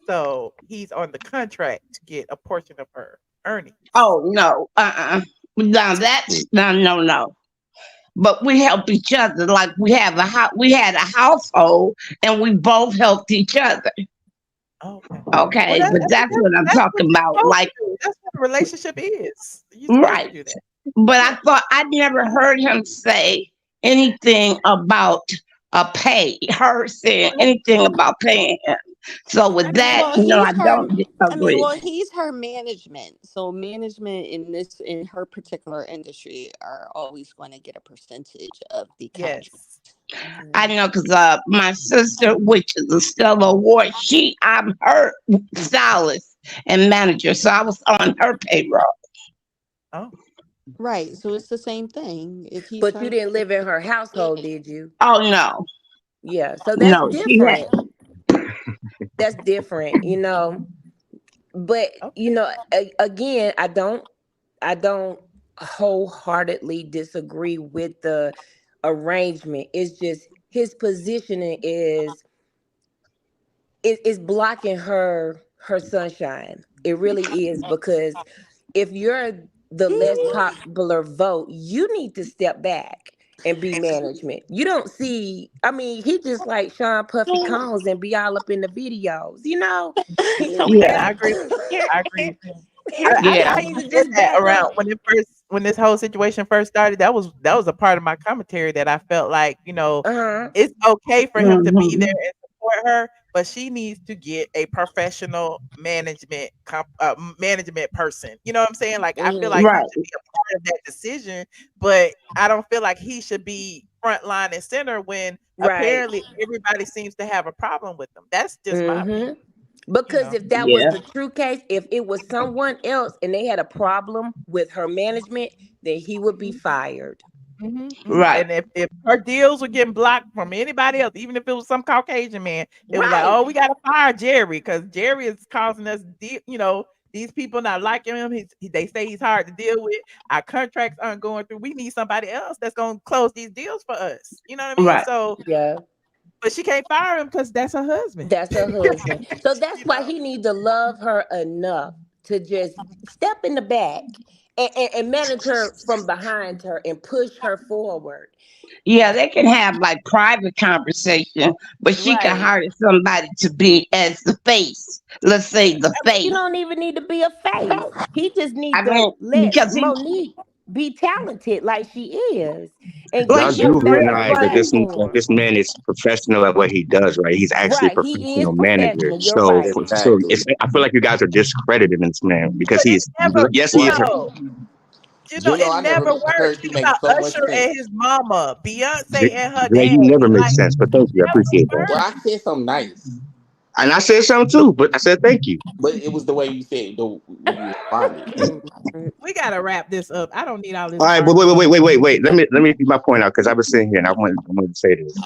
So he's on the contract to get a portion of her earnings. Oh no, now that's no. but we help each other. Like we had a household, and we both helped each other. Okay. Okay, Well, but that's what I'm that's what talking you're about. supposed Like, to do. That's what a relationship is. You're supposed to right. do that. But Yeah. I thought I never heard him say anything about her saying anything about paying him. So with that, Well, no, I he's her. don't I mean, disagree. well, he's her management. So management in her particular industry are always going to get a percentage of the contract. Yes. I know because my sister, which is a Stellar Award, I'm her stylist and manager, so I was on her payroll. Oh. Right. So it's the same thing. If he's But you her, didn't live in her household, did you? Oh no, Yeah. So that's no, she had. different. That's different, you know. But you know, again, I don't wholeheartedly disagree with the arrangement. It's just his positioning is blocking her sunshine. It really is, because if you're the less popular vote, you need to step back and be management. You don't see, I mean, he just like Sean Puffy Combs and be all up in the videos, you know? He don't And Yeah, I have agree with you. I agree with you. yeah, I he even need to said just that back around up. when this whole situation first started. That was a part of my commentary that I felt like, Uh-huh. it's okay for him to be there hmm and support her, but she needs to get a professional management person. You know what I'm saying? Like I feel like he right, should be a part of that decision, but I don't feel like he should be front line and center when Right. apparently everybody seems to have a problem with them. That's just my opinion. Mm-hmm. Because if that was yeah, the true case, if it was someone else and they had a problem with her management, then he would be fired. right, And if her deals were getting blocked from anybody else, even if it was some Caucasian man, it was like, Right. oh, we got to fire Jerry because Jerry is causing us, these people not liking him. They say he's hard to deal with. Our contracts aren't going through. We need somebody else that's going to close these deals for us. You know what I mean? right, So, Yeah. but she can't fire him because that's her husband. That's her husband. So that's you why know? he needs to love her enough to just step in the back and manage her from behind her and push her forward. yeah. They can have like private conversation, but she can Right. hire somebody to be as the face. Let's say the I mean, you face. don't even need to be a face. He just I need to mean, let because he Monique be talented like she is and like Y'all give she do him that will, realize that but platform. this man is professional at what he does, right? He's actually a Right. He is professional manager. professional. You're So, right. so Exactly. it's, I feel like you guys are discrediting this man because But he it is. never, Yes, he is. it I never never worked. heard you Think make about so much Usher and sense. his mama, Beyonce Jay, and her you daddy. never make Like sense, but thank you. I appreciate that. Well, work. I said something nice, And I said something too, but I said thank you. but it was the way you said the when you responded. Mhm. We gotta wrap this up. I don't need all this All right, but barking. wait. Let me get my point out because I was sitting here and I wanted to say this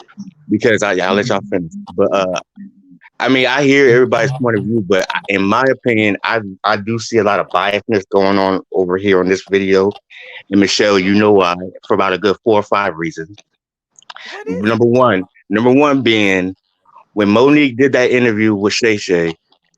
because I'll let y'all finish. But I mean, I hear everybody's point of view, but in my opinion, I do see a lot of biasness going on over here on this video. And Michelle, you know why? For about a good 4 or 5 reasons. What is it? Number one being when Monique did that interview with Shay Shay,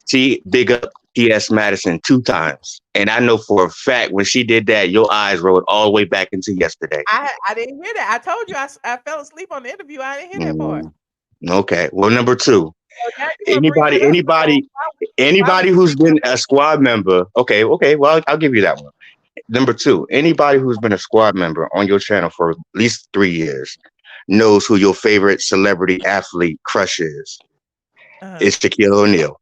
she big up T.S. Madison 2 times. And I know for a fact when she did that, your eyes rolled all the way back into yesterday. I didn't hear that. I told you I fell asleep on the interview. I didn't hear that part. Mm, okay. Well, number two, So now you are bringing it up. So why would anybody you who's bring it been up? a squad member, okay, well, I'll give you that one. Number two, anybody who's been a squad member on your channel for at least 3 years knows who your favorite celebrity athlete crush is. It's Shaquille O'Neal.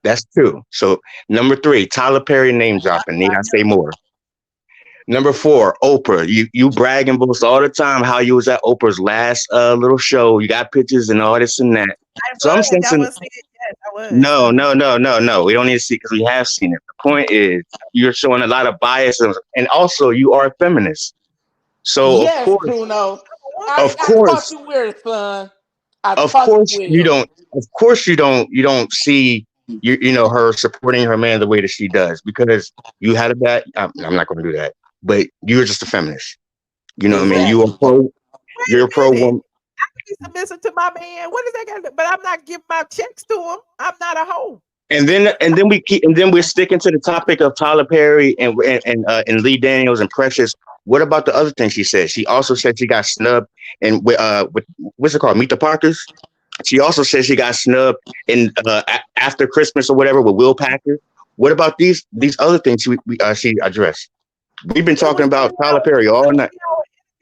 That's two. So number three, Tyler Perry name dropping. Need I say more? Number four, Oprah. You brag and boast all the time how you was at Oprah's last little show. You got pictures and all this and that. So I'm That sensing was it. Yes, I was. no. We don't need to see because we have seen it. The point is you're showing a lot of bias and also you are a feminist. So Yes, Bruno. I, of I taught course, you weird, son. I of taught you course you well. don't. Of course you don't see her supporting her man the way that she does because you had a bad. I'm not going to do that. But you're just a feminist. You know what I mean? You are Exactly. pro. Wait You're a a pro minute. woman. I can be submissive to my man. What is that got to do? But I'm not giving my checks to him. I'm not a hoe. And then we're sticking to the topic of Tyler Perry and Lee Daniels and Precious. What about the other thing she said? She also said she got snubbed and with what's it called? Meet the Parkers. She also said she got snubbed in after Christmas or whatever with Will Packer. What about these other things she addressed? We've been talking about Tyler Perry all night.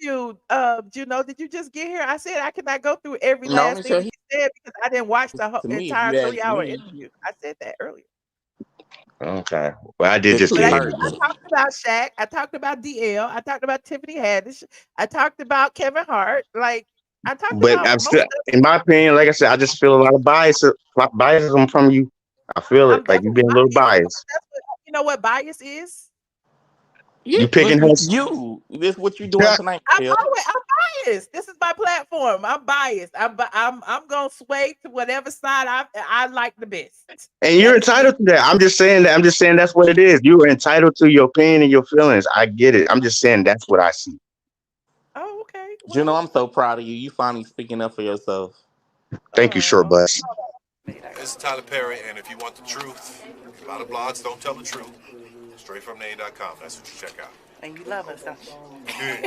You, Juno, did you just get here? I said I cannot go through every No, last I'm thing sure you said because I didn't watch the whole to me, if entire you ask 3-hour me, interview. I said that earlier. Okay. Well, I did the just clip get I here. hurt. talked about Shaq. I talked about DL. I talked about Tiffany Haddish. I talked about Kevin Hart. Like I talked But about I'm most still, of it. in my opinion, like I said, I just feel a lot of biasism from you. I feel it. I'm Like you're definitely being a little biased. biased. That's what, you know what bias is? Yeah, You picking her. this what you doing tonight, Michelle. I'm biased. This is my platform. I'm biased. I'm gonna sway to whatever side I like the best. And you're That is me. entitled to that. I'm just saying that's what it is. You are entitled to your opinion and your feelings. I get it. I'm just saying that's what I see. Oh, okay. Juno, I'm so proud of you. You finally speaking up for yourself. Thank you, Short Bus. This is Tyler Perry, and if you want the truth, a lot of blogs don't tell the truth. Straight from Nene.com. That's what you check out. And you love us, don't you? There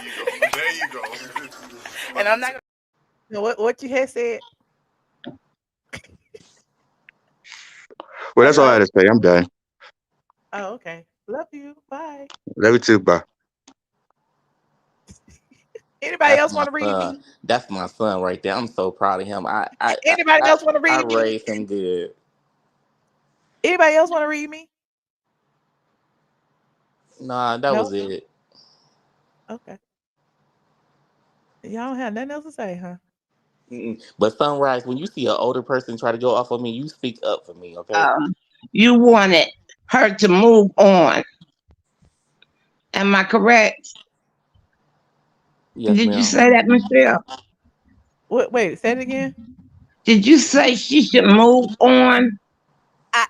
you go. There you go. And I'm not gonna. What you had said? Well, that's all I had to say. I'm done. Oh, okay. Love you. Bye. Love you too. Bye. Anybody else want to read me? That's my son right there. I'm so proud of him. Anybody else want to read I me? raised him good. Anybody else want to read me? Nah, that was it. Okay. Y'all don't have nothing else to say, huh? But Sunrise, when you see an older person try to go off of me, you speak up for me, okay? You wanted her to move on. Am I correct? Yes, Did ma'am. you say that, Michelle? Wait, say it again. Did you say she should move on?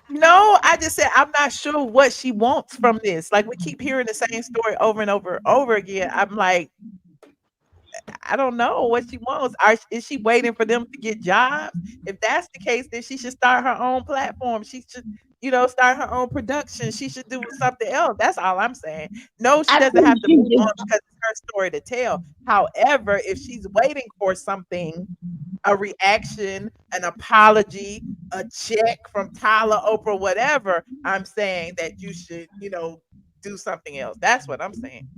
No, I just said I'm not sure what she wants from this. Like we keep hearing the same story over and over and over again. I'm like, I don't know what she wants. Is she waiting for them to get jobs? If that's the case, then she should start her own platform. She should, start her own production. She should do something else. That's all I'm saying. No, she doesn't have to move on because it's her story to tell. However, if she's waiting for something, a reaction, an apology, a check from Tyler, Oprah, whatever, I'm saying that you should, do something else. That's what I'm saying.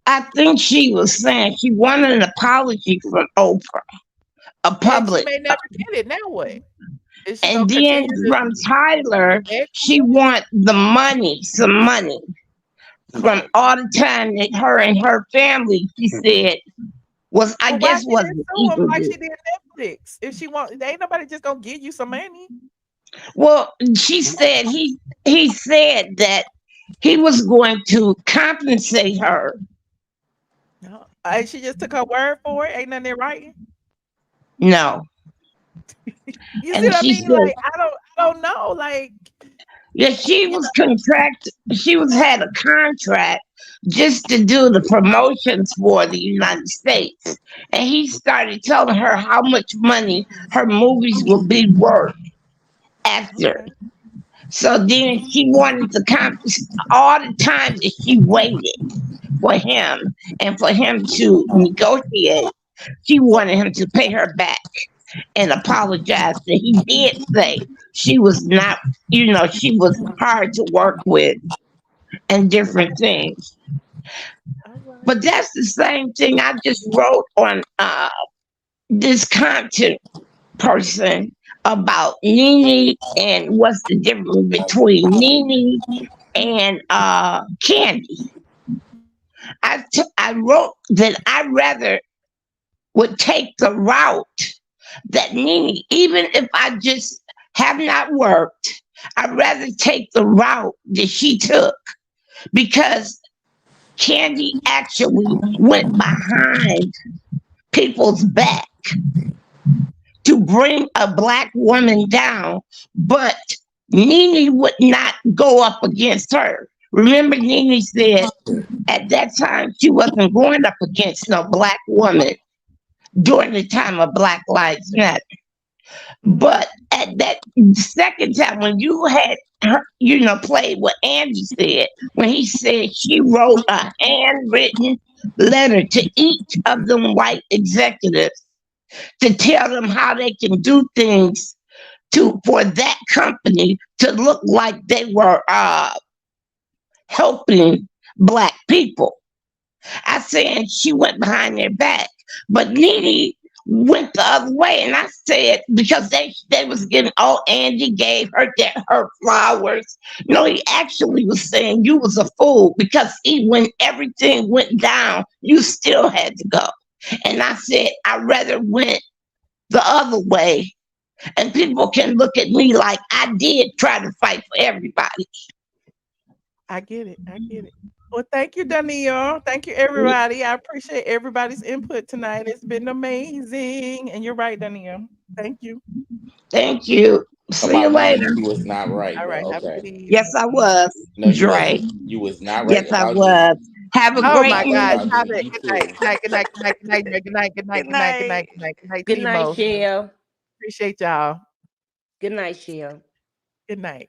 I think she was saying she wanted an apology from Oprah, a public. And she may never get it. Now what? And then from Tyler, she want the money, some money from all the time that her and her family, she said, was like she did Netflix. If she want, ain't nobody just gonna give you some money. Well, she said he said that he was going to compensate her. No, she just took her word for it. Ain't nothing in writing. No. You see what I mean? Like I don't know. Like yeah, she was had a contract just to do the promotions for the United States. And he started telling her how much money her movies would be worth after. So then she wanted to compensate all the time that she waited for him and for him to negotiate. She wanted him to pay her back and apologize that he did say she was not, she was hard to work with and different things. But that's the same thing I just wrote on this content person about Nene and what's the difference between Nene and Kandi. I wrote that I rather would take the route that Nene, even if I just have not worked, I'd rather take the route that she took because Kandi actually went behind people's back to bring a Black woman down, but Nene would not go up against her. Remember, Nene said at that time she wasn't going up against no Black woman during the time of Black Lives Matter. But at that second time, when you had her, played what Andy said, when he said she wrote a handwritten letter to each of them white executives to tell them how they can do things for that company to look like they were helping Black people. I said she went behind their back, but Nene went the other way, and I said because they was giving, Andy gave her flowers. No, he actually was saying you was a fool because when everything went down, you still had to go. And I said I rather went the other way, and people can look at me like I did try to fight for everybody. I get it. I get it. Well, thank you, Danielle. Thank you, everybody. I appreciate everybody's input tonight. It's been amazing. And you're right, Danielle. Thank you. Thank you. See you About later. Nene, you was not right, All but right. Have a okay. good evening. Yes, I was. No, you Dre. wasn't. You was not right Yes, I about was. Nene. Have a You Oh was great my not right God. evening. about Stop Nene. it. You Good night. too. Good night. Good night. Good night. Good night. Good night. Good night. Good night. Good night. Good night. Good night. Good night, Timo. Shell. Appreciate y'all. Good night, Shell. Good night.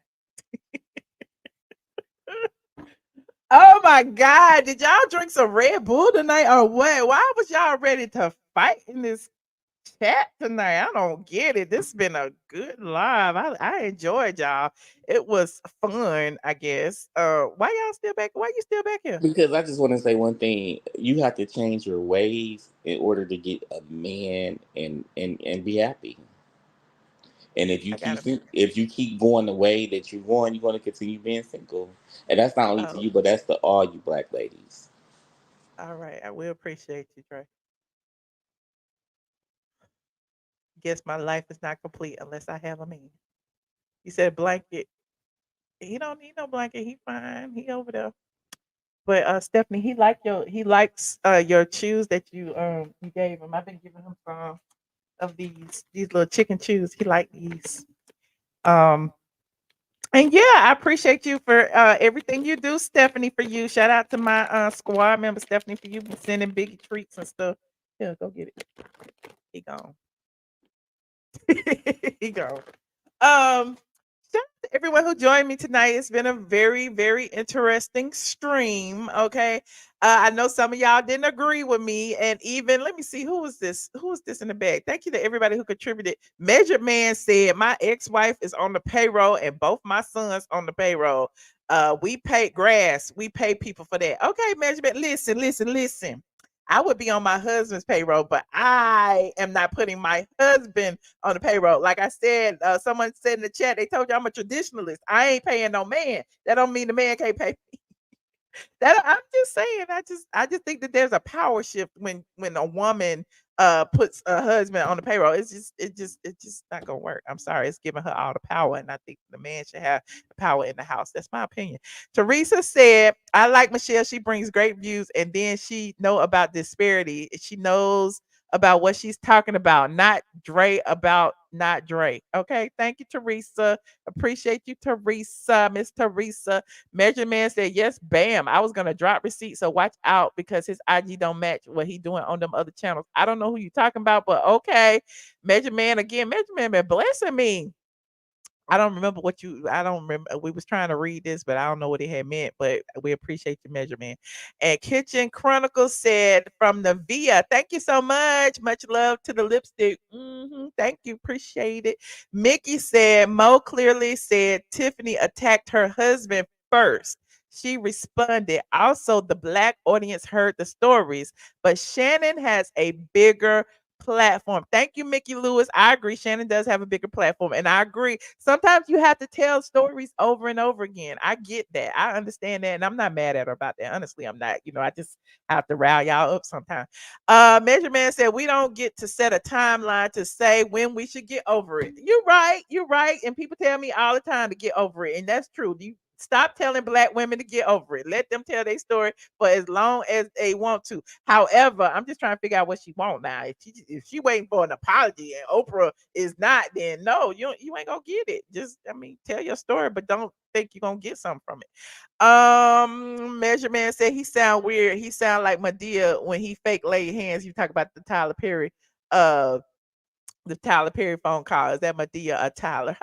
Oh my God. Did y'all drink some Red Bull tonight or what? Why was y'all ready to fight in this chat tonight? I don't get it. This has been a good live. I enjoyed y'all. It was fun, I guess. Why y'all still back? Why you still back here? Because I just want to say one thing: you have to change your ways in order to get a man and be happy. And I gotta. if you keep going the way that you're going, you're going to continue being single. And that's not only to Oh, you, but that's to all you Black ladies. all right. I will appreciate you, Trey. Guess my life is not complete unless I have a man. You said blanket. He don't need no blanket. He fine. He over there. But Stephanie, he likes your chews that you gave him. I've been giving him some of these little chicken chews. He like these. Um and yeah, I appreciate you for everything you do, Stephanie, for you. Shout out to my squad member, Stephanie, for you sending big treats and stuff. Yeah, go get it. He gone. He gone. Um, shout out to everyone who joined me tonight. It's been a very, very interesting stream. Okay. I know some of y'all didn't agree with me. And even let me see, who was this? Who was this in the bag? Thank you to everybody who contributed. Measured Man said, my ex-wife is on the payroll and both my sons on the payroll. We pay grass, we pay people for that. Okay, Measurement. Listen. I would be on my husband's payroll, but I am not putting my husband on the payroll. Like I said, someone said in the chat, they told you I'm a traditionalist. I ain't paying no man. That don't mean the man can't pay me. That I'm just saying. I just think that there's a power shift when a woman puts a husband on the payroll. It's just not gonna work. I'm sorry. It's giving her all the power, and I think the man should have the power in the house. That's my opinion. Teresa said, I like Michelle. She brings great views, and then she know about disparity. She knows about what she's talking about, not Dre about not Dre. Okay. Thank you, Teresa. Appreciate you, Teresa. Miss Teresa. Measure Man said, yes, bam. I was gonna drop receipts, so watch out because his IG don't match what he doing on them other channels. I don't know who you talking about, but okay. Measure Man again. Measure Man been blessing me. I don't remember. We was trying to read this, but I don't know what it had meant. But we appreciate your measurement. And Kitchen Chronicles said from the Via, thank you so much. Much love to the lipstick. Thank you. Appreciate it. Mickey said, Mo clearly said Tiffany attacked her husband first. She responded. Also, the Black audience heard the stories, but Shannon has a bigger platform. Thank you, Mickey Lewis. I agree. Shannon does have a bigger platform. And I agree. Sometimes you have to tell stories over and over again. I get that. I understand that. And I'm not mad at her about that. Honestly, I'm not. I just have to rile y'all up sometimes. Measure Man said, we don't get to set a timeline to say when we should get over it. You're right. You're right. And people tell me all the time to get over it. And that's true. You stop telling Black women to get over it. Let them tell their story for as long as they want to. However, I'm just trying to figure out what she want now. If she waiting for an apology and Oprah is not, then no, you ain't gonna get it. Just tell your story, but don't think you're gonna get something from it. Measure Man said he sound weird. He sound like Madea when he fake laid hands. You talk about the Tyler Perry The Tyler Perry phone call. Is that Medea or Tyler?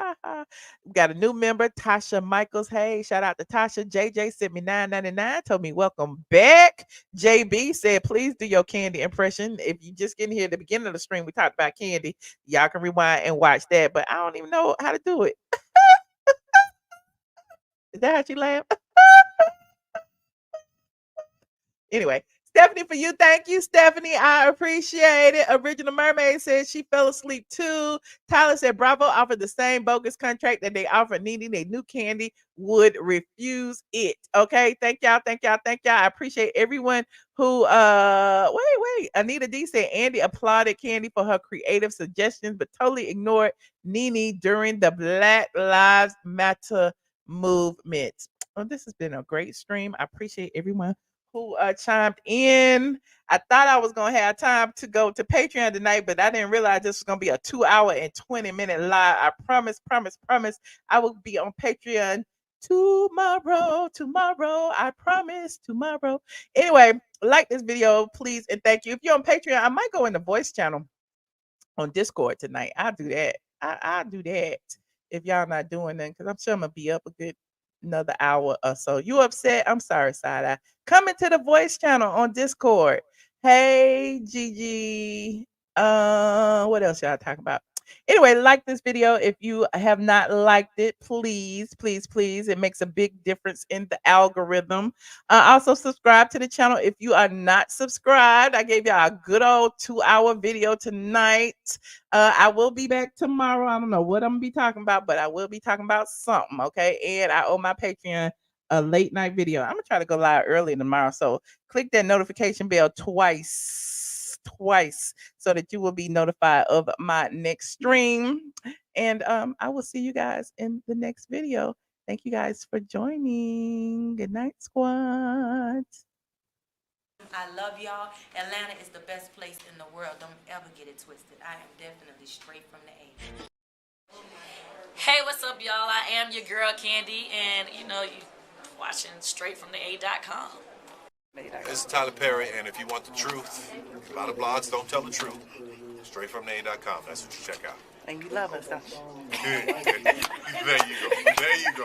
We got a new member, Tasha Michaels. Hey, shout out to Tasha. JJ sent me $9.99. Told me welcome back. JB said, please do your Kandi impression. If you just getting here at the beginning of the stream, we talked about Kandi. Y'all can rewind and watch that, but I don't even know how to do it. Is that how she laughed? Anyway, Stephanie, for you, thank you, Stephanie. I appreciate it. Original Mermaid said she fell asleep too. Tyler said Bravo offered the same bogus contract that they offered Nene. They knew Kandi would refuse it. Okay, thank y'all, thank y'all, thank y'all. I appreciate everyone who wait. Anita D said Andy applauded Kandi for her creative suggestions, but totally ignored Nene during the Black Lives Matter movement. Well, this has been a great stream. I appreciate everyone who chimed in. I thought I was going to have time to go to Patreon tonight, but I didn't realize this was going to be a 2-hour and 20-minute live. I promise, I will be on Patreon tomorrow. I promise tomorrow. Anyway, like this video, please, and thank you. If you're on Patreon, I might go in the voice channel on Discord tonight. I'll do that. I'll do that if y'all not doing that, because I'm sure I'm going to be up a good another hour or so. You upset? I'm sorry, side eye. Come into the voice channel on Discord. Hey, Gigi. What else y'all talking about? Anyway, like this video. If you have not liked it, please. It makes a big difference in the algorithm. Also, subscribe to the channel if you are not subscribed. I gave y'all a good old 2-hour video tonight. I will be back tomorrow. I don't know what I'm gonna be talking about, but I will be talking about something, okay? And I owe my Patreon a late night video. I'm gonna try to go live early tomorrow, so click that notification bell twice so that you will be notified of my next stream. And I will see you guys in the next video. Thank you guys for joining. Good night, squad. I love y'all. Atlanta is the best place in the world. Don't ever get it twisted. I am definitely straight from the A. Hey, what's up, y'all? I am your girl, Kandi, and you watching straight from the A.com. This is Tyler Perry, and if you want the truth, a lot of blogs don't tell the truth. Straight from the A.com. That's what you check out. And you love us, don't you? There you go.